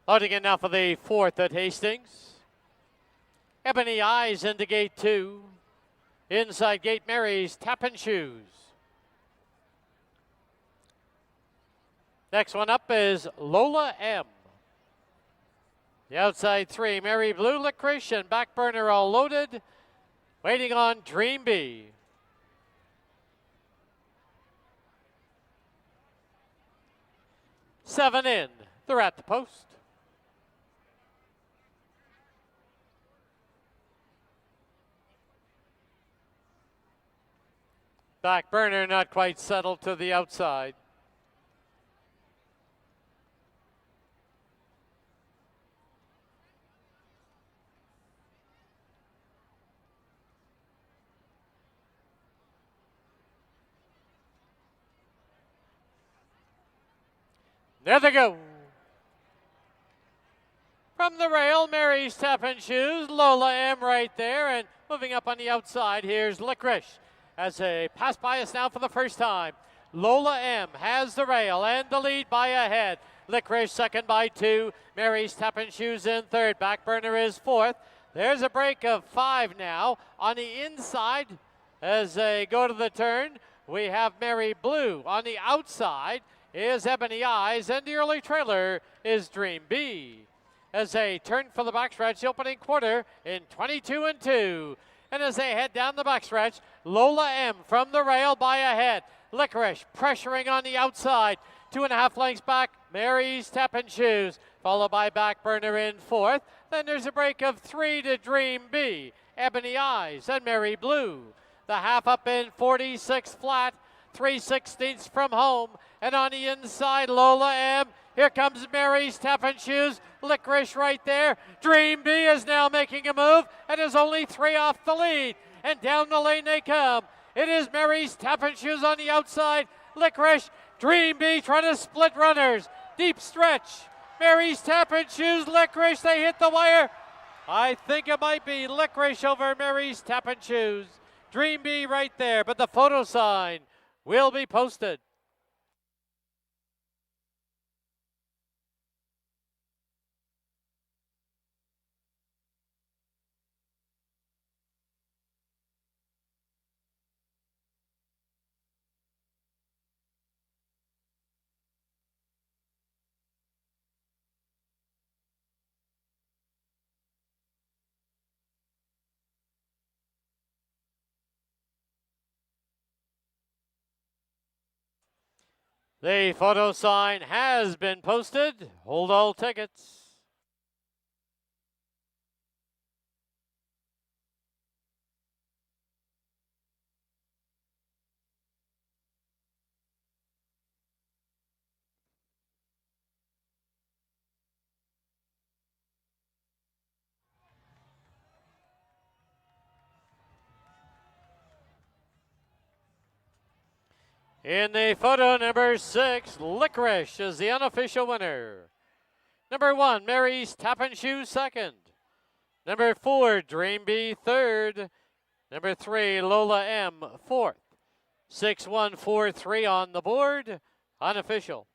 Loading in now for the 4th at Hastings. Ebony Eyes into gate 2. Inside gate Mary's Tap and Shoes. Next one up is Lola M. The outside 3, Mary Blue, Licorice, and Back Burner all loaded. Waiting on Dream Bee. Seven in. They're at the post. Back Burner not quite settled to the outside. There they go. From the rail, Mary's Tap and Shoes, Lola M right there, and moving up on the outside, here's Licorice. As they pass by us now for the first time, Lola M has the rail and the lead by a head. Licorice second by 2, Mary's Tap and Shoes in third, Back Burner is 4th. There's a break of 5 now. On the inside, as they go to the turn, we have Mary Blue. On the outside is Ebony Eyes, and the early trailer is Dream Bee. As they turn for the backstretch, the opening quarter in 22 and 2. And as they head down the backstretch, Lola M from the rail by a head. Licorice pressuring on the outside. 2.5 lengths back, Mary's Tap and Shoes, followed by Back Burner in 4th. Then there's a break of 3 to Dream Bee, Ebony Eyes, and Mary Blue. The half up in 46 flat, 3/16 from home. And on the inside, Lola M. Here comes Mary's Tap and Shoes. Licorice right there. Dream Bee is now making a move and is only 3 off the lead. And down the lane they come. It is Mary's Tap and Shoes on the outside. Licorice, Dream Bee trying to split runners. Deep stretch. Mary's Tap and Shoes, Licorice, they hit the wire. I think it might be Licorice over Mary's Tap and Shoes. Dream Bee right there, but the photo sign will be posted. The photo sign has been posted. Hold all tickets. In the photo, number 6, Licorice is the unofficial winner. Number 1, Mary's Tap and Shoes second. Number 4, Dream Bee third. Number 3, Lola M fourth. 6143 on the board, unofficial.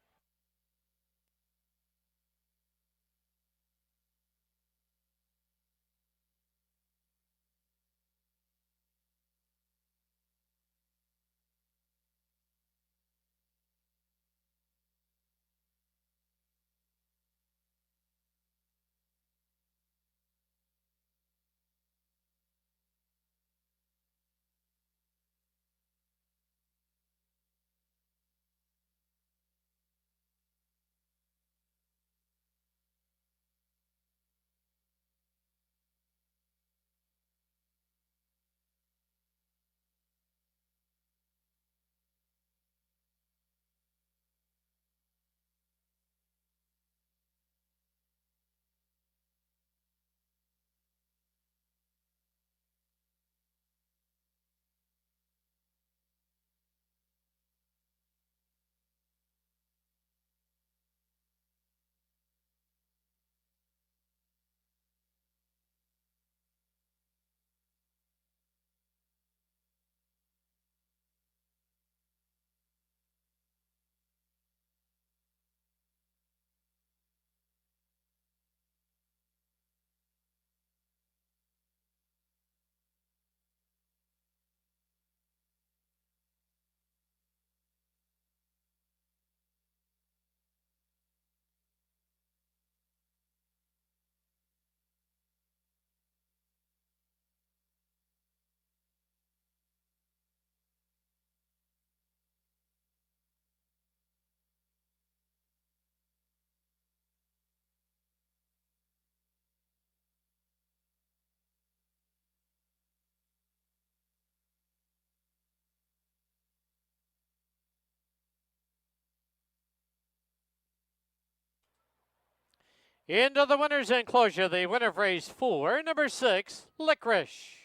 Into the winner's enclosure, the winner of race 4, number 6, Licorice.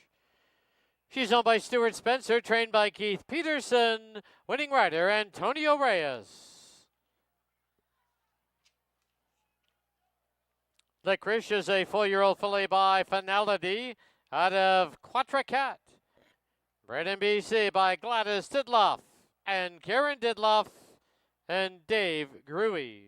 She's owned by Stuart Spencer, trained by Keith Peterson, winning rider Antonio Reyes. Licorice is a 4-year-old filly by Finality out of Quatracat. Bred in BC by Gladys Didloff and Karen Didloff and Dave Gruey.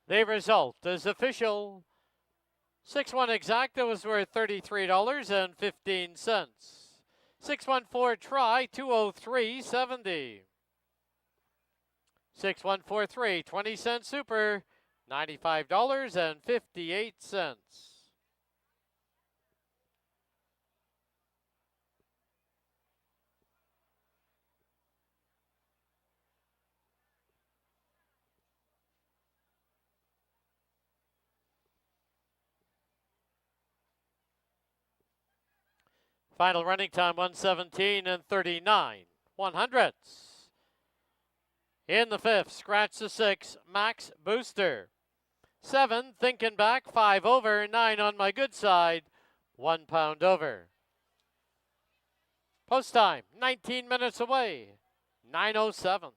The result is official. 6-1 exacta was worth $33.15. 614 try, 203.70. 6143 20-cent super, $95.58. Final running time 117 and 39 100ths. In the 5th, scratch the 6, Max Booster. 7, thinking back, 5 over, 9 on my good side, 1 pound over. Post time, 19 minutes away, 9:07.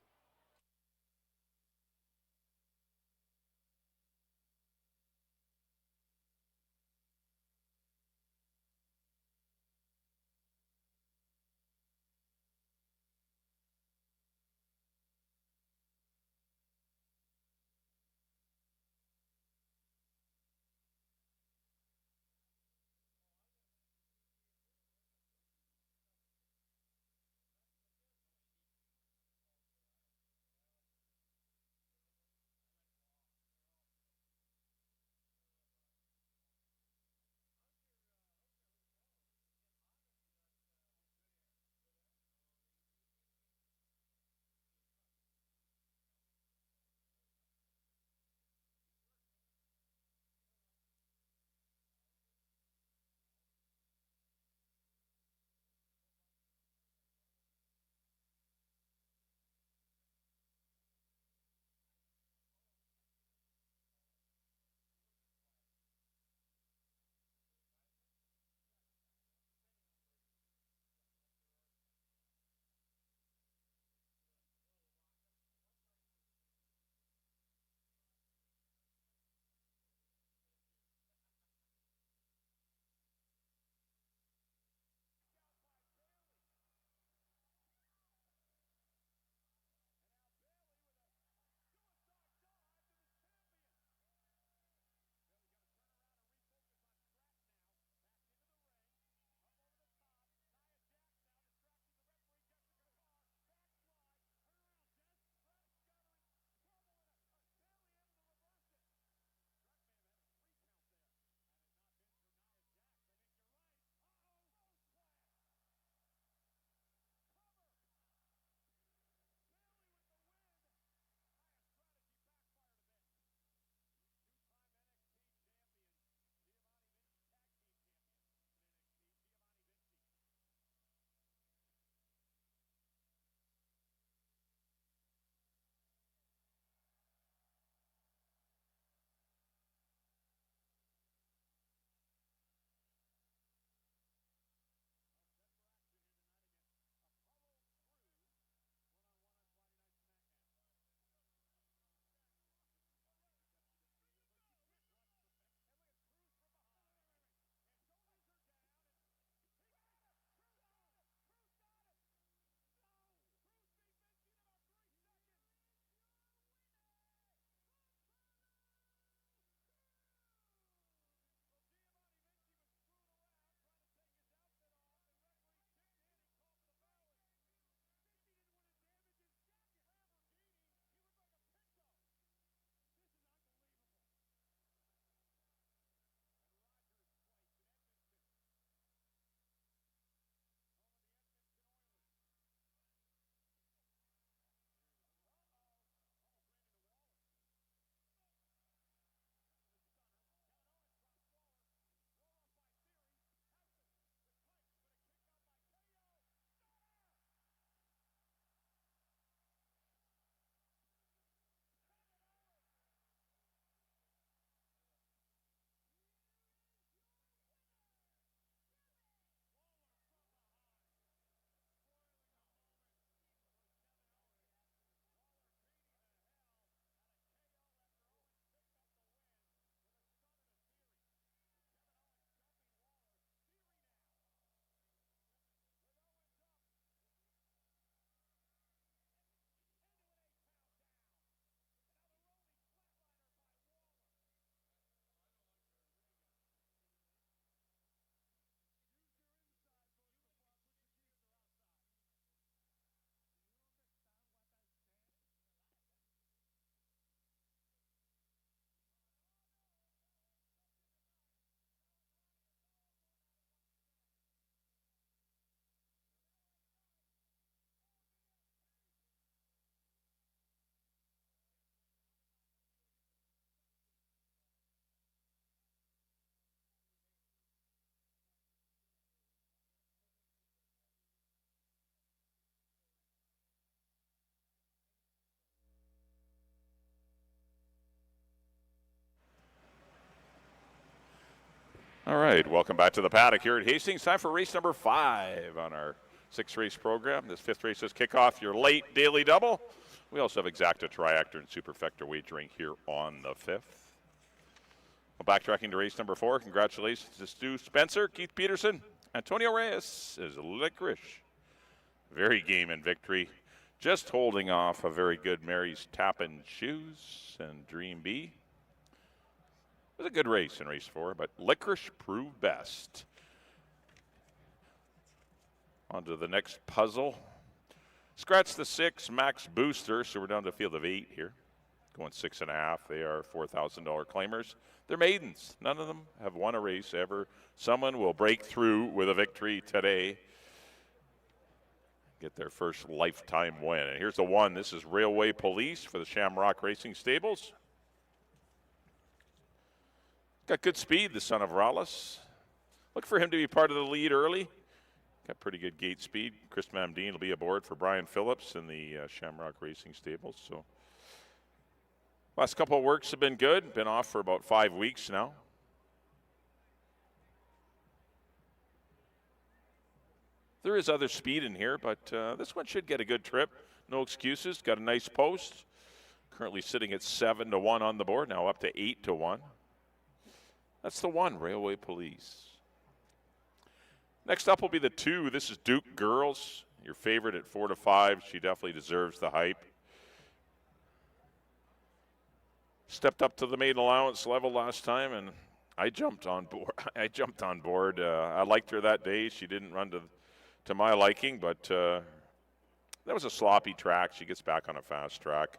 All right, welcome back to the paddock here at Hastings. Time for race number 5 on our 6-race program. This 5th race is kick off your late daily double. We also have exacta, triactor, and superfecta wagering here on the 5th. Well, backtracking to race number 4, congratulations to Stu Spencer, Keith Peterson, Antonio Reyes is Licorice. Very game in victory. Just holding off a very good Mary's Tappin' Shoes and Dream Bee. It was a good race in race 4, but Licorice proved best. On to the next puzzle. Scratch the 6 max booster, so we're down to a field of 8 here. Going 6.5. They are $4,000 claimers. They're maidens. None of them have won a race ever. Someone will break through with a victory today. Get their first lifetime win. And here's the one. This is Railway Police for the Shamrock Racing Stables. Got good speed, the son of Rallis. Look for him to be part of the lead early. Got pretty good gate speed. Chris Mamdine will be aboard for Brian Phillips in the Shamrock Racing Stables. So, last couple of works have been good. Been off for about 5 weeks now. There is other speed in here, but this one should get a good trip. No excuses. Got a nice post. Currently sitting at 7-1 on the board. Now up to 8-1. That's the one, Railway Police. Next up will be the 2. This is Duke Girls, your favorite at 4-5. She definitely deserves the hype. Stepped up to the maiden allowance level last time, and I jumped on board. I liked her that day. She didn't run to my liking, but that was a sloppy track. She gets back on a fast track.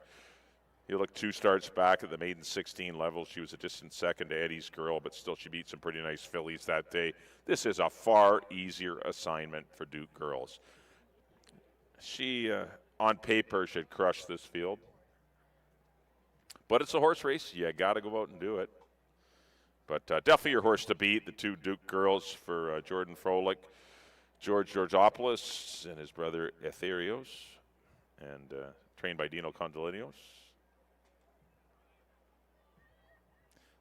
You look 2 starts back at the maiden 16 level. She was a distant second to Eddie's Girl, but still she beat some pretty nice fillies that day. This is a far easier assignment for Duke Girls. She, on paper, should crush this field. But it's a horse race. You got to go out and do it. But definitely your horse to beat, the 2 Duke Girls for Jordan Froelich, George Georgopoulos, and his brother Etherios, and trained by Dino Condolinos.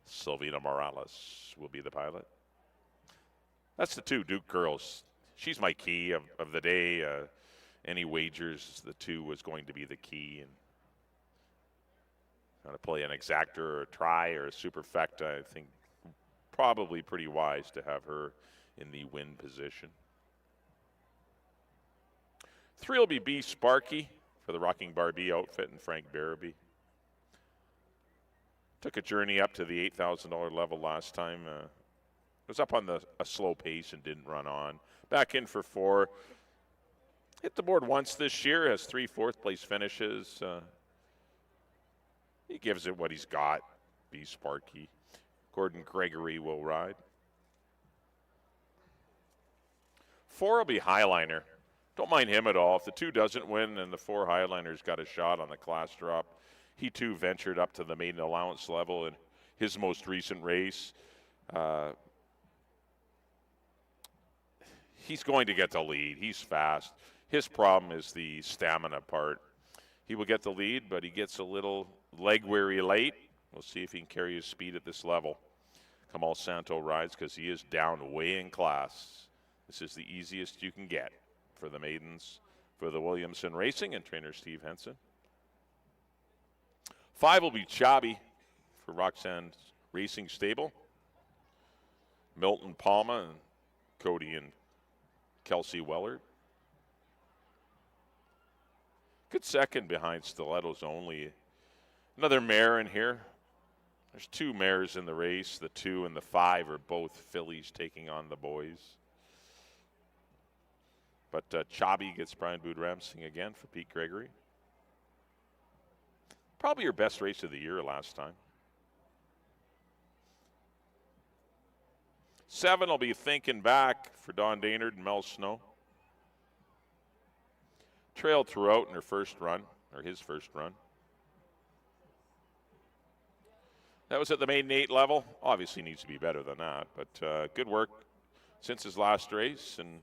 Silvina Morales will be the pilot. That's the 2 Duke Girls. She's my key of the day. Any wagers, the 2 was going to be the key. And trying to play an exactor or a try or a superfecta, I think probably pretty wise to have her in the win position. 3 will be B Sparky for the Rocking Barbie outfit and Frank Barabee. Took a journey up to the $8,000 level last time. It was up on a slow pace and didn't run on. Back in for 4. Hit the board once this year, has 3 fourth-place finishes. He gives it what he's got, B Sparky. Gordon Gregory will ride. 4 will be Highliner. Don't mind him at all. If the 2 doesn't win and the 4 Highliner's got a shot on the class drop, he too ventured up to the maiden allowance level in his most recent race. He's going to get the lead. He's fast. His problem is the stamina part. He will get the lead, but he gets a little leg weary late. We'll see if he can carry his speed at this level. Kamal Santo rides because he is down way in class. This is the easiest you can get for the maidens for the Williamson Racing and trainer Steve Henson. 5 will be Chabi for Roxanne's Racing Stable. Milton Palma and Cody and Kelsey Wellard. Good second behind Stilettos Only. Another mare in here. There's 2 mares in the race. The 2 and the 5 are both fillies taking on the boys. But Chabi gets Brian Boudramsing again for Pete Gregory. Probably your best race of the year last time. 7 will be Thinking Back for Don Daynard and Mel Snow. Trailed throughout in her first run, or his first run. That was at the maiden 8 level. Obviously needs to be better than that, but good work since his last race, and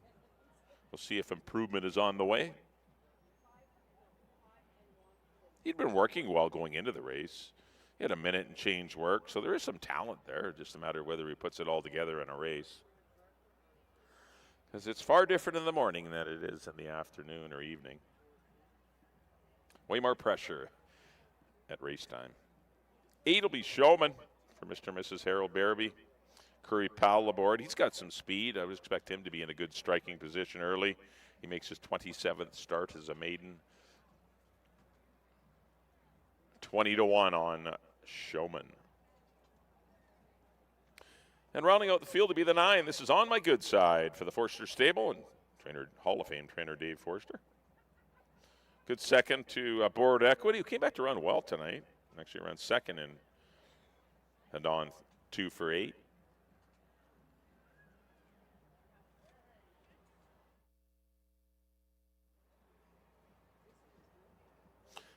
we'll see if improvement is on the way. He'd been working well going into the race. He had a minute and change work, so there is some talent there, just a matter of whether he puts it all together in a race. Because it's far different in the morning than it is in the afternoon or evening. Way more pressure at race time. 8 will be Showman for Mr. and Mrs. Harold Barabee. Curry Powell aboard. He's got some speed. I would expect him to be in a good striking position early. He makes his 27th start as a maiden. 20-1 on Showman. And rounding out the field to be the 9, this is On My Good Side for the Forster stable and Hall of Fame trainer Dave Forster. Good second to Board Equity, who came back to run well tonight. Actually ran second and had on 2 for 8.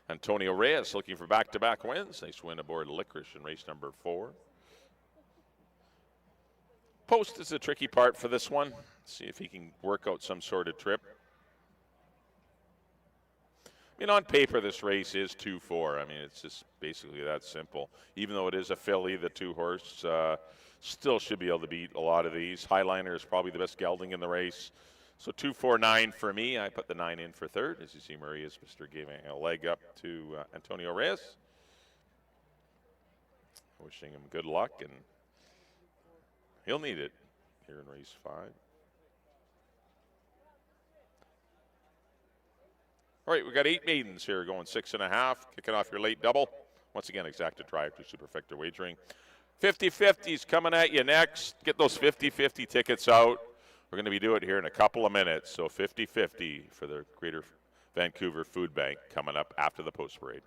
Antonio Reyes looking for back-to-back wins. Nice win aboard Licorice in race number 4. Post is the tricky part for this one. See if he can work out some sort of trip. I mean, on paper, this race is 2-4. I mean, it's just basically that simple. Even though it is a filly, the 2-horse still should be able to beat a lot of these. Highliner is probably the best gelding in the race. So 2-4-9 for me. I put the 9 in for third. As you see, Maria's Mr. giving a leg up to Antonio Reyes. Wishing him good luck, and he'll need it here in race 5. All right, we got 8 maidens here going 6.5, kicking off your late double. Once again, exacta drive to Superfecta Wagering. 50-50s coming at you next. Get those 50-50 tickets out. We're going to be doing it here in a couple of minutes. So 50-50 for the Greater Vancouver Food Bank coming up after the post parade.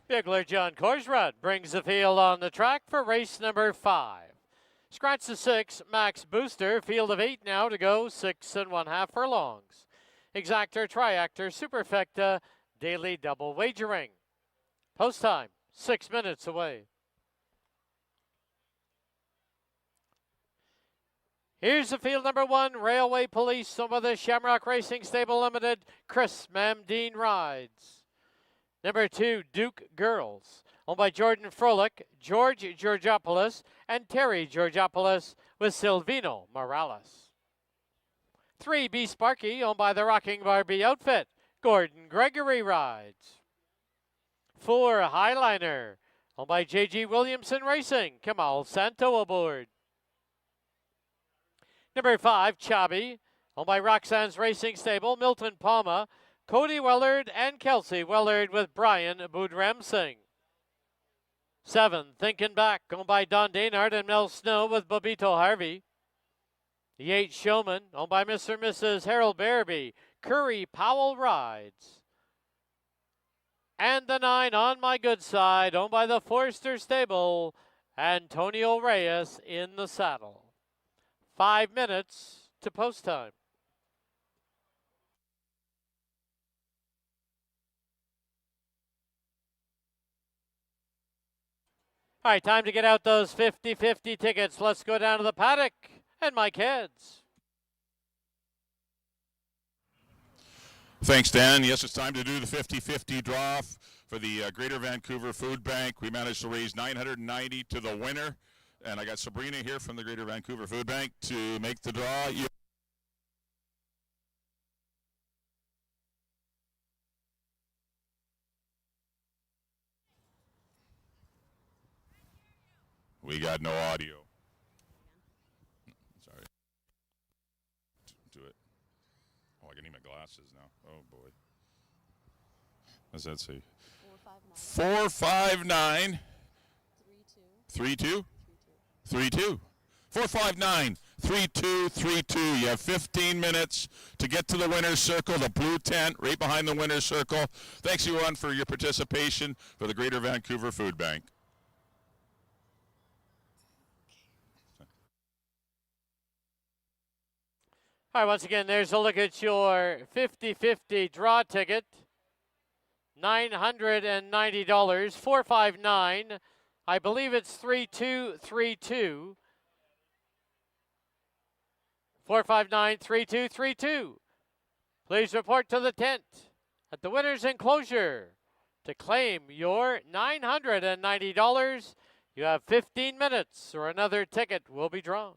Bigler John Korsrud brings the field on the track for race number 5. Scratch the 6, Max Booster, field of 8 now to go, 6 1/2 furlongs. Exactor, Triactor, Superfecta, daily double wagering. Post time, 6 minutes away. Here's the field number 1, Railway Police over the Shamrock Racing Stable Limited, Chris Mamdeen rides. Number 2, Duke Girls, owned by Jordan Froelich, George Georgopoulos, and Terry Georgopoulos with Silvino Morales. 3, B Sparky, owned by the Rocking Barbie outfit, Gordon Gregory rides. 4, Highliner, owned by J.G. Williamson Racing, Kamal Santo aboard. Number 5, Chubby, owned by Roxanne's Racing Stable, Milton Palma, Cody Wellard and Kelsey Wellard with Brian Boudram Singh. 7, Thinking Back, owned by Don Daynard and Mel Snow with Bobito Harvey. The 8, Showman, owned by Mr. and Mrs. Harold Barabee, Curry Powell rides. And the 9, On My Good Side, owned by the Forster Stable, Antonio Reyes in the saddle. 5 minutes to post time. All right, time to get out those 50-50 tickets. Let's go down to the paddock and Mike Heads. Thanks, Dan. Yes, it's time to do the 50-50 draw for the Greater Vancouver Food Bank. We managed to raise $990 to the winner, and I got Sabrina here from the Greater Vancouver Food Bank to make the draw. We got no audio. Sorry. Do it. Oh, I can need my glasses now. Oh, boy. What does that say? 459. 32. 32. 459 3232. You have 15 minutes to get to the winner's circle, the blue tent right behind the winner's circle. Thanks, everyone, for your participation for the Greater Vancouver Food Bank. All right, once again, there's a look at your 50-50 draw ticket. $990, 459. I believe it's 3232. 459 3232. Please report to the tent at the winner's enclosure to claim your $990. You have 15 minutes or another ticket will be drawn.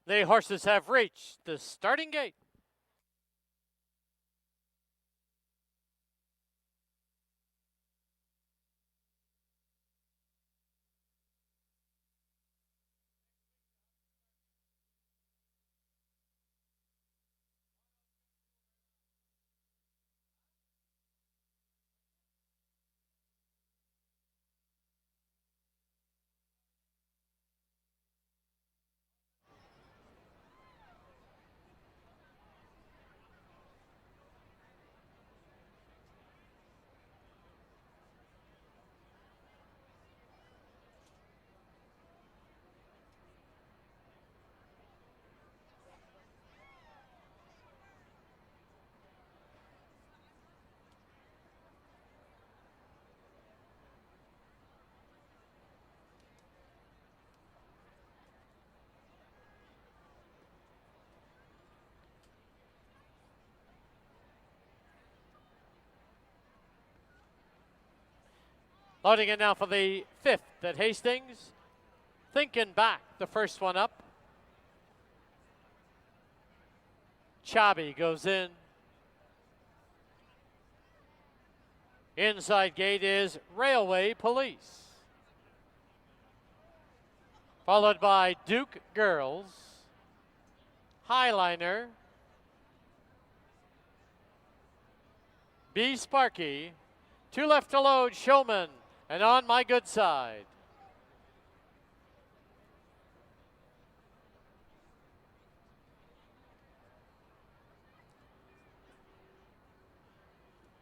The horses have reached the starting gate. Loading in now for the 5th at Hastings. Thinking back, the first one up. Chabi goes in. Inside gate is Railway Police. Followed by Duke Girls, Highliner, B Sparky, 2 left to load, Showman, and On My Good Side.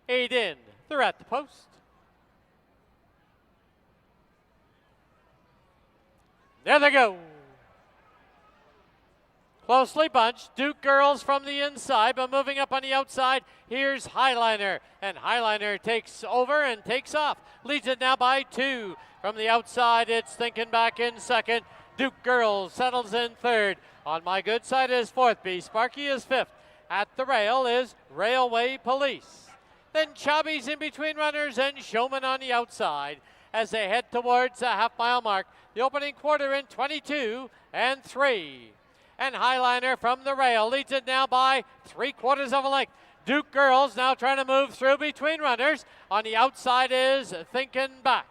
Eight in, they're at the post. There they go. Closely bunched. Duke Girls from the inside, but moving up on the outside. Here's Highliner, and Highliner takes over and takes off. Leads it now by 2. From the outside, it's Thinking Back in second. Duke Girls settles in third. On My Good Side is fourth. B Sparky is fifth. At the rail is Railway Police. Then Chabi's in between runners and Showman on the outside as they head towards the half-mile mark. The opening quarter in 22 and 3. And Highliner from the rail leads it now by 3/4 of a length. Duke Girls now trying to move through between runners. On the outside is Thinking Back.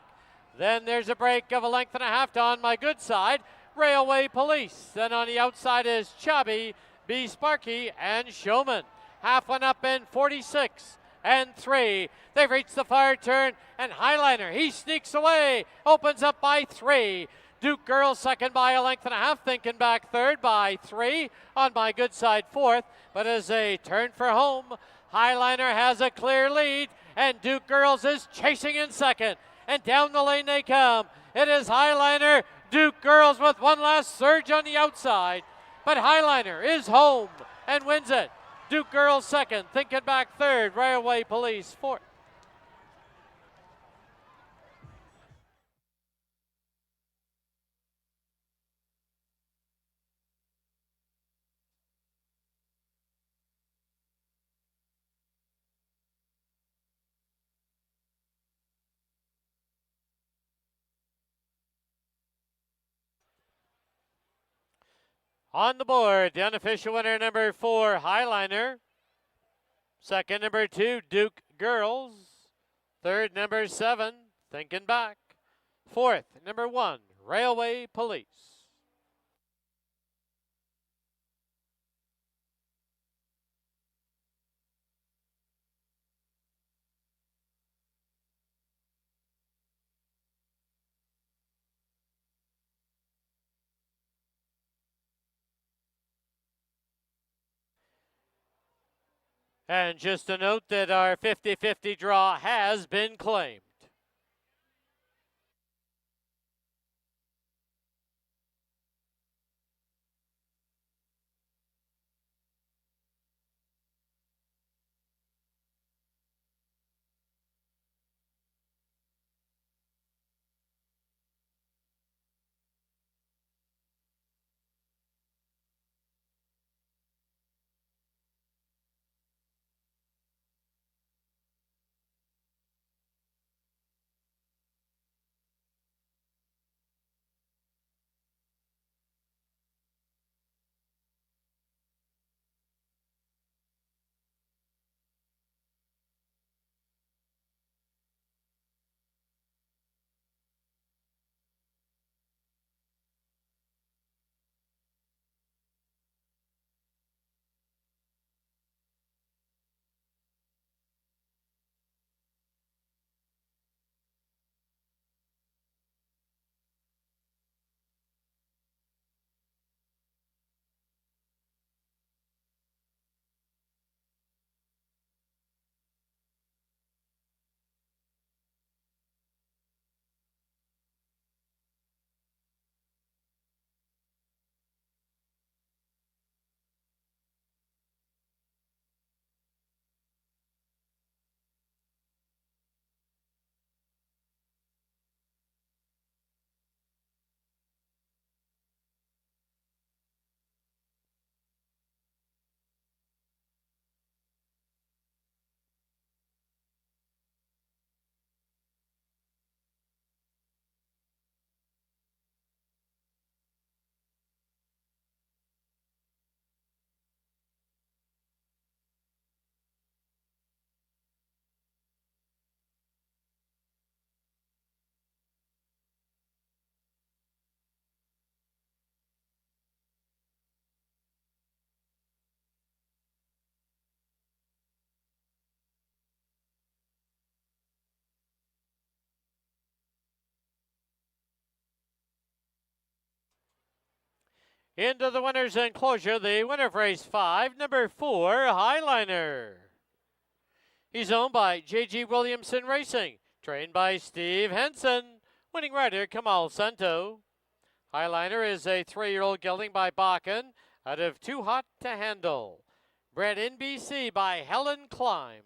Then there's a break of a length and a half to On My Good Side. Railway Police. Then on the outside is Chabi, B Sparky, and Showman. Half one up in 46 and 3. They've reached the far turn, and Highliner, he sneaks away, opens up by 3. Duke Girls second by a length and a half. Thinking Back third by 3. On My Good Side fourth. But as they turn for home, Highliner has a clear lead, and Duke Girls is chasing in second. And down the lane they come. It is Highliner, Duke Girls with one last surge on the outside. But Highliner is home and wins it. Duke Girls second, Thinking Back third, Railway Police fourth. On the board, the unofficial winner, number 4, Highliner. Second, number 2, Duke Girls. Third, number 7, Thinking Back. Fourth, number 1, Railway Police. And just a note that our 50-50 draw has been claimed. Into the winner's enclosure, the winner of race 5, number 4, Highliner. He's owned by J.G. Williamson Racing, trained by Steve Henson, winning rider Kamal Santo. Highliner is a 3-year-old gelding by Bakken out of Too Hot to Handle, bred in BC by Helen Climbs.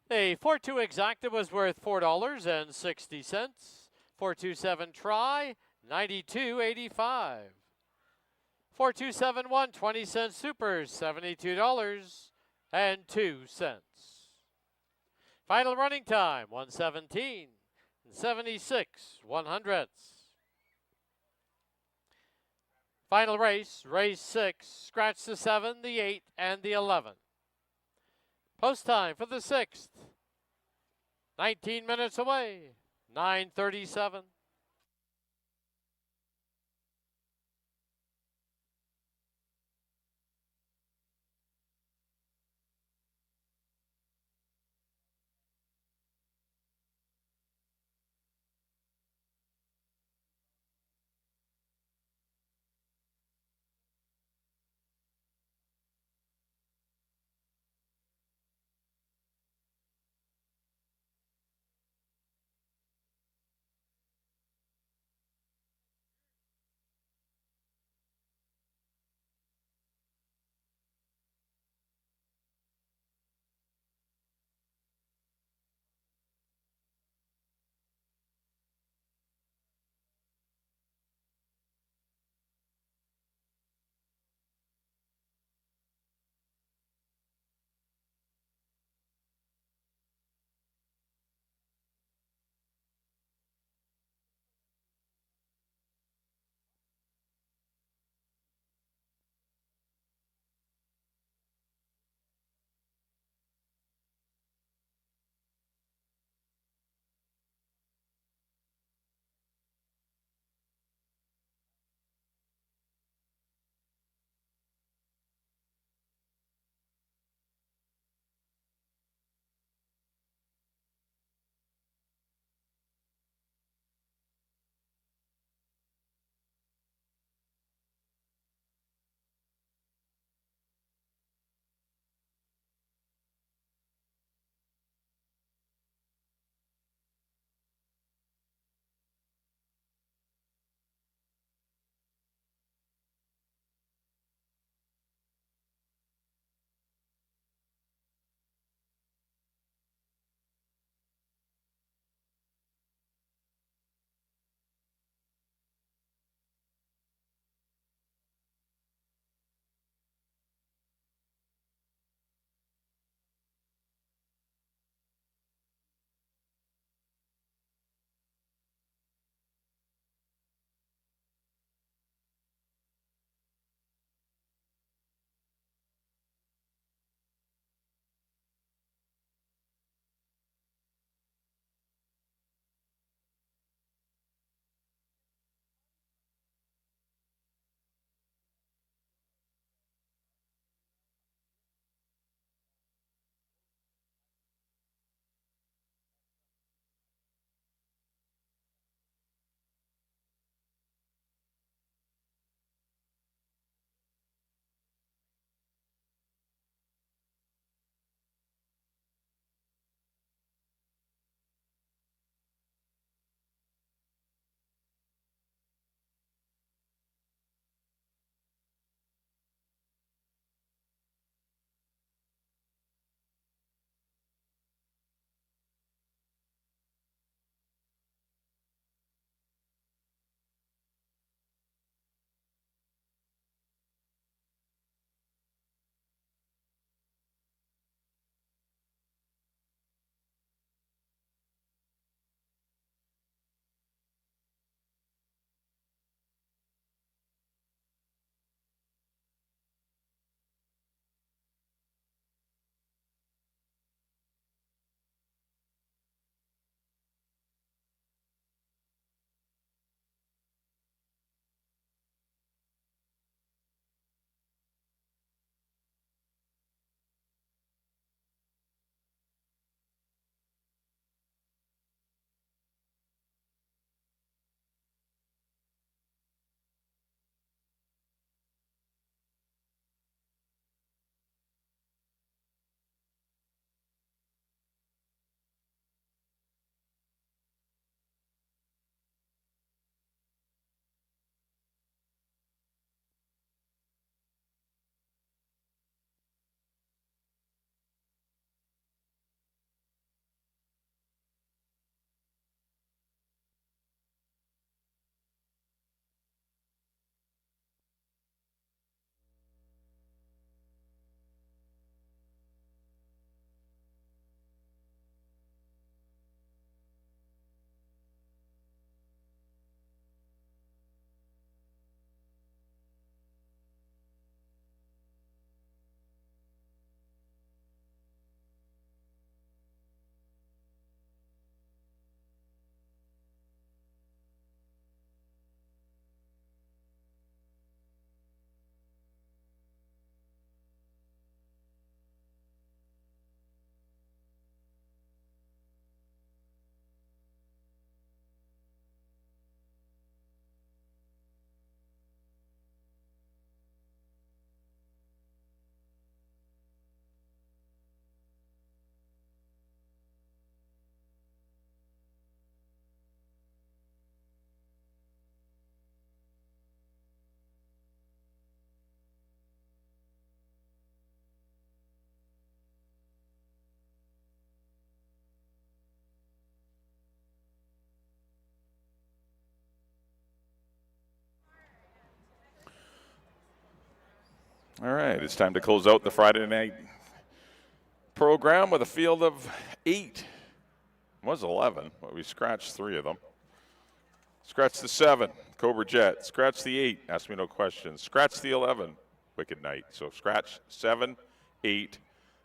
The 4-2 exacta was worth $4.60. 427 try, $92.85. 4271 20-cent supers, $72.02. Final running time, 117 76 100ths. Final race, race 6, scratch the 7, the 8, and the 11. Post time for the 6th, 19 minutes away, 9:37. All right, it's time to close out the Friday night program with a field of 8. It was 11, but we scratched 3 of them. Scratch the 7, Cobra Jet. Scratch the 8, Ask Me No Questions. Scratch the 11, Wicked Night. So scratch 7, 8,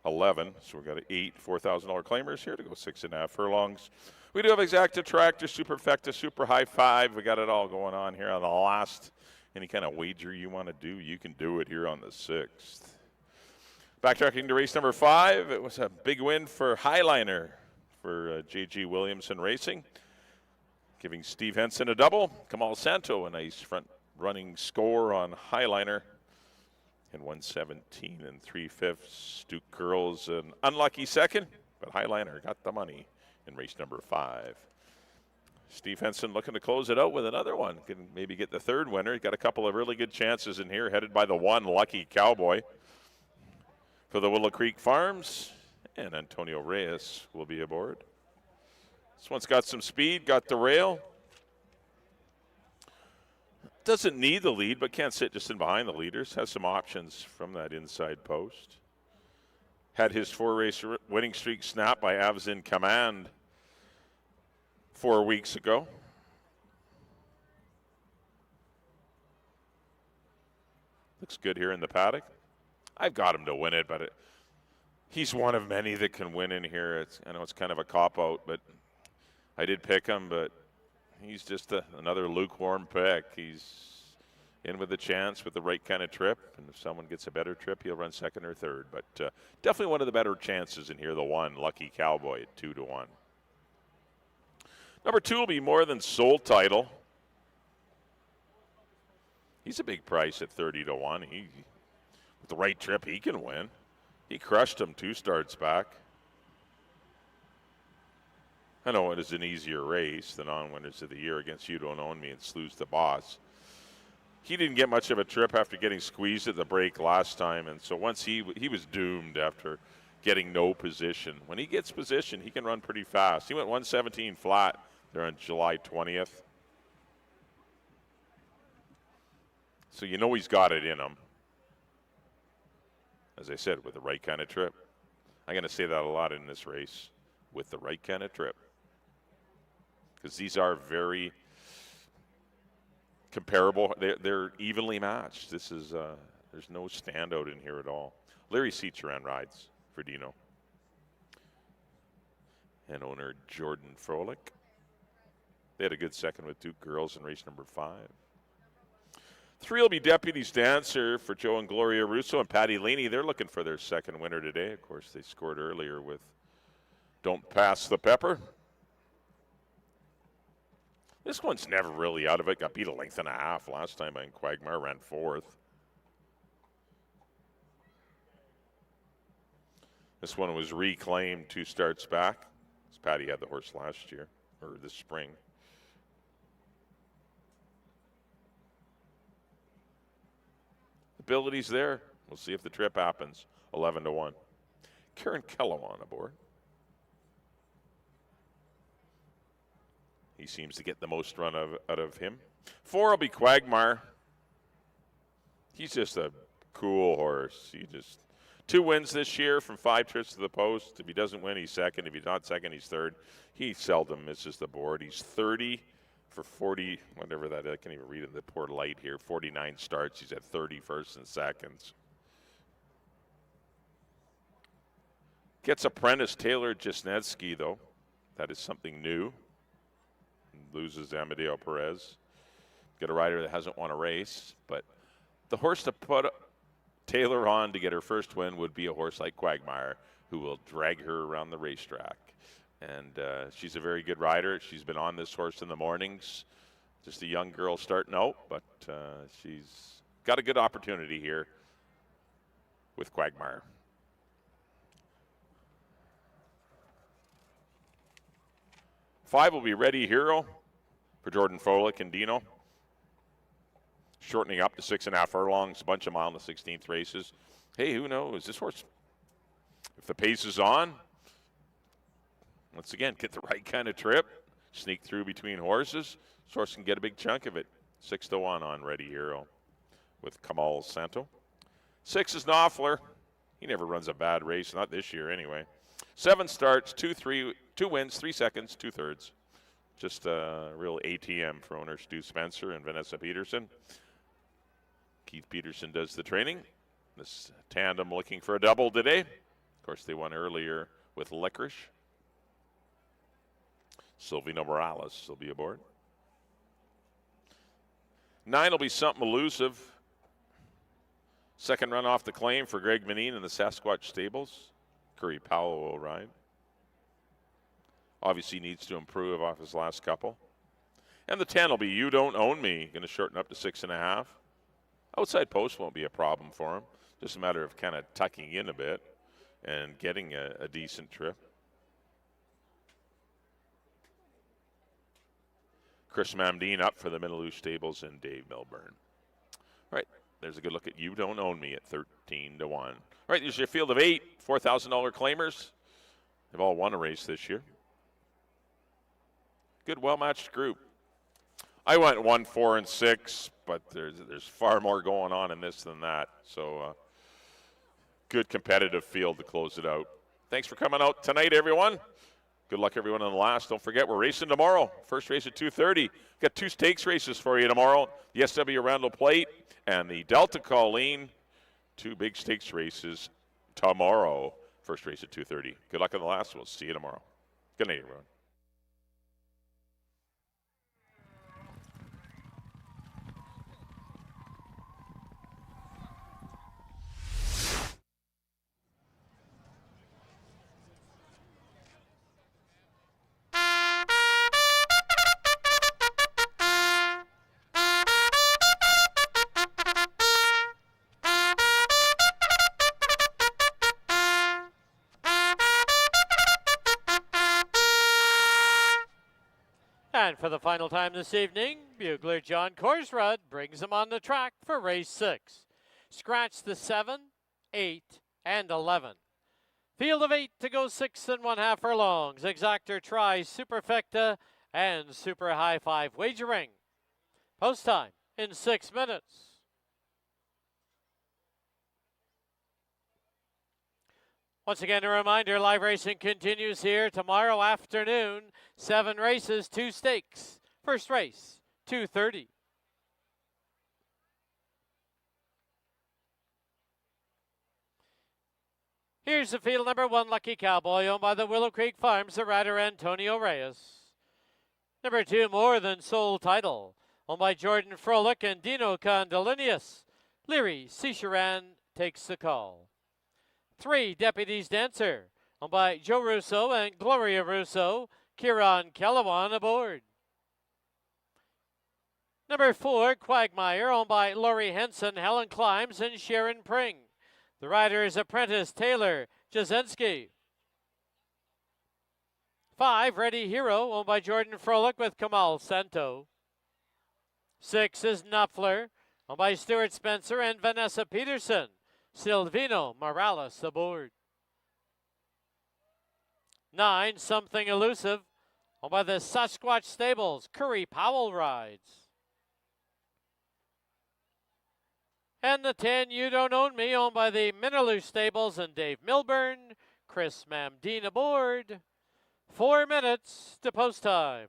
11. So we've got an 8 $4,000 claimers here to go 6.5 furlongs. We do have Exacta Tractor, Superfecta, Super High Five. We got it all going on here on the last. Any kind of wager you want to do, you can do it here on the 6th. Backtracking to race number 5, it was a big win for Highliner for J.G. Williamson Racing, giving Steve Henson a double. Kamal Santo a nice front running score on Highliner in 117 3/5. Duke Girls an unlucky second, but Highliner got the money in race number 5. Steve Henson looking to close it out with another one. Can maybe get the 3rd winner. He's got a couple of really good chances in here, headed by the 1 Lucky Cowboy for the Willow Creek Farms. And Antonio Reyes will be aboard. This one's got some speed, got the rail. Doesn't need the lead, but can't sit just in behind the leaders. Has some options from that inside post. Had his 4-race winning streak snapped by Avs in Command 4 weeks ago. Looks good here in the paddock. I've got him to win it, but he's one of many that can win in here. I know it's kind of a cop-out, but I did pick him, but he's just another lukewarm pick. He's in with a chance with the right kind of trip, and if someone gets a better trip, he'll run 2nd or 3rd. But definitely one of the better chances in here, the 1 Lucky Cowboy at 2-1. Number 2 will be More Than Soul Title. He's a big price at 30-1. With the right trip, he can win. He crushed him 2 starts back. I know it is an easier race, the non-winners of the year against You Don't Own Me and Slew's the Boss. He didn't get much of a trip after getting squeezed at the break last time, and so once he was doomed after getting no position. When he gets position, he can run pretty fast. He went 117 flat there on July 20th. So you know he's got it in him. As I said, with the right kind of trip. I'm going to say that a lot in this race, with the right kind of trip. Because these are very comparable. They're evenly matched. This is there's no standout in here at all. Larry Seacheran rides for Dino. And owner Jordan Froelich. They had a good second with Duke Girls in race number 5. 3 will be Deputy's Dancer for Joe and Gloria Russo and Patty Laney. They're looking for their 2nd winner today. Of course, they scored earlier with Don't Pass the Pepper. This one's never really out of it. Got beat 1.5 lengths last time in Quagmire, ran 4th. This one was reclaimed 2 starts back. Patty had the horse last year, or this spring. Ability's there. We'll see if the trip happens. 11-1. Karen Kellow on aboard. He seems to get the most run out of him. 4 will be Quagmire. He's just a cool horse. He just 2 wins this year from 5 trips to the post. If he doesn't win, he's 2nd. If he's not 2nd, he's 3rd. He seldom misses the board. He's 30 for 40, whatever that is. I can't even read it in the poor light here. 49 starts. He's at 30 first and seconds. Gets apprentice Taylor Jasnetsky, though. That is something new. Loses Amadeo Perez. Get a rider that hasn't won a race. But the horse to put Taylor on to get her first win would be a horse like Quagmire, who will drag her around the racetrack. And she's a very good rider. She's been on this horse in the mornings. Just a young girl starting out, but she's got a good opportunity here with Quagmire. Five will be Ready Hero for Jordan Froelich and Dino. Shortening up to 6.5 furlongs, a bunch of mile in the 16th races. Hey, who knows? This horse, if the pace is on, once again, get the right kind of trip, sneak through between horses. This horse can get a big chunk of it. 6-1 on Ready Hero with Kamal Santo. 6 is Knopfler. He never runs a bad race, not this year anyway. 7 starts, 2 wins, 3 seconds, 2/3. Just a real ATM for owners Stu Spencer and Vanessa Peterson. Keith Peterson does the training. This tandem looking for a double today. Of course, they won earlier with Licorice. Silvino Morales will be aboard. 9 will be Something Elusive. Second run off the claim for Greg Menine in the Sasquatch Stables. Curry Powell will ride. Obviously needs to improve off his last couple. And the 10 will be You Don't Own Me. Going to shorten up to 6.5. Outside post won't be a problem for him. Just a matter of kind of tucking in a bit and getting a decent trip. Chris Mamdine up for the Minnaloushe Stables and Dave Milburn. All right, there's a good look at You Don't Own Me at 13-1. All right, there's your field of 8 $4,000 claimers. They've all won a race this year. Good, well-matched group. I went 1, 4, and 6, but there's far more going on in this than that. So good competitive field to close it out. Thanks for coming out tonight, everyone. Good luck, everyone, on the last. Don't forget, we're racing tomorrow. First race at 2:30. Got 2 stakes races for you tomorrow. The SW Randall Plate and the Delta Colleen. 2 big stakes races tomorrow. First race at 2:30. Good luck on the last. We'll see you tomorrow. Good night, everyone. And for the final time this evening, bugler John Korsrud brings him on the track for race 6. Scratch the 7, 8, and 11. Field of 8 to go 6 1/2 furlongs. Exactor tries Superfecta and Super High 5 wagering. Post time in 6 minutes. Once again, a reminder, live racing continues here tomorrow afternoon. 7 races, 2 stakes. First race, 2:30. Here's the field number 1, Lucky Cowboy, owned by the Willow Creek Farms, the rider Antonio Reyes. Number 2, More Than Soul Title, owned by Jordan Frolick and Dino Condolinius. Leary Cicheran takes the call. 3, Deputies Dancer, owned by Joe Russo and Gloria Russo. Kieran Kellewan aboard. Number 4, Quagmire, owned by Laurie Henson, Helen Climbs, and Sharon Pring. The rider is apprentice Taylor Jasinski. 5, Ready Hero, owned by Jordan Frolick with Kamal Santo. 6 is Knopfler, owned by Stuart Spencer and Vanessa Peterson. Silvino Morales aboard. 9, Something Elusive, owned by the Sasquatch Stables. Curry Powell rides. And the 10, You Don't Own Me, owned by the Minnaloushe Stables and Dave Milburn. Chris Mamdine aboard. 4 minutes to post time.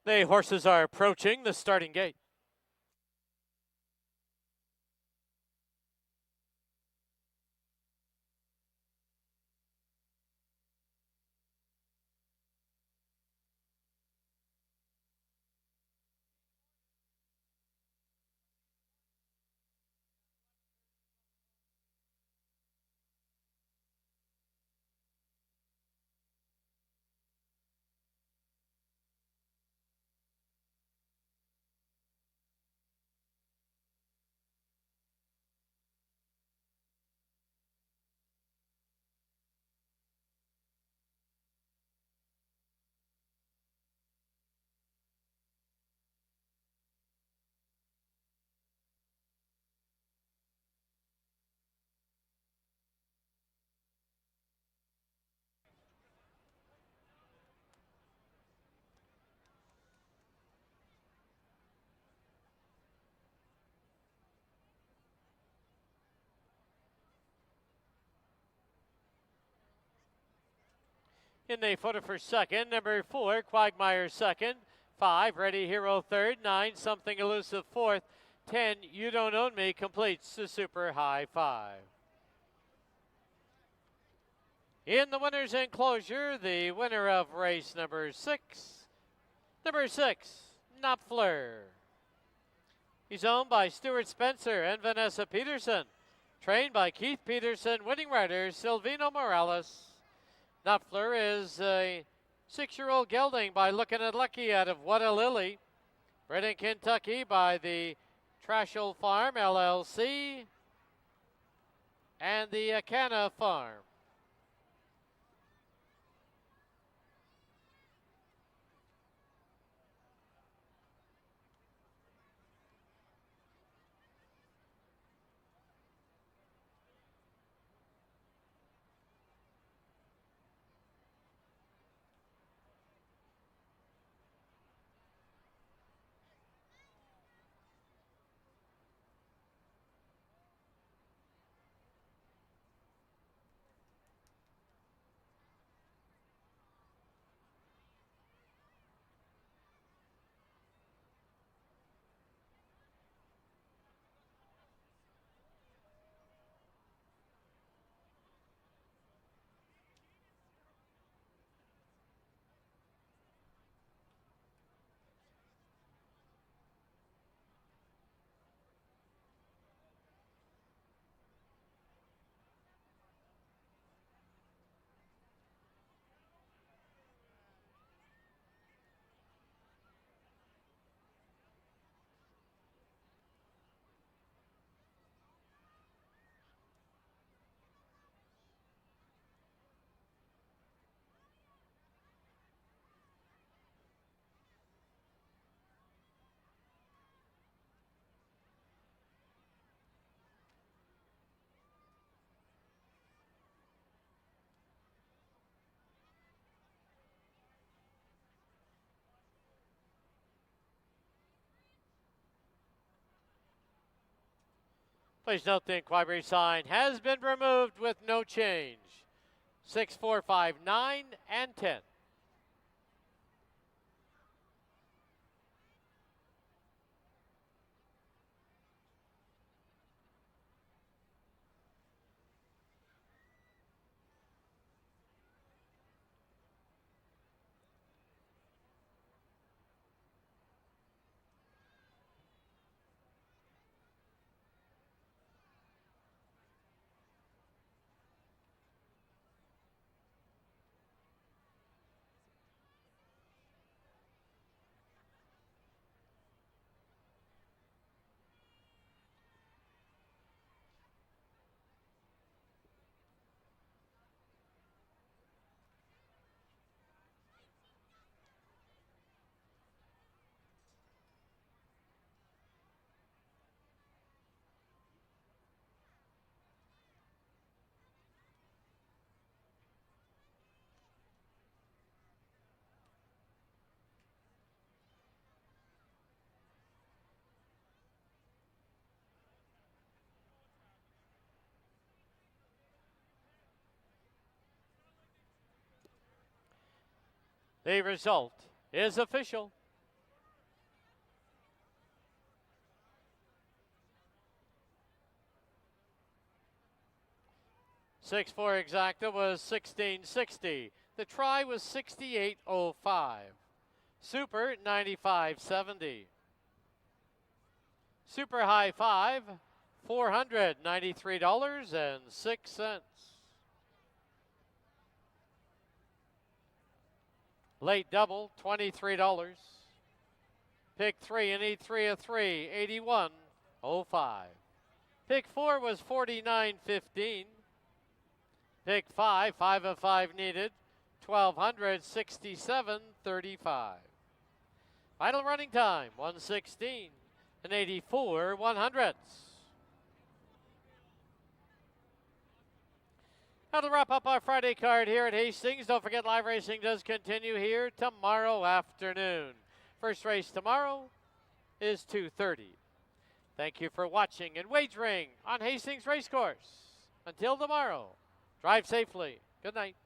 The horses are approaching the starting gate. In the photo for second, number 4, Quagmire second. 5, Ready Hero third. 9, Something Elusive fourth. 10, You Don't Own Me completes the Super High 5. In the winner's enclosure, the winner of race number 6, Knopfler. He's owned by Stuart Spencer and Vanessa Peterson. Trained by Keith Peterson, winning rider Silvino Morales. Knopfler is a 6-year-old gelding by Looking at Lucky out of What a Lily. Bred in Kentucky by the Trashel Farm LLC and the Acana Farm. Please note the inquiry sign has been removed with no change. 6, 4, 5, 9, and 10. The result is official. 6-4 exacta was 1660. The try was 68.05. Super 95.70. Super high five, $493.06. Late double, $23. Pick 3 and E3 of 3, 81.05. Pick 4 was 49.15. Pick 5, 5 of 5 needed, 1,267.35. Final running time, 1:16 and 84/100ths. That'll wrap up our Friday card here at Hastings. Don't forget live racing does continue here tomorrow afternoon. First race tomorrow is 2:30. Thank you for watching and wagering on Hastings Racecourse. Until tomorrow, drive safely. Good night.